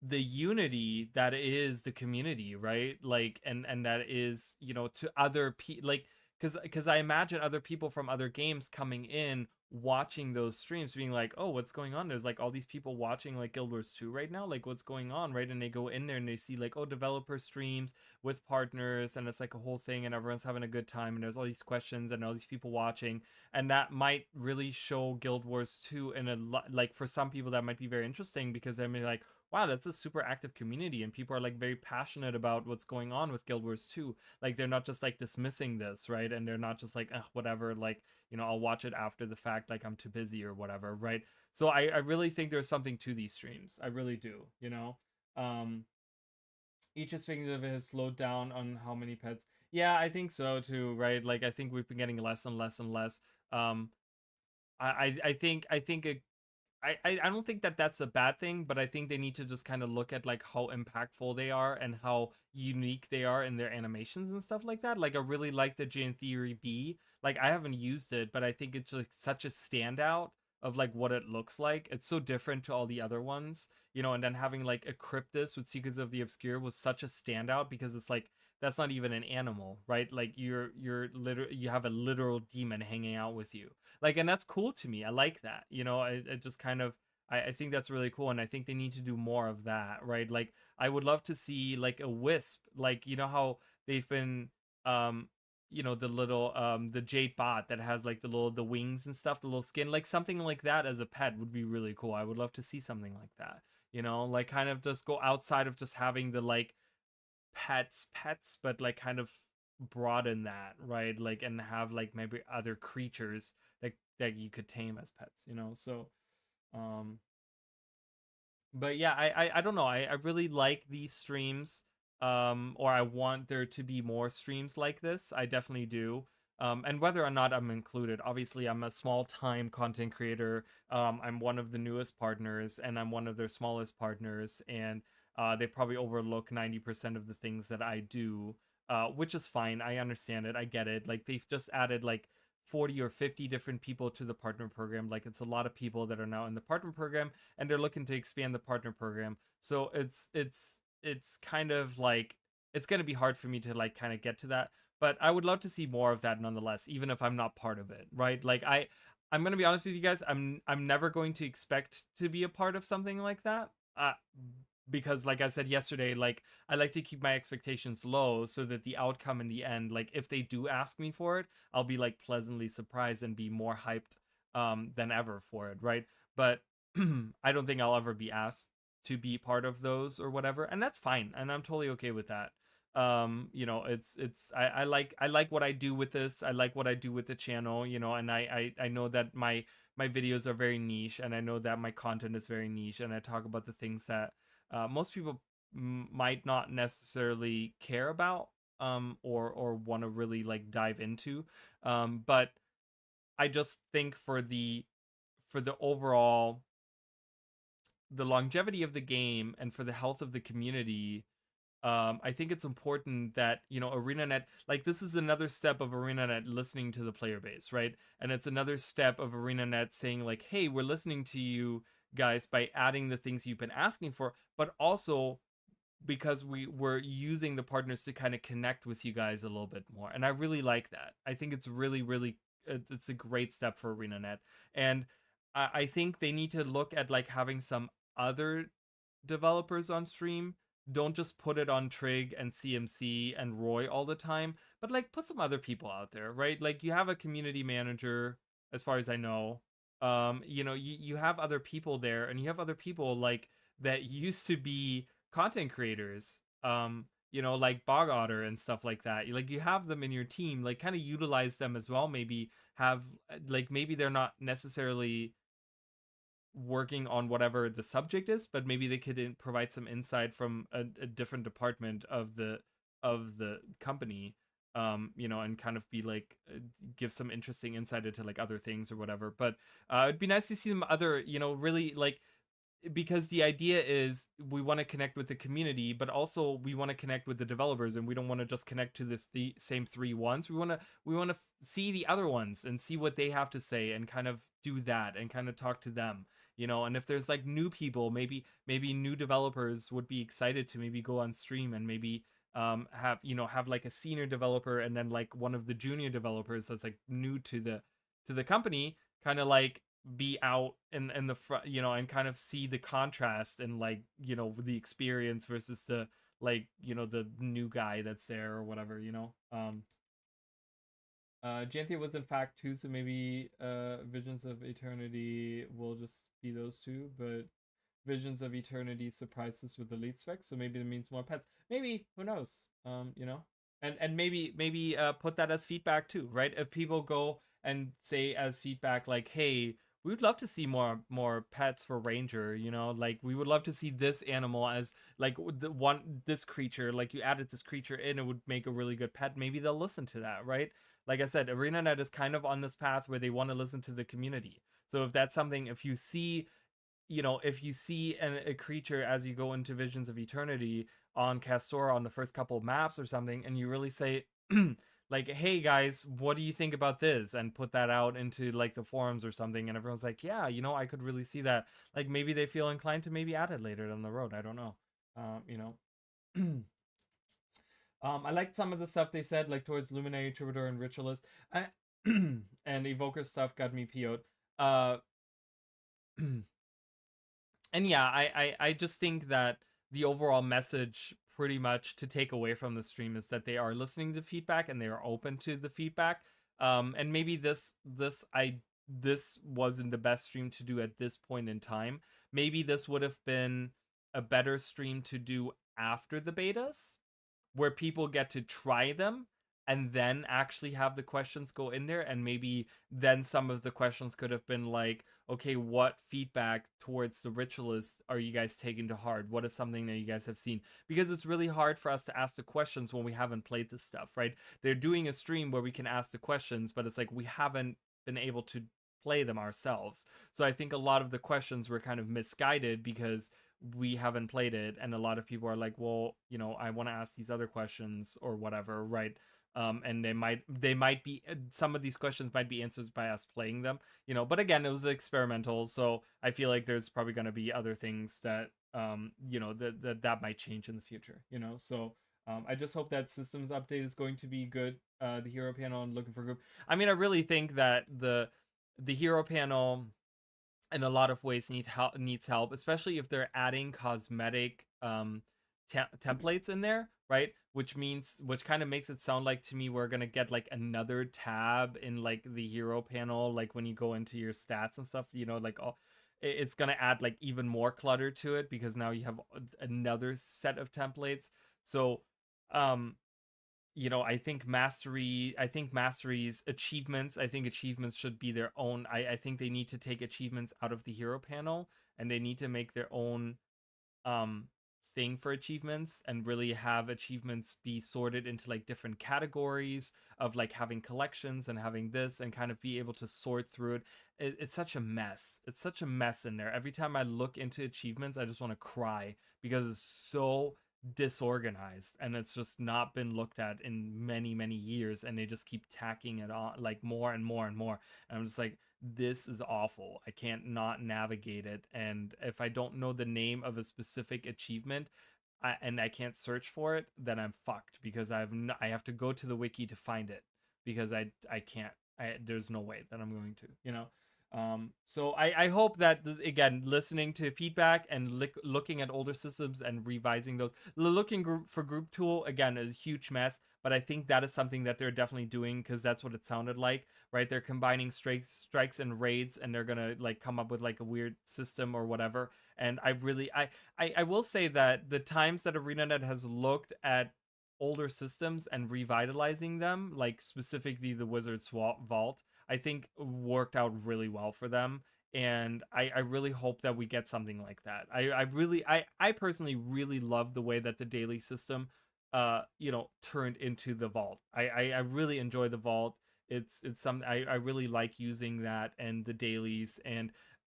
the unity that is the community, right? Like, and that is, you know, to other people, like, because I imagine other people from other games coming in, watching those streams, being like, oh, what's going on? There's like all these people watching like Guild Wars 2 right now, like what's going on, right? And they go in there and they see like, oh, developer streams with partners, and it's like a whole thing, and everyone's having a good time, and there's all these questions and all these people watching, and that might really show Guild Wars 2 in a like, for some people that might be very interesting, because they're like, wow, that's a super active community, and people are like very passionate about what's going on with Guild Wars 2. Like, they're not just like dismissing this, right? And they're not just like, whatever, like, you know, I'll watch it after the fact, like I'm too busy or whatever, right? So I really think there's something to these streams. I really do, you know? Each is thinking of it has slowed down on how many pets. Yeah, I think so too, right? Like, I think we've been getting less and less and less. I think I don't think that that's a bad thing, but I think they need to just kind of look at like how impactful they are and how unique they are in their animations and stuff like that. Like, I really like the Jane Theory B. Like, I haven't used it, but I think it's like such a standout of like what it looks like. It's so different to all the other ones, you know. And then having like a Cryptus with Secrets of the Obscure was such a standout, because it's like that's not even an animal, right? Like you have a literal demon hanging out with you, like, and that's cool to me. I like that, you know. I just kind of I think that's really cool, and I think they need to do more of that, right? Like I would love to see like a wisp, like you know how they've been um you know, the little the jade bot that has like the wings and stuff, the little skin, like something like that as a pet would be really cool. I would love to see something like that, you know, like kind of just go outside of just having the like pets, but like kind of broaden that, right? Like and have like maybe other creatures that you could tame as pets, you know. So um but yeah, I don't know. I really like these streams. Or I want there to be more streams like this. I definitely do. And whether or not I'm included, obviously I'm a small time content creator. I'm one of the newest partners and I'm one of their smallest partners, and they probably overlook 90% of the things that I do, which is fine. I understand it. I get it. Like they've just added like 40 or 50 different people to the partner program. Like it's a lot of people that are now in the partner program, and they're looking to expand the partner program. So it's kind of like it's going to be hard for me to like kind of get to that, but I would love to see more of that nonetheless, even if I'm not part of it, right? Like I'm going to be honest with you guys, I'm never going to expect to be a part of something like that. Because like I said yesterday, like I like to keep my expectations low so that the outcome in the end, like if they do ask me for it, I'll be like pleasantly surprised and be more hyped than ever for it, right? But I don't think I'll ever be asked to be part of those or whatever, and that's fine, and I'm totally okay with that. You know, I like what I do with this. I like what I do with the channel, you know, and I know that my videos are very niche, and I know that my content is very niche, and I talk about the things that most people might not necessarily care about or want to really like dive into, but I just think for the overall the longevity of the game and for the health of the community, I think it's important that, you know, ArenaNet, like this is another step of ArenaNet listening to the player base, right? And it's another step of ArenaNet saying like, hey, we're listening to you guys by adding the things you've been asking for, but also because we're using the partners to kind of connect with you guys a little bit more. And I really like that. I think it's really it's a great step for ArenaNet. And I think they need to look at like having some other developers on stream. Don't just put it on Trig and CMC and Roy all the time, but like put some other people out there, right? Like you have a community manager, as far as I know. You know, you have other people there, and you have other people like that used to be content creators. You know, like Bog Otter and stuff like that. Like you have them in your team, like kind of utilize them as well. Maybe have like maybe they're not necessarily working on whatever the subject is, but maybe they could provide some insight from a different department of the company, you know, and kind of be like give some interesting insight into like other things or whatever. But it'd be nice to see some other, you know, really like, because the idea is we want to connect with the community, but also we want to connect with the developers, and we don't want to just connect to the same 3 ones. We want to see the other ones and see what they have to say, and kind of do that and kind of talk to them, you know. And if there's like new people, maybe new developers would be excited to maybe go on stream and maybe have, you know, have like a senior developer and then like one of the junior developers that's like new to the company, kind of like be out in the front, you know, and kind of see the contrast and like, you know, the experience versus the like, you know, the new guy that's there or whatever, you know. Janthia was in fact 2, so maybe Visions of Eternity will just be those 2, but Visions of Eternity surprised us with the lead spec, so maybe that means more pets. Maybe, who knows? You know, and maybe put that as feedback too, right? If people go and say as feedback like, hey, we would love to see more pets for Ranger, you know, like we would love to see this animal as like this creature, like you added this creature in, it would make a really good pet. Maybe they'll listen to that, right? Like I said, ArenaNet is kind of on this path where they want to listen to the community. So if that's something, if you see, you know, if you see a creature as you go into Visions of Eternity on Castor on the first couple of maps or something, and you really say like, hey guys, what do you think about this, and put that out into like the forums or something, and everyone's like, yeah, you know, I could really see that, like maybe they feel inclined to maybe add it later down the road. I don't know. You know. I liked some of the stuff they said, like towards Luminary, Troubadour, and Ritualist. And Evoker stuff got me PO'd. And yeah, I just think that the overall message pretty much to take away from the stream is that they are listening to feedback and they are open to the feedback. And maybe this wasn't the best stream to do at this point in time. Maybe this would have been a better stream to do after the betas, where people get to try them and then actually have the questions go in there, and maybe then some of the questions could have been like, okay, what feedback towards the Ritualist are you guys taking to heart? What is something that you guys have seen? Because it's really hard for us to ask the questions when we haven't played this stuff, right? They're doing a stream where we can ask the questions, but it's like we haven't been able to play them ourselves. So I think a lot of the questions were kind of misguided because we haven't played it, and a lot of people are like, well, you know, I want to ask these other questions or whatever, right? And they might be, some of these questions might be answered by us playing them, you know. But again, it was experimental, so I feel like there's probably going to be other things that you know, that might change in the future, you know. So I just hope that systems update is going to be good. The hero panel and looking for group. I mean, I really think that the hero panel in a lot of ways needs help, especially if they're adding cosmetic templates in there, right? Which kind of makes it sound like to me we're gonna get like another tab in like the hero panel, like when you go into your stats and stuff, you know, like it's gonna add like even more clutter to it because now you have another set of templates. So you know, I think mastery's achievements, I think achievements should be their own. I think they need to take achievements out of the hero panel, and they need to make their own thing for achievements, and really have achievements be sorted into like different categories of like having collections and having this, and kind of be able to sort through it. It's such a mess. It's such a mess in there. Every time I look into achievements, I just want to cry because it's so disorganized, and it's just not been looked at in many years, and they just keep tacking it on like more and more and more, and I'm just like, this is awful. I can't not navigate it, and if I don't know the name of a specific achievement, and I can't search for it, then I'm fucked, because I have to go to the wiki to find it, because I can't, there's no way that I'm going to, you know. So I hope that, again, listening to feedback and looking at older systems and revising those, looking for group tool, again, is a huge mess, but I think that is something that they're definitely doing, because that's what it sounded like, right? They're combining strikes and raids, and they're gonna like come up with like a weird system or whatever. And I will say that the times that ArenaNet has looked at older systems and revitalizing them, like specifically the Wizard's Vault, I think worked out really well for them. And I really hope that we get something like that. I personally really love the way that the daily system you know, turned into the vault. I really enjoy the vault. It's something I really like using that and the dailies. And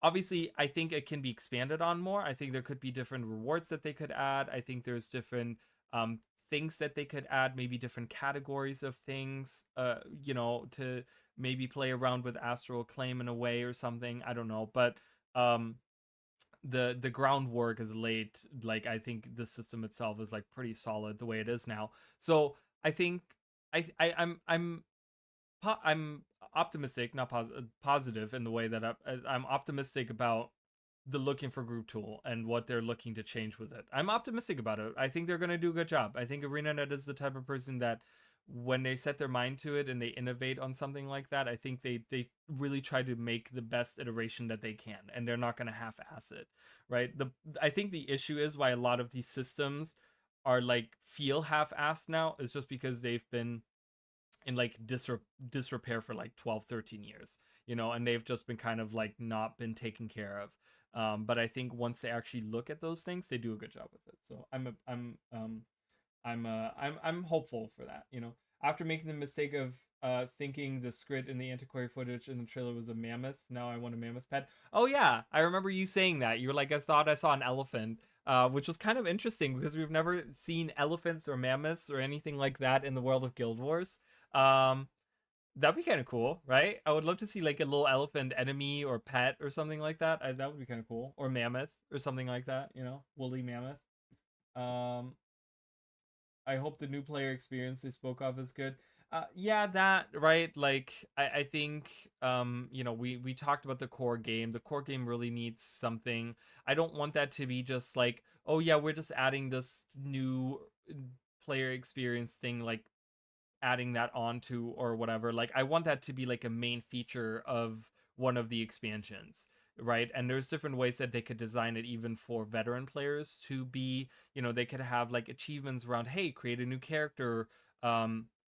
obviously I think it can be expanded on more. I think there could be different rewards that they could add. I think there's different things that they could add, maybe different categories of things, you know, to maybe play around with Astral Acclaim in a way or something. I don't know, but the groundwork is laid. Like, I think the system itself is like pretty solid the way it is now. So I think I'm optimistic, not positive in the way that I'm optimistic about the looking for group tool and what they're looking to change with it. I'm optimistic about it. I think they're going to do a good job. I think ArenaNet is the type of person that when they set their mind to it and they innovate on something like that, I think they really try to make the best iteration that they can, and they're not going to half-ass it, right? I think the issue is why a lot of these systems are like feel half-assed now is just because they've been in like disrepair for like 12-13 years, you know, and they've just been kind of like not been taken care of. But I think once they actually look at those things, they do a good job with it. So I'm hopeful for that, you know. After making the mistake of thinking the squid in the antiquary footage in the trailer was a mammoth, now I want a mammoth pet. Oh yeah, I remember you saying that. You were like, I thought I saw an elephant, which was kind of interesting because we've never seen elephants or mammoths or anything like that in the world of Guild Wars. That'd be kind of cool, right? I would love to see like a little elephant enemy or pet or something like that. That would be kind of cool. Or mammoth or something like that, you know, woolly mammoth. I hope the new player experience they spoke of is good. Yeah, that right. Like I think you know, we talked about the core game. The core game really needs something. I don't want that to be just like, oh yeah, we're just adding this new player experience thing, like adding that onto or whatever. Like I want that to be like a main feature of one of the expansions, right? And there's different ways that they could design it even for veteran players to be, you know, they could have like achievements around, hey, create a new character,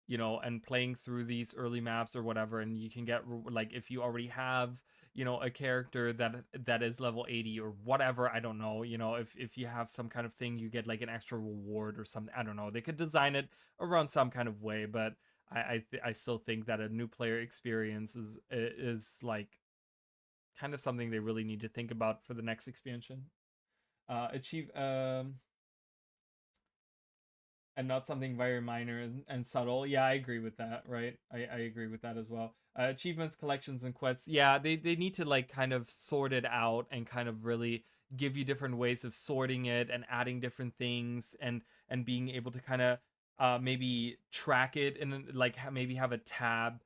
you know, and playing through these early maps or whatever, and you can get like, if you already have, you know, a character that is level 80 or whatever, I don't know, you know, if you have some kind of thing, you get like an extra reward or something. I don't know, they could design it around some kind of way, but I still think that a new player experience is like kind of something they really need to think about for the next expansion. Achieve and not something very minor and subtle. Yeah, I agree with that, right? I agree with that as well. Achievements, collections, and quests. Yeah, they need to like kind of sort it out and kind of really give you different ways of sorting it and adding different things and being able to kind of maybe track it and like maybe have a tab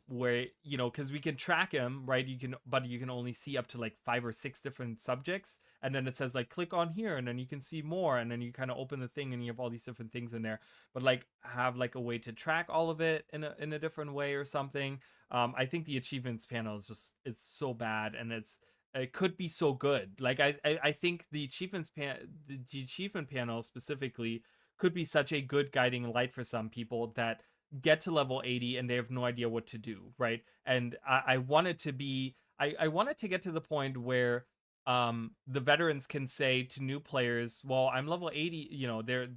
where, you know, because we can track them, right? You can, but you can only see up to like 5 or 6 different subjects, and then it says like click on here and then you can see more, and then you kind of open the thing and you have all these different things in there. But like have like a way to track all of it in a different way or something. I think the achievements panel is just, it's so bad, and it could be so good. Like I think the the achievement panel specifically could be such a good guiding light for some people that get to level 80 and they have no idea what to do, right? And I want it to be, I want it to get to the point where the veterans can say to new players, well, I'm level 80, you know, they're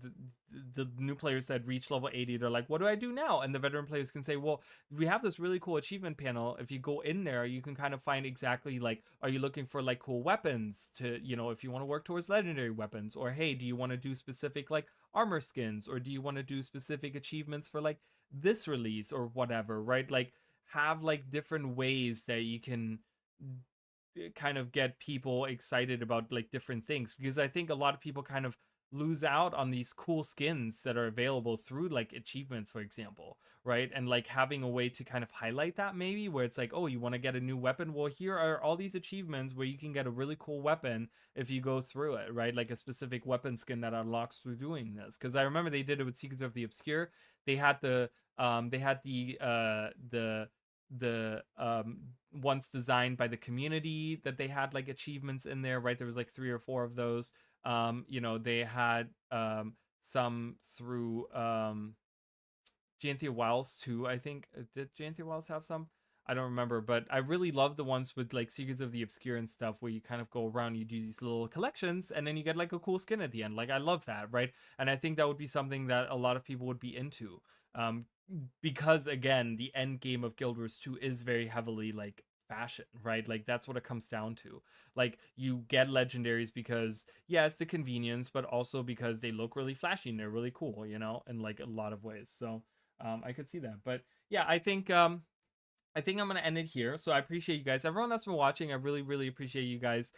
the new players that reach level 80, they're like, what do I do now? And the veteran players can say, well, we have this really cool achievement panel. If you go in there, you can kind of find exactly like, are you looking for like cool weapons to, you know, if you want to work towards legendary weapons, or hey, do you want to do specific like armor skins, or do you want to do specific achievements for like this release or whatever, right? Like have like different ways that you can kind of get people excited about like different things, because I think a lot of people kind of lose out on these cool skins that are available through like achievements, for example, right? And like having a way to kind of highlight that, maybe where it's like, oh, you want to get a new weapon, well, here are all these achievements where you can get a really cool weapon if you go through it, right? Like a specific weapon skin that unlocks through doing this. Because I remember they did it with Secrets of the Obscure. They had the once designed by the community that they had like achievements in there, right? There was like 3 or 4 of those. You know, they had some through Janthia Wilds too, I think. Did Janthia Wilds have some? I don't remember, but I really love the ones with like Secrets of the Obscure and stuff, where you kind of go around, you do these little collections, and then you get like a cool skin at the end. Like I love that, right? And I think that would be something that a lot of people would be into. Because again, the end game of Guild Wars 2 is very heavily like fashion, right? Like that's what it comes down to. Like you get legendaries because yeah, it's the convenience, but also because they look really flashy and they're really cool, you know, in like a lot of ways. So I could see that. But yeah, I think I'm gonna end it here. So I appreciate you guys, everyone that's been watching. I really appreciate you guys.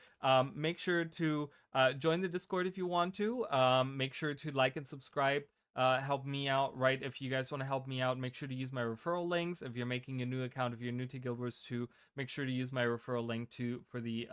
Make sure to join the Discord if you want to. Make sure to like and subscribe. Help me out, right? If you guys want to help me out, make sure to use my referral links. If you're making a new account, if you're new to Guild Wars 2, make sure to use my referral link for the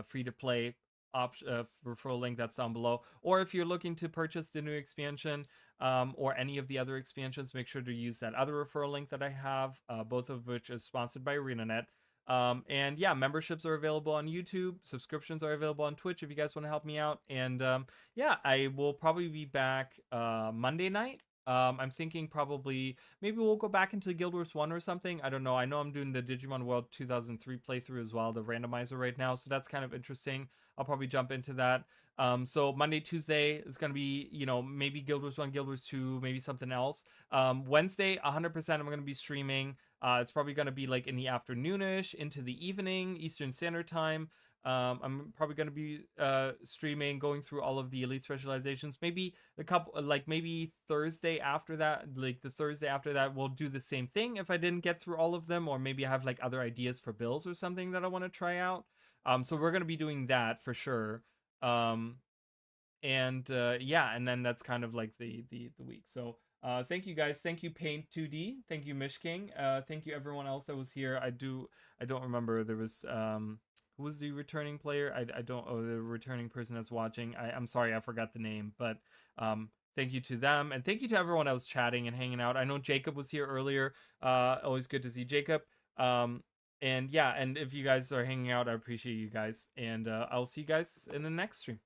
free to play referral link that's down below. Or if you're looking to purchase the new expansion or any of the other expansions, make sure to use that other referral link that I have, both of which is sponsored by ArenaNet. And yeah, memberships are available on YouTube, subscriptions are available on Twitch if you guys want to help me out. And yeah, I will probably be back Monday night. I'm thinking probably maybe we'll go back into Guild Wars 1 or something. I don't know. I know I'm doing the Digimon World 2003 playthrough as well, the randomizer right now, so that's kind of interesting. I'll probably jump into that. So Monday, Tuesday is going to be, you know, maybe Guild Wars 1, Guild Wars 2, maybe something else. Wednesday, 100% I'm going to be streaming. It's probably going to be like in the afternoonish into the evening, Eastern Standard Time. I'm probably going to be streaming, going through all of the elite specializations. Maybe maybe Thursday after that, like the Thursday after that, we'll do the same thing if I didn't get through all of them, or maybe I have like other ideas for builds or something that I want to try out. So we're going to be doing that for sure. And yeah, and then that's kind of like the week. So thank you guys. Thank you Paint 2D. Thank you Mish King. Thank you everyone else that was here. I don't remember. There was who was the returning player? I don't, oh, the returning person that's watching. I'm sorry, I forgot the name, but thank you to them, and thank you to everyone that was chatting and hanging out. I know Jacob was here earlier. Always good to see Jacob. And yeah, and if you guys are hanging out, I appreciate you guys, and I'll see you guys in the next stream.